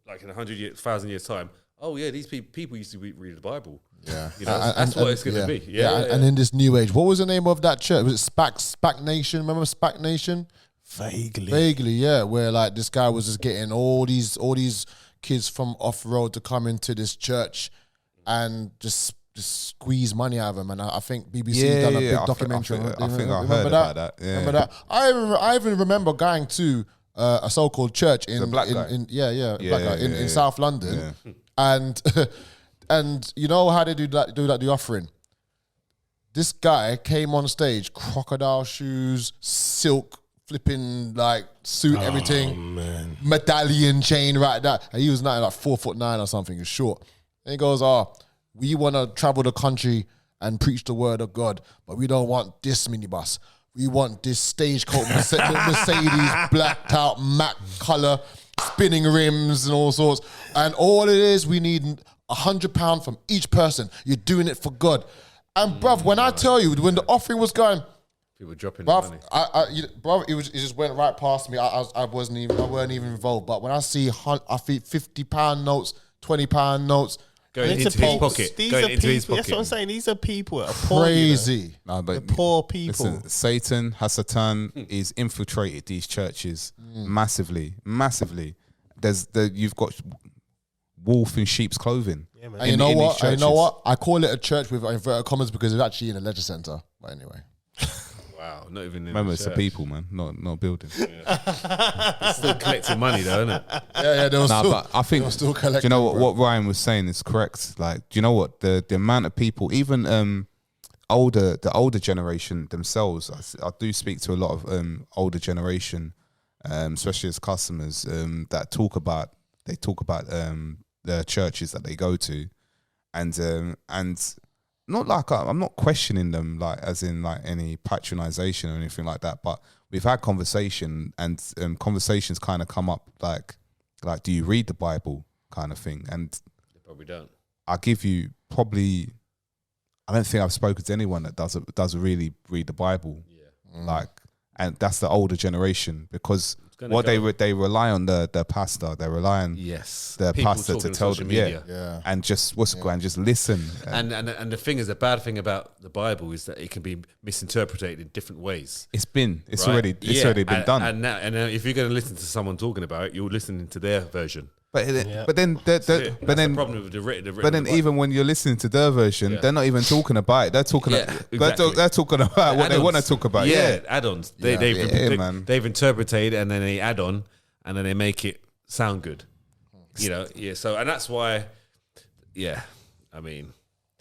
S1: like in 1,000 years time. Oh yeah, these people used to read the Bible. Yeah, you know, that's what it's going to be. Yeah,
S4: and in this new age, what was the name of that church? Was it SPAC Nation? Remember SPAC Nation? Vaguely, yeah. Where like this guy was just getting all these kids from off road to come into this church and just squeeze money out of them. And I think BBC done a big documentary.
S2: I think I heard about that. Yeah.
S4: Remember that? I even remember going to a so-called church in
S2: black guy.
S4: In South London, and you know how they do the offering. This guy came on stage, crocodile shoes, silk, flipping like suit, everything, medallion chain, right? That, and he was like 4'9" or something. He's short. And he goes, we want to travel the country and preach the word of God, but we don't want this minibus. We want this stagecoach Mercedes, blacked out, matte color, spinning rims and all sorts. And all it is, we need £100 from each person. You're doing it for God. And bruv, when I tell you, when the offering was going,
S1: people dropping money.
S4: It just went right past me. I weren't even involved. But when I see £50 notes, £20 notes,
S1: going into his pocket.
S3: That's what I'm saying. These are people that are
S4: poor. Crazy.
S2: No, but
S3: the poor people.
S2: Listen, Satan, Hasatan, is infiltrated these churches massively. You've got wolf in sheep's clothing. Yeah, man.
S4: And you know what? I call it a church with inverted commas because it's actually in a leisure centre. But anyway.
S1: Wow, not even in
S2: Remember, it's the people, man, not a building.
S1: It's still collecting money, though, isn't it?
S4: Yeah,
S2: but I think,
S4: still collecting.
S2: Do you know what Ryan was saying is correct? Like, do you know what the amount of people, even the older generation themselves? I do speak to a lot of older generation, especially as customers, that talk about the churches that they go to, and. Not like I'm not questioning them, like as in like any patronization or anything like that. But we've had conversation, and conversations kind of come up like do you read the Bible kind of thing? And
S1: they probably don't.
S2: I give you probably. I don't think I've spoken to anyone that doesn't really read the Bible. Yeah. And that's the older generation, because they rely on the pastor. They rely on the pastor to tell them, and just just listen.
S1: And the thing is, the bad thing about the Bible is that it can be misinterpreted in different ways.
S2: It's already been done.
S1: And now if you're going to listen to someone talking about it, you're listening to their version.
S2: But then the
S1: problem with the written
S2: but then even when you're listening to their version, they're not even talking about it. They're talking they're talking about what they want to talk about.
S1: Add-ons. They've interpreted, and then they add on, and then they make it sound good. You know, so, and that's why, I mean,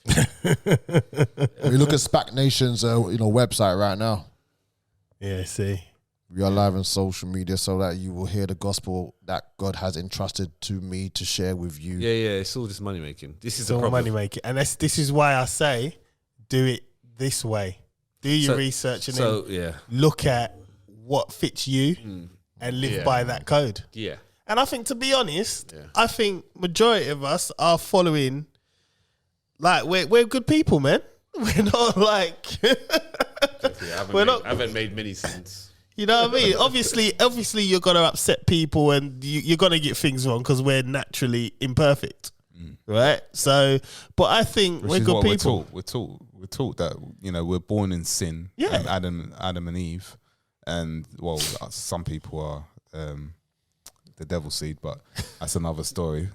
S4: we look at SPAC Nation's website right now.
S3: Yeah, see.
S4: We are live on social media so that you will hear the gospel that God has entrusted to me to share with you.
S1: Yeah, it's all just money making. This is
S3: all money making, and this is why I say, do it this way. Do your research and then look at what fits you and live by that code.
S1: Yeah,
S3: and I think, to be honest, I think majority of us are following. Like we're good people, man. We're not like
S1: I haven't made many sins.
S3: You know what I mean? Obviously, you're gonna upset people, and you're gonna get things wrong because we're naturally imperfect. right? So, but I think we're good people.
S2: We're taught that we're born in sin.
S3: Yeah.
S2: And Adam and Eve, and well, some people are the devil's seed, but that's another story.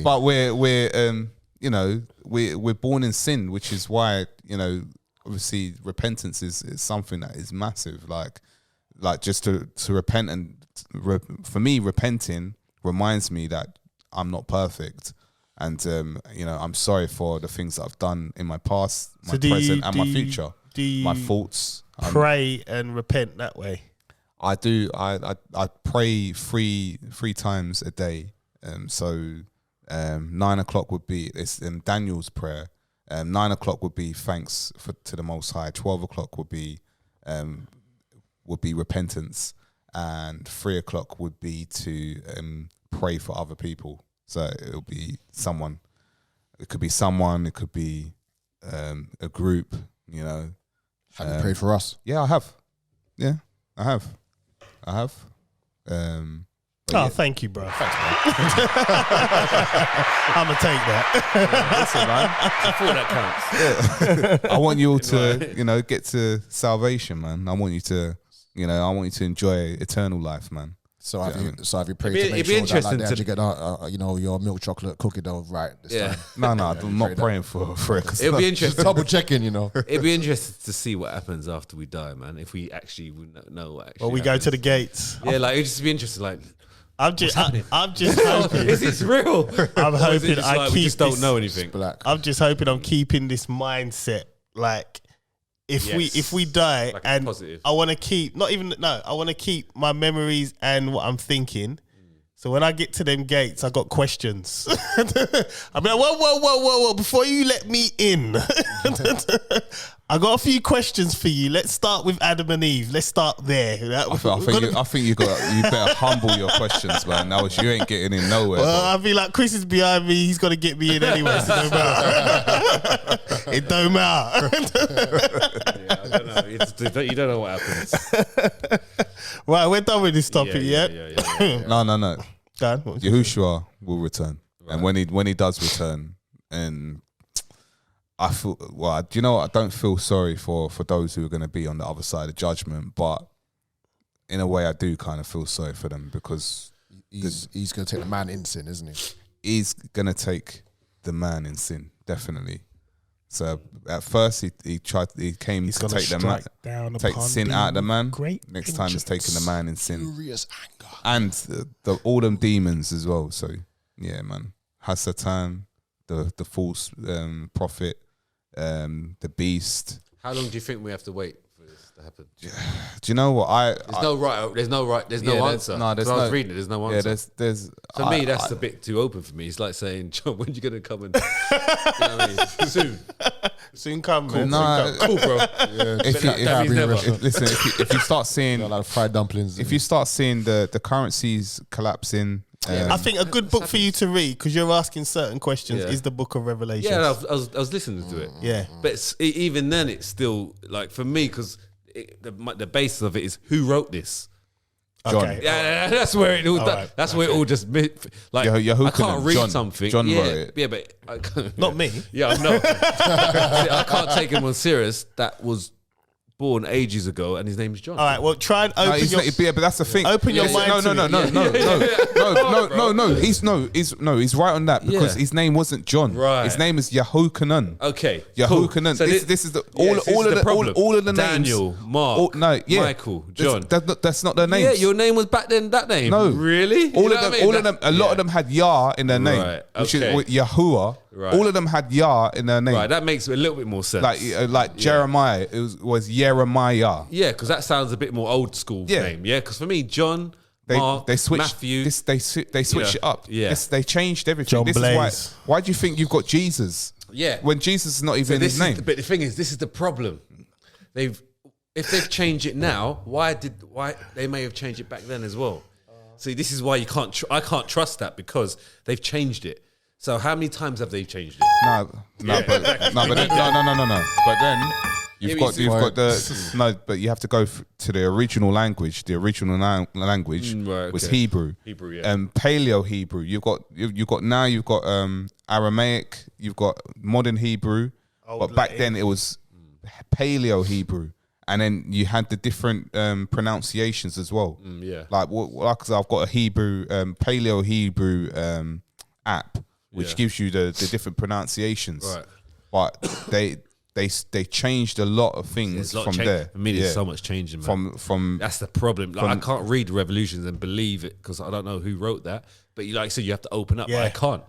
S2: But we're born in sin, which is why obviously repentance is something that is massive. Like just to repent, and for me, repenting reminds me that I'm not perfect, and I'm sorry for the things that I've done in my past, my present, and my future. My faults.
S3: Pray and repent that way.
S2: I do. I pray three times a day. So 9 o'clock would be Daniel's prayer. 9 o'clock would be thanks to the Most High. 12 o'clock would be repentance, and 3 o'clock would be to pray for other people. So it'll be someone. It could be someone. It could be a group.
S4: Have you prayed for us?
S2: Yeah, I have. Yeah, I have.
S3: Thank you, bro. Thanks, bro. I'm gonna take that.
S2: Listen, man. I thought that counts. Yeah. I want you all to, get to salvation, man. I want you to, enjoy eternal life, man.
S4: So have you prayed to make sure that they actually get your milk chocolate cookie dough right this time?
S2: No, I'm not praying for it.
S1: It'll be interesting.
S4: Double checking,
S1: It'd be interesting to see what happens after we die, man. If we actually know what actually.
S3: Well, we go to the gates.
S1: Yeah, it'd just be interesting. Like,
S3: I'm just hoping.
S1: Is this real?
S3: I'm hoping
S1: we just don't know anything.
S3: I'm just hoping I'm keeping this mindset. Like, if we die, like, and positive. I want to keep I want to keep my memories and what I'm thinking. So when I get to them gates, I got questions. I'm like, whoa! Before you let me in, I got a few questions for you. Let's start with Adam and Eve. Let's start there.
S2: I think you better humble your questions, man. Now you ain't getting in nowhere.
S3: Well, I feel like Chris is behind me. He's got to get me in anyway. So it don't matter.
S1: Yeah, I don't know. You don't know what happens.
S3: Right, we're done with this topic, yeah?
S2: No.
S3: Dan,
S2: YAHUSHA will return, right. And when he does return, and I feel, do you know what? I don't feel sorry for those who are going to be on the other side of judgment, but in a way, I do kind of feel sorry for them, because
S4: he's going to take the man in sin, isn't he?
S2: He's going to take the man in sin, definitely. So at first he came to take sin out of the man. Next time he's taking the man in sin.
S4: Furious anger.
S2: And all them demons as well. So yeah, man. Hasatan, the false prophet, the beast.
S1: How long do you think we have to wait for this to happen?
S2: Do you know what?
S1: There's no answer. No, there's no. I was reading it. There's no answer.
S2: Yeah, there's.
S1: For me, that's a bit too open for me. It's like saying, John, when are you gonna come and? You know what I mean?
S3: Soon come,
S2: cool,
S3: man.
S1: Cool, bro.
S2: Yeah, if you start seeing
S4: a lot of fried dumplings,
S2: if you start seeing the currencies collapsing.
S3: I think a good book for you to read, because you're asking certain questions, is the Book of Revelation.
S1: Yeah, I was listening to it.
S3: Yeah,
S1: but even then, it's still like, for me, because the basis of it is who wrote this.
S2: John.
S1: Okay. Yeah, that's where it all. Where it all just like. I can't read something.
S2: John wrote it.
S1: Yeah, but I can't,
S3: not me.
S1: Yeah, I know. I can't take him on serious. That was born ages ago, and his name's John.
S3: All right, well, try and open
S2: but that's the thing.
S3: Open your mind.
S2: No. He's right on that, because his name wasn't John.
S1: Right.
S2: His name is Yahukanan.
S1: Okay.
S2: Yahukanan.
S1: Cool. So
S2: this is all of the
S1: Daniel,
S2: names.
S1: Mark, Michael, John.
S2: That's not their names.
S1: Yeah, your name was back then that name.
S2: No,
S1: really.
S2: All of them. A lot of them had Yah in their name,
S1: right.
S2: Which is Yahuwah. Right. All of them had Yah in their name.
S1: Right, that makes a little bit more sense.
S2: Like Jeremiah, it was Jeremiah.
S1: Yeah, because that sounds a bit more old school name. Yeah, because for me, John, Mark,
S2: they switched,
S1: Matthew,
S2: they switched it up.
S1: Yeah,
S2: they changed everything.
S3: John
S2: this
S3: Blaze.
S2: is why do you think you've got Jesus?
S1: Yeah,
S2: when Jesus is not even in his name.
S1: But the thing is, this is the problem. If they've changed it now, why they may have changed it back then as well? See, this is why I can't trust that, because they've changed it. So how many times have they changed it?
S2: No. But then You've got the no, but you have to go to the original language. The original language was Hebrew.
S1: Hebrew, yeah.
S2: Paleo Hebrew. You've got Aramaic. You've got modern Hebrew. But back then it was Paleo Hebrew, and then you had the different pronunciations as well. Because I've got a Hebrew Paleo Hebrew app, which gives you the different pronunciations.
S1: Right.
S2: But they changed a lot of things from there.
S1: For me, there's so much changing, man.
S2: From
S1: that's the problem. Like, I can't read Revolutions and believe it because I don't know who wrote that. But like I said, you have to open up. But I can't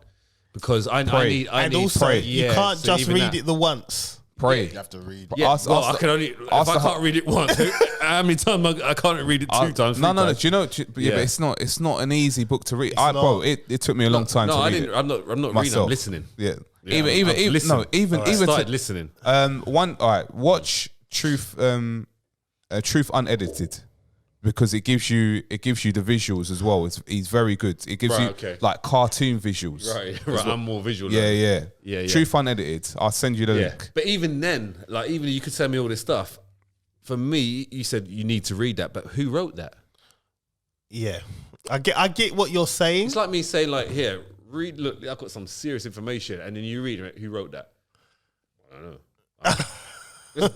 S1: because I need.
S3: And also, you can't just read it the once.
S2: Pray.
S4: You have to read.
S1: Yeah, I can only. If I can't read it once, how many times I can't read it 2 times?
S2: No. Do you know? But it's not an easy book to read. Bro, it took me a long time to read it.
S1: I'm not reading. I'm listening.
S2: Yeah.
S1: Even started listening.
S2: Watch Truth Unedited, because it gives you the visuals as well. He's very good. It gives you like cartoon visuals.
S1: Right. I'm more visual.
S2: Yeah. Truth Unedited. I'll send you the link.
S1: But even then, like even you could send me all this stuff. For me, you said you need to read that, but who wrote that?
S3: Yeah, I get what you're saying.
S1: It's like me saying, like, here, read. Look, I've got some serious information, and then you read it. Who wrote that? I don't know.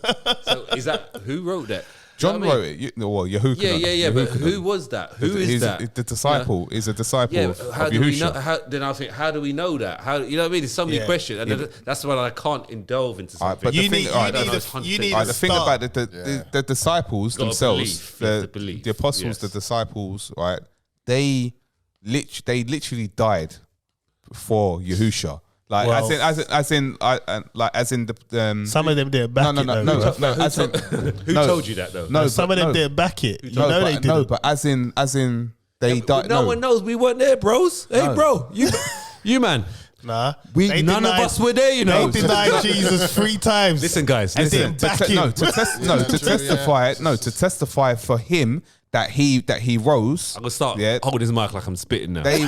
S1: So is that who wrote that?
S2: John wrote it. YAHUSHA.
S1: Yeah. But who was that? Who is that?
S2: The disciple is a disciple of
S1: how do we know?
S2: YAHUSHA.
S1: Then I think, how do we know that? How you know what I mean? There's so many questions, and that's why I can't delve into something.
S2: But
S3: you need
S2: the thing about the disciples
S1: Gotta
S2: themselves,
S1: believe.
S2: the apostles, the disciples, right? They literally died for YAHUSHA. Like as in the
S3: some of them didn't back it.
S1: Who told you that though?
S3: No, some of them didn't back it. They didn't.
S2: No, but as in they died.
S1: No one knows. We weren't there, bros. Hey, bro, you man.
S3: Nah,
S1: none of us were there. You know,
S3: they denied Jesus 3 times.
S1: Listen, guys, listen.
S2: To testify for him that he rose.
S1: I'm gonna start holding his mic like I'm spitting now.
S2: They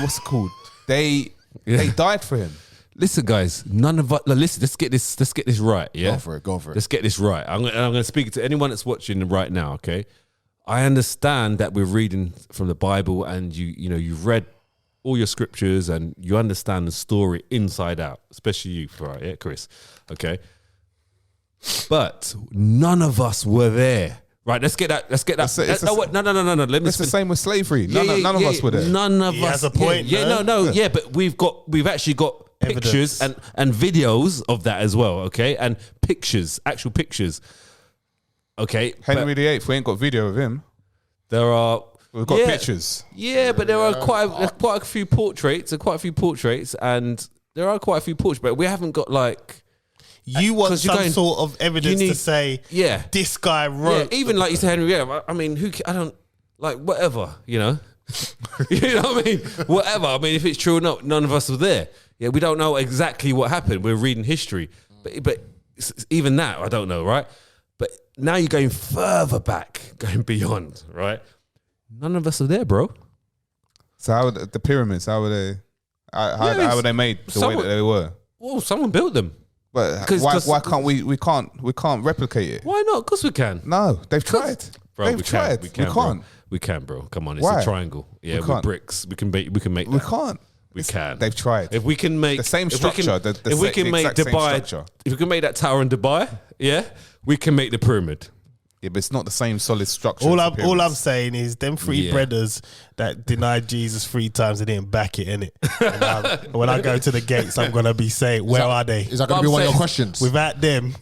S2: died for him.
S1: Listen, guys, none of us. Listen, let's get this right. Yeah,
S4: Go for it.
S1: Let's get this right. I'm going to speak to anyone that's watching right now. Okay, I understand that we're reading from the Bible, and you've read all your scriptures, and you understand the story inside out. Especially you, right? Yeah, Chris. Okay, but none of us were there. Right, let's get that. No.
S2: It's the same with slavery. None of us were there.
S1: None of us.
S3: Has a point.
S1: Yeah, but we've actually got pictures and videos of that as well. Okay, and actual pictures. Okay,
S2: Henry VIII. We ain't got video of him. We've got pictures.
S1: Yeah, but there are quite a few portraits, and there are quite a few portraits, but we haven't got like.
S3: You want some sort of evidence to say, this guy wrote.
S1: Yeah, even like you said, Henry, I mean, I don't, like, whatever, you know? You know what I mean? Whatever. I mean, if it's true or not, none of us were there. Yeah, we don't know exactly what happened. We're reading history. But even that, I don't know, right? But now you're going further back, going beyond, right? None of us are there, bro.
S2: So how were the pyramids, how were they made the way that they were?
S1: Well, someone built them.
S2: But why can't we can't replicate it?
S1: Why not? Because we can.
S2: No, they've tried.
S1: Bro, we
S2: tried.
S1: We can't.
S2: Bro.
S1: We can, bro. Come on, it's
S2: Why?
S1: a triangle. Yeah, with bricks. We can make that.
S2: We can't.
S1: We can.
S2: They've tried.
S1: If we can make
S2: the same structure,
S1: if we can make Dubai, if we can make that tower in Dubai, we can make the pyramid.
S2: Yeah, but it's not the same solid structure.
S3: All I'm saying is them 3 brothers that denied Jesus 3 times, they didn't back it, innit? When I go to the gates, I'm gonna be saying, where are they?
S4: Is that gonna be one of your questions?
S3: Without them,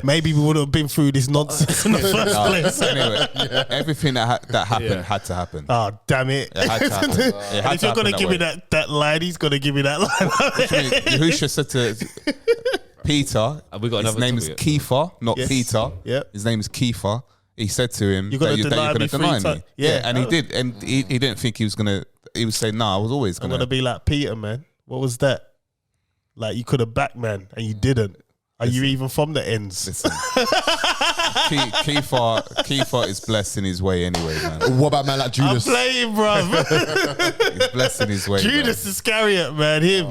S3: maybe we would have been through this nonsense in the first place.
S2: Anyway, everything that happened had to happen.
S3: Oh, damn it!
S2: It had to happen.
S3: And if you're gonna give me that line, he's gonna give me that line.
S2: YAHUSHA said to Peter, his name is Kepha, not Peter.
S3: Yep.
S2: His name is Kepha. He said to him,
S3: you're going to deny me.
S2: Yeah, and he did. And he didn't think he was going to, he was saying, I was always going to.
S3: I'm going to be like Peter, man. What was that? Like, you could have backed, man, and you didn't. Are you even from the ends?
S2: Listen. Kepha is blessed in his way anyway, man.
S4: What about man like Judas?
S3: I'm playing, bro.
S2: He's blessed in his way.
S3: Judas Iscariot, man. Him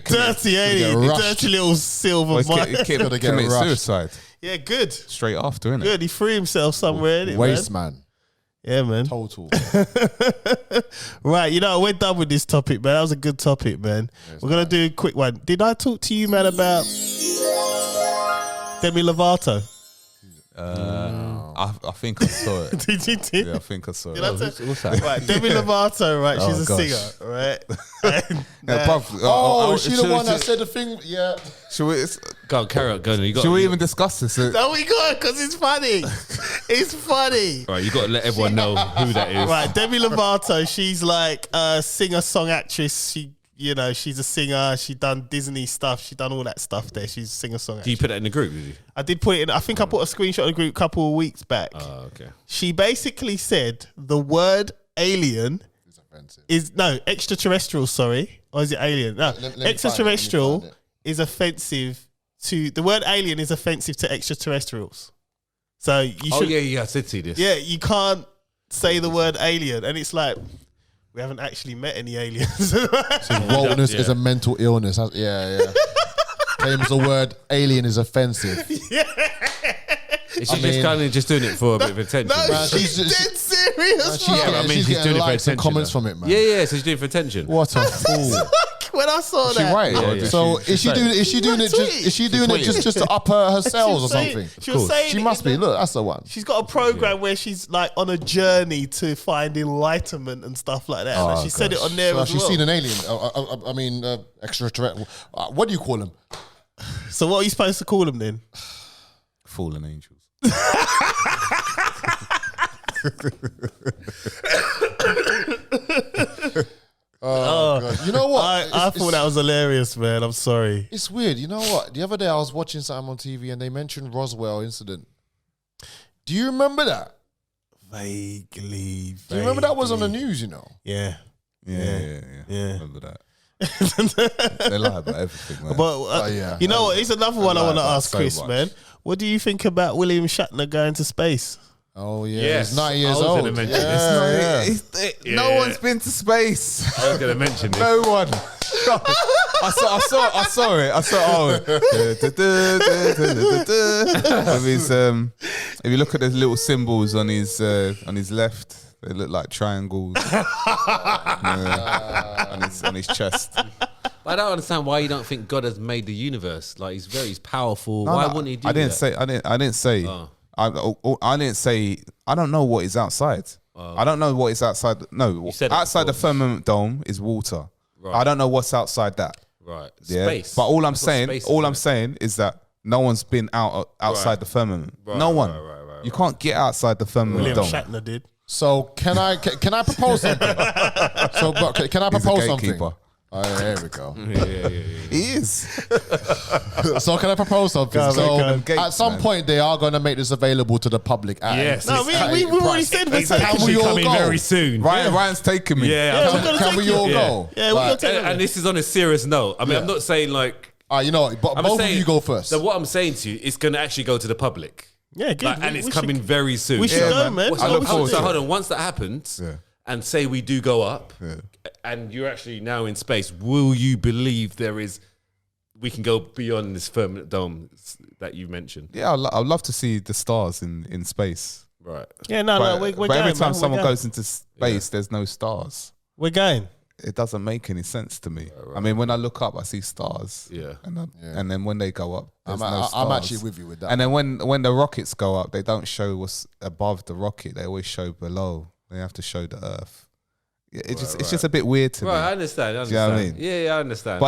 S3: dirty, ain't he? Dirty little silver man.
S2: He committed suicide.
S3: Yeah, good.
S2: Straight after, innit?
S3: Good. He threw himself somewhere, innit,
S4: Waste,
S3: man?
S4: man.
S3: Yeah, man.
S4: Total.
S3: Right, we're done with this topic, man. That was a good topic, man. We're going to do a quick one. Did I talk to you, man, about Demi Lovato?
S2: I think I saw it.
S3: Did you?
S2: Yeah, I think I saw it.
S3: Did I tell-
S1: What's that?
S3: Right, Demi Lovato, right? She's a
S2: gosh.
S3: singer, right? And,
S2: Yeah, bruv,
S4: Oh, is she the
S2: should-
S4: one that
S2: should-
S4: said the thing? Yeah.
S2: Should we,
S1: Go on, carry on. Go on. You got.
S2: should we even discuss this?
S3: no, we got it because it's funny. It's funny.
S1: Right, you got to let everyone know who that is.
S3: Right, Demi Lovato, she's like a singer-song actress. She's a singer. She done Disney stuff. She done all that stuff there. She's a singer-song
S1: Do
S3: actress.
S1: you put that in the group? Did you?
S3: I did put it in. I think I put a screenshot in the group a couple of weeks back.
S1: Oh, okay.
S3: She basically said the word alien
S4: It's offensive.
S3: is extraterrestrial. Sorry, or is it alien? No,
S4: Let me
S3: extraterrestrial
S4: find it.
S3: is offensive to the word alien is offensive to extraterrestrials. So you
S1: Oh
S3: should.
S1: yeah. I did see this.
S3: Yeah, you can't say the word alien, and it's like we haven't actually met any aliens.
S4: Wokeness is a mental illness. Yeah. Claims the word alien is offensive.
S1: Is she just
S4: mean-
S1: kind of just doing it for a bit of attention?
S3: No,
S4: Man,
S3: she's
S4: she's-
S3: dead serious.
S4: She's
S3: man.
S4: getting,
S1: she's
S4: she's getting
S1: doing it for
S4: likes and
S1: attention,
S4: comments
S1: though.
S4: from it, man.
S1: Yeah. So she's doing it for attention.
S4: What a fool.
S3: When I saw
S2: She
S3: that,
S2: right?
S1: Yeah,
S2: or
S1: yeah.
S2: did
S4: So
S2: she
S4: is she
S2: say
S4: doing?
S2: it?
S4: Is she doing it? Just is she doing it just to up her sales or something?
S3: She was saying
S4: She
S3: it
S4: must
S3: in
S4: be.
S3: the-
S4: Look, that's the one.
S3: She's got a program where she's like on a journey to find enlightenment and stuff like that. And she said it on there
S4: So
S3: as
S4: she's
S3: well.
S4: seen an alien. I mean, extraterrestrial. What do you call them?
S3: So what are you supposed to call them then?
S2: Fallen angels.
S4: Oh, God. You know what?
S3: I thought that was hilarious, man. I'm sorry.
S4: It's weird. You know what? The other day I was watching something on TV and they mentioned Roswell incident. Do you remember that?
S3: Vaguely.
S4: Do you remember that was on the news? You know.
S3: Yeah.
S2: Yeah.
S3: Yeah.
S2: Remember that? They lie about everything, man.
S3: But
S4: yeah.
S3: you know what? It's another one I
S2: lie
S3: want to
S2: about
S3: ask
S2: so
S3: Chris,
S2: much.
S3: man. What do you think about William Shatner going to space?
S4: Oh yeah.
S1: Yes.
S4: He's 90 years
S1: I was
S4: old.
S1: gonna mention
S4: Yeah,
S1: this.
S4: yeah.
S2: No
S1: Yeah.
S2: one's been to space.
S1: I was going to mention this.
S2: No one. I saw it. If you look at the little symbols on his left, they look like triangles. On his chest.
S1: But I don't understand why you don't think God has made the universe. Like he's powerful. Why wouldn't he do
S2: I didn't
S1: that?
S2: say. I didn't say.
S1: Oh.
S2: I didn't say. I don't know what is outside. I don't know what is outside. No,
S1: said it
S2: outside the
S1: before.
S2: firmament dome is water.
S1: Right.
S2: I don't know what's outside that.
S1: Right.
S2: Yeah.
S1: Space.
S2: But all I'm
S1: That's what
S2: saying,
S1: space is,
S2: all I'm
S1: isn't it?
S2: saying is that no one's been outside
S1: Right.
S2: the firmament.
S1: Right,
S2: No one.
S1: right,
S2: You can't get outside the firmament
S3: William
S2: dome.
S3: Shatner did.
S4: So can I propose something? So but can I
S2: He's a
S4: propose something?
S2: gatekeeper.
S4: Oh, there we go.
S1: Yeah.
S2: He is.
S4: So can I propose something?
S3: Go,
S4: So
S3: go.
S2: Gates,
S4: at some
S2: man.
S4: point they are going to make this available to the public. At
S1: Yes.
S3: No, we've already said we're
S1: It's
S3: taking
S1: actually
S4: we all
S1: coming
S4: go?
S1: very soon.
S2: Ryan's taking me.
S1: Yeah.
S3: we're gonna
S4: Can
S3: take
S4: we
S3: you.
S4: all
S1: Yeah.
S4: go?
S3: Yeah, we're gonna take
S1: And, and this is on a serious note. I mean, I'm not saying like.
S4: You know, but
S1: I'm
S4: both
S1: saying,
S4: of you go first.
S1: So what I'm saying to you, it's going to actually go to the public.
S3: Yeah, good.
S1: Like, and it's
S3: We
S1: coming
S3: should-
S1: very soon.
S3: We should
S2: Yeah,
S3: go,
S2: man.
S3: man.
S2: I look forward to it.
S1: Hold on. Once that happens,
S2: Yeah.
S1: and say we do go up, and you're actually now in space, will you believe we can go beyond this firmament dome that you mentioned?
S2: Yeah, I'd love to see the stars in space.
S1: Right.
S3: Yeah, no,
S2: But,
S3: we're
S2: but
S3: going,
S2: every time
S3: man.
S2: someone
S3: we're going.
S2: goes into space, there's no stars.
S3: We're going.
S2: It doesn't make any sense to me. I mean, when I look up, I see stars.
S1: Yeah.
S2: And then when they go up, there's no stars.
S4: I'm actually with you with that.
S2: And then when the rockets go up, they don't show what's above the rocket. They always show below. They have to show the Earth. Yeah, it's just a bit weird to
S1: Right, I
S2: me.
S1: understand. I
S2: Do you know
S1: understand.
S2: what I mean?
S1: Yeah, I understand.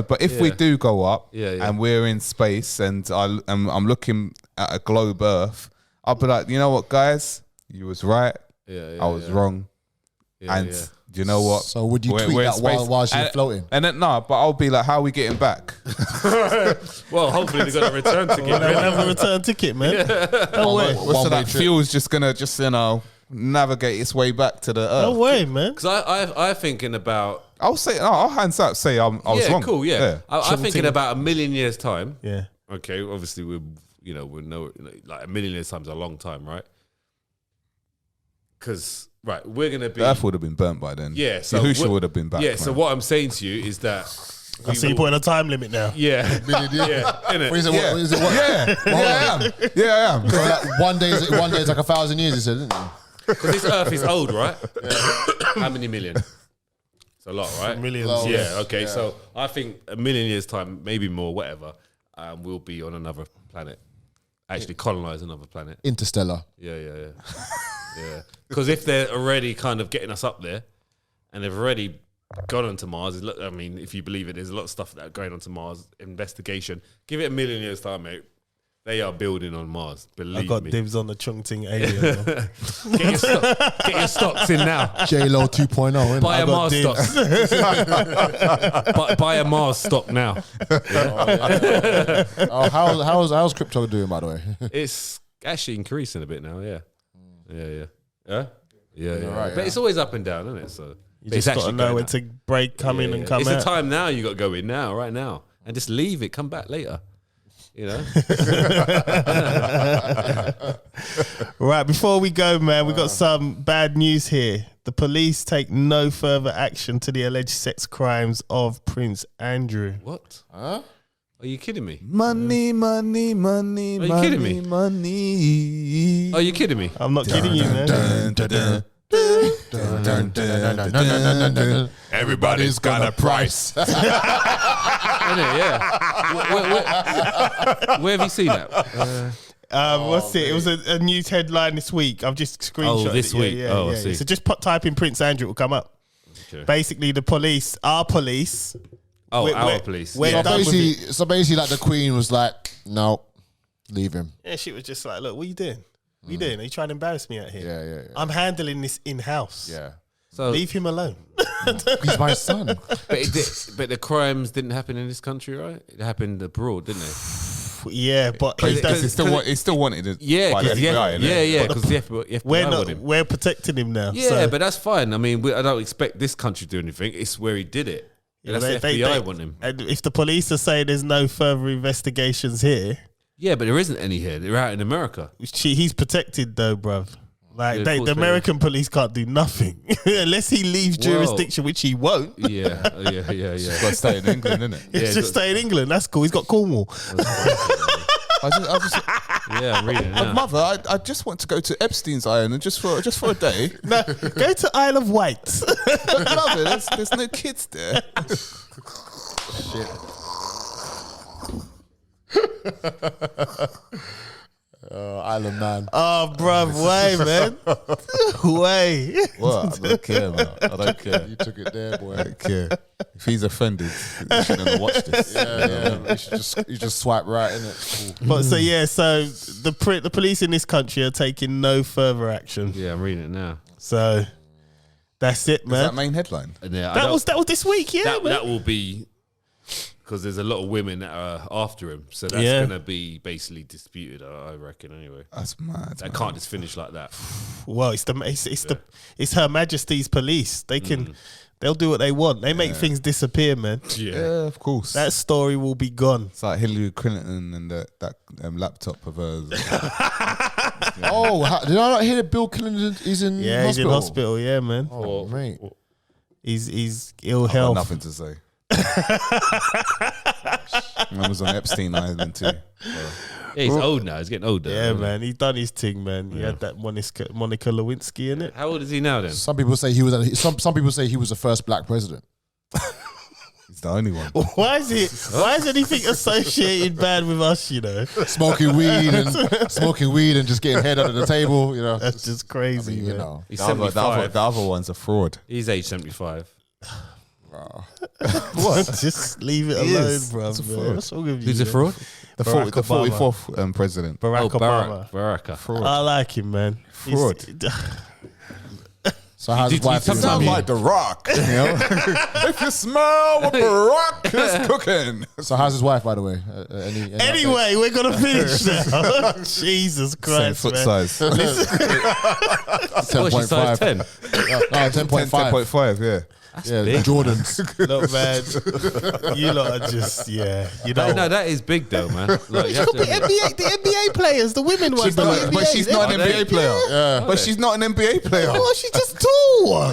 S2: But if we
S1: Yeah.
S2: do go up
S1: Yeah.
S2: and we're in space and I'm looking at a globe Earth, I'll be like, you know what, guys, you was right.
S1: yeah,
S2: I was wrong.
S1: Yeah,
S2: And
S1: yeah.
S2: do you know what?
S4: So would you
S2: We're-
S4: tweet
S2: we're in
S4: that while
S2: space.
S4: she's floating?
S2: And then but I'll be like, how are we getting back?
S1: Well, hopefully they've got a return ticket.
S3: We'll have a return ticket, man. No way.
S2: So that fuel's just gonna navigate its way back to the Earth.
S3: No way, man.
S1: Because I'm thinking about.
S2: I'll hands up say I was wrong.
S1: Cool. Yeah, I'm thinking
S3: 17.
S1: about a million years time.
S3: Yeah.
S1: Okay, obviously we know like a million years time is a long time, right? Because we're gonna be.
S2: The Earth would have been burnt by then.
S1: Yeah, so
S2: Yahusha
S1: what-
S2: would have been back.
S1: Yeah,
S2: man.
S1: so what I'm saying to you is that
S3: So you're putting a time limit now.
S1: Yeah.
S4: Million years.
S1: Yeah. Innit?
S4: What is it? What is it? What?
S2: Yeah, I am.
S4: So like one day is like 1,000 years. He said, didn't he?
S1: Because this Earth is old, right? How many million? It's a lot, right?
S3: Millions.
S4: Well,
S1: Yeah. Okay. So I think a million years time, maybe more, whatever, we'll be on another planet. Actually, colonize another planet.
S4: Interstellar.
S1: Yeah. Yeah. Because if they're already kind of getting us up there, and they've already gone onto Mars, I mean, if you believe it, there's a lot of stuff that are going onto Mars. Investigation. Give it a million years time, mate. They are building on Mars. Believe me.
S3: I got dibs on the Chung Ting alien.
S1: Get your stocks in now.
S4: J-Lo 2.0. innit?
S1: Buy a Mars
S3: dibs.
S1: stock. Buy a Mars stock now.
S4: How's crypto doing, by the way?
S1: It's actually increasing a bit now. Yeah. Yeah.
S4: Right,
S1: But it's always up and down, isn't it? So
S3: You just got to know when to break, come in and come
S1: it's
S3: out.
S1: the time now. You got to go in now, right now, and just leave it. Come back later. You know.
S3: Right, before we go, man, we got some bad news here. The police take no further action to the alleged sex crimes of Prince Andrew.
S1: What? Huh? Are you kidding me?
S2: Money.
S1: Are you kidding me?
S2: Money.
S1: Are you kidding me?
S3: I'm not kidding you, man.
S4: Everybody's got a price.
S1: Innit? Yeah. Where have you seen that?
S3: What's it? It was a news headline this week. I've just screenshot
S1: this
S3: it.
S1: week.
S3: Yeah,
S1: I see.
S3: So just type in Prince Andrew, it will come up.
S1: Okay.
S3: Basically, the police, our police.
S1: Our police.
S3: We're
S1: Yeah.
S3: done with it.
S4: So basically, like the Queen was like, no, leave him.
S3: Yeah, she was just like, look, what are you doing? What are you doing? Are you trying to embarrass me out here?
S4: Yeah.
S3: I'm handling this in-house.
S4: Yeah.
S1: So,
S3: Leave him alone.
S4: He's my son.
S1: but the crimes didn't happen in this country, right? It happened abroad, didn't they?
S3: Yeah, but
S2: But
S3: he does-
S2: he still wanted it.
S1: Yeah,
S2: by the
S1: because
S2: FBI, innit?
S1: because the FBI
S3: we're
S1: wanted
S3: not.
S1: him.
S3: We're protecting him now.
S1: Yeah,
S3: so.
S1: but that's fine. I mean, I don't expect this country to do anything. It's where he did it.
S3: Yeah,
S1: That's the FBI want him.
S3: And if the police are saying there's no further investigations here,
S1: Yeah, but there isn't any here. They're out in America.
S3: he's protected though, bruv. Like
S1: Yeah, of
S3: the
S1: course they
S3: American police can't do nothing unless he leaves jurisdiction, which he won't.
S1: Yeah.
S2: He's got to stay in England, innit?
S3: He's just stay in England. That's cool. He's got Cornwall.
S1: Yeah, I'm reading it now.
S2: Mother, I just want to go to Epstein's Island just for a day.
S3: No, go to Isle of Wight.
S2: Mother, there's no kids there.
S4: Island man.
S3: Oh, bruv, way, man. Way.
S2: What? I don't care, man. I don't care.
S4: You took it there, boy.
S2: I don't care. If he's offended, he shouldn't have watched this.
S4: Yeah. You just swipe right, innit?
S3: But so the police in this country are taking no further action.
S1: Yeah, I'm reading it now.
S3: So that's it,
S2: Is
S3: man.
S2: that main headline?
S1: And yeah,
S3: That was this week, yeah.
S1: that,
S3: man.
S1: that will be because there's a lot of women that are after him, so that's
S3: Yeah.
S1: gonna be basically disputed. I reckon anyway.
S2: That's mad.
S1: That can't just finish like that.
S3: Well, it's Her Majesty's police. They'll do what they want. They make things disappear, man.
S2: Yeah, of course.
S3: That story will be gone.
S2: It's like Hillary Clinton and that laptop of hers.
S4: Oh, did I not hear that Bill Clinton is in
S3: Yeah,
S4: hospital?
S3: he's in hospital. Yeah, man.
S4: Oh, mate.
S3: He's ill
S2: I've got
S3: health.
S2: nothing to say. I was on Epstein Island too.
S1: Yeah, he's old now. He's getting older.
S3: Yeah, man. He done his thing, man. He had that Monica Lewinsky in it.
S1: How old is he now then?
S4: Some people say he was the first black president.
S2: He's the only one.
S3: Why is anything associated bad with us? You know,
S4: Smoking weed and just getting head under the table. You know,
S3: that's just crazy,
S4: you
S3: man.
S4: know.
S1: He's
S2: The other
S1: 75.
S2: one's a fraud.
S1: He's age 75.
S3: What? Just leave it alone,
S2: is.
S3: bro.
S2: It's a fraud.
S3: What's wrong with you?
S1: Who's a
S3: man?
S1: fraud?
S2: The
S3: Barack
S2: 44th president.
S3: Barack Obama.
S1: Baraka.
S2: Fraud.
S3: I like him, man.
S2: Fraud.
S4: So how's his wife?
S1: sometimes
S2: Sound like The Rock. You know? If you smell what The Rock is cooking.
S4: So how's his wife, by the way? Any
S3: Anyway, we're gonna finish now. Jesus
S2: Same
S3: Christ,
S2: foot
S3: man.
S2: size.
S1: Oh, she's size 10.
S4: 10.5. No, 10.5.
S2: 10.5, yeah.
S4: Yeah,
S1: big.
S4: Jordans.
S3: Look, man, you lot are just, yeah. You know,
S1: No, that is big though, man. Like, you have
S3: the NBA players, the women ones.
S2: She's not, but she's not an NBA player.
S4: Yeah.
S2: But she's not an NBA player.
S3: Oh, she's just tall.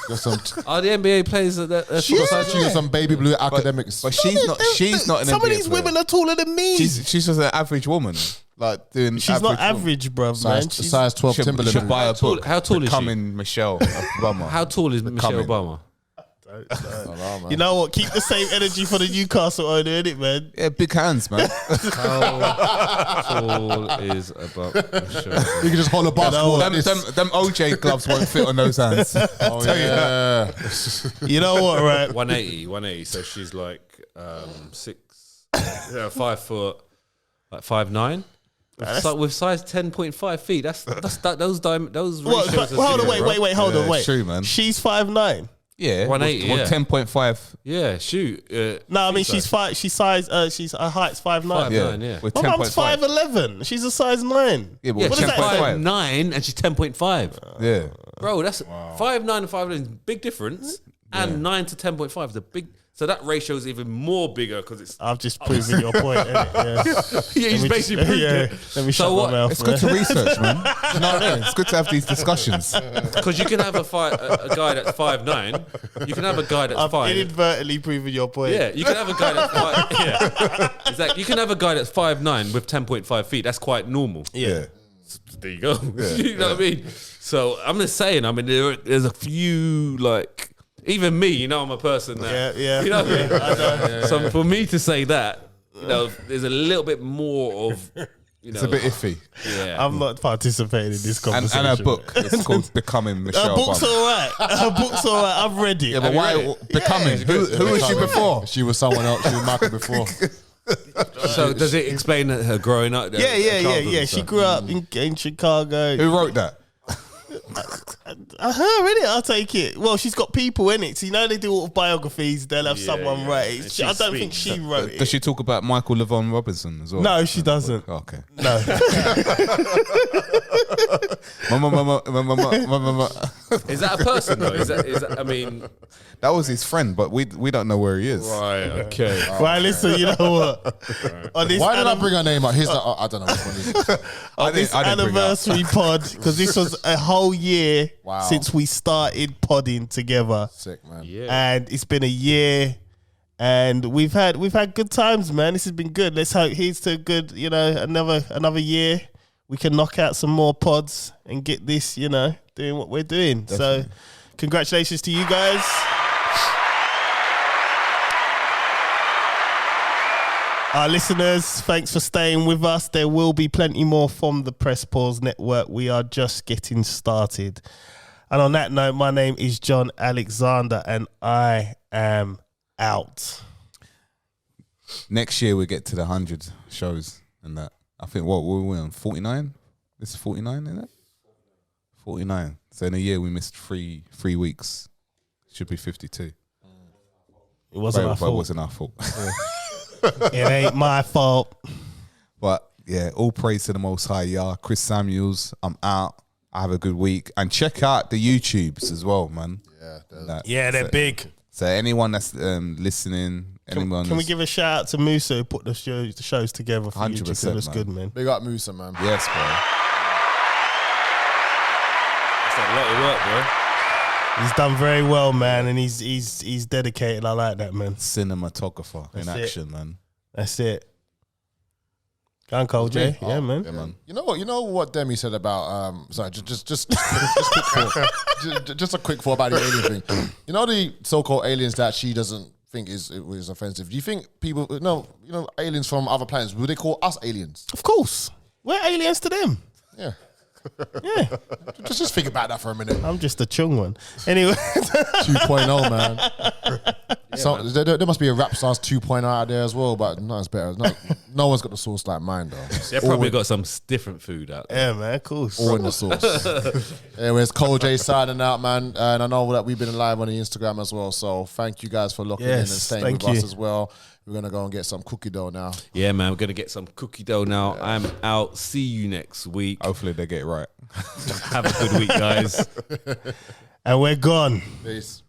S4: Got some,
S1: Are the NBA players that
S4: she got some baby blue academics.
S2: But she's not. She's not an NBA player.
S3: Some of these women are taller than me.
S2: She's just an average woman. Like doing.
S3: She's not average, bruv, man. She's,
S4: size 12
S2: Should
S4: Timberland.
S2: buy a book.
S1: How tall is she?
S2: Becoming Michelle Obama.
S1: How tall is Michelle
S2: Becoming.
S1: Obama?
S3: you know what? Keep the same energy for the Newcastle owner, innit, man?
S2: Yeah, big hands, man.
S1: How tall is about Michelle?
S4: You can just hold a basketball like this.
S2: them OJ gloves won't fit on those hands.
S4: Oh, yeah.
S3: You know what, right?
S1: 180. So she's like 5 foot, like 5'9". With size 10.5 feet. That's those ratios.
S3: Hold on, wait, hold on, wait.
S2: True, man.
S3: She's 5'9".
S2: Yeah,
S1: 180,
S2: Well,
S1: yeah.
S2: 10.5.
S1: Yeah, shoot.
S3: No, I mean she's her height's 5'9".
S1: Yeah.
S2: With
S3: My mum's
S2: 10.5.
S3: 5'11". She's a size 9.
S2: Yeah, but
S1: Yeah,
S2: with
S3: does
S1: she's
S3: that say?
S1: 5'9" and she's 10.5.
S2: Yeah.
S1: Bro, that's 5'9" and 5'11" is a big difference. And 9 to 10.5 is a big. So that ratio is even more bigger because it's.
S3: I've just proven your point, innit? Yeah.
S1: Yeah, he's basically proved it.
S3: Let me
S1: So
S3: shut
S1: what?
S3: my mouth.
S2: It's good to research, man. You know what I mean? It's good to have these discussions.
S1: Because you can have a guy that's 5'9". You can have a guy that's
S3: I've
S1: 5.
S3: inadvertently proven your point.
S1: Yeah, you can have a guy that's 5. Yeah, exactly. You can have a guy that's 5'9" with 10.5 feet. That's quite normal.
S3: Yeah.
S1: There you go. You know what I mean? So I'm just saying. I mean, there's a few like. Even me, you know, I'm a person that,
S3: Yeah.
S1: you know what I mean?
S3: I know.
S1: So for me to say that, you know, there's a little bit more of, you know.
S2: It's a bit iffy.
S1: Yeah.
S3: I'm not participating in this
S2: And,
S3: conversation.
S2: and her book, it's called Becoming Michelle
S3: Her book's
S2: Obama.
S3: alright. Her book's alright. I've read it.
S2: Yeah, but why Becoming? Who was she before?
S4: She was someone else. She was Michael before.
S1: So does it explain her growing up?
S3: Yeah. She grew up in Chicago.
S2: Who wrote that?
S3: Her, innit? I'll take it. Well, she's got people in it. So you know they do autobiographies. They'll have someone write it.
S1: And she
S3: I don't think
S1: speaks.
S3: she wrote
S2: Does
S3: it.
S2: she talk about Michael LaVon Robinson as well?
S3: No, she doesn't.
S2: Oh, okay.
S3: No.
S1: Is that a person though? Is that I mean,
S2: That was his friend, but we don't know where he is.
S1: right? Okay.
S3: Right, listen, you know what? On this
S4: Why did I bring her name up? Here's the, I don't know which one it is.
S3: on this
S2: I didn't bring it up.
S3: anniversary pod, because this was a whole year
S4: Wow.
S3: since we started podding together.
S4: Sick, man.
S1: Yeah.
S3: And it's been a year, and we've had good times, man. This has been good. Let's hope here's to a good, you know, another year. We can knock out some more pods and get this, you know, doing what we're doing. So, congratulations to you guys. Our listeners, thanks for staying with us. There will be plenty more from the Press Pause Network. We are just getting started. And on that note, my name is John Alexander, and I am out.
S2: Next year we get to the 100 shows and that. I think what were we on 49? This is 49, isn't it? 49. So in a year we missed three weeks. Should be 52.
S3: It wasn't our
S2: But it
S3: fault.
S2: wasn't our fault.
S3: It ain't my fault.
S2: But yeah, all praise to the Most High, Yah. Chris Samuels, I'm out. I have a good week. And check out the YouTubes as well, man.
S4: Yeah,
S3: Yeah, they're big.
S2: So anyone that's listening, anyone
S3: Can we
S2: that's-
S3: give a shout out to Musa who put the shows together for
S2: 100%,
S3: 100%, That's
S2: man.
S3: good, man.
S4: Big up Musa, man.
S2: Yes, bro.
S1: That's a lot of work, bro.
S3: He's done very well, man, and he's dedicated. I like that, man.
S2: Cinematographer in
S3: That's it.
S2: action, man.
S3: That's it. Gone cold, Jay. Yeah, man.
S2: Yeah, man.
S4: You know what Demi said about sorry, just a quick thought about the alien thing. You know the so-called aliens that she doesn't think is offensive. Do you think people aliens from other planets, would they call us aliens?
S3: Of course. We're aliens to them.
S4: Yeah.
S3: Yeah.
S4: Just think about that for a minute.
S3: I'm just a chung one. Anyway.
S4: 2.0, man. So there must be a Rap Stars 2.0 out there as well, but no, it's better. No one's got the sauce like mine, though.
S1: They probably got some different food out there.
S3: Yeah, man, of course.
S4: All in the sauce. Anyways, Cole J signing out, man. And I know that we've been live on the Instagram as well. So thank you guys for locking in and
S3: Yes,
S4: staying
S3: thank
S4: with us
S3: you.
S4: as well. We're going to go and get some cookie dough now.
S1: Yeah, man, we're gonna get some cookie dough now. I'm out. See you next week.
S2: Hopefully they get it right.
S1: Have a good week, guys.
S3: And we're gone.
S4: Peace.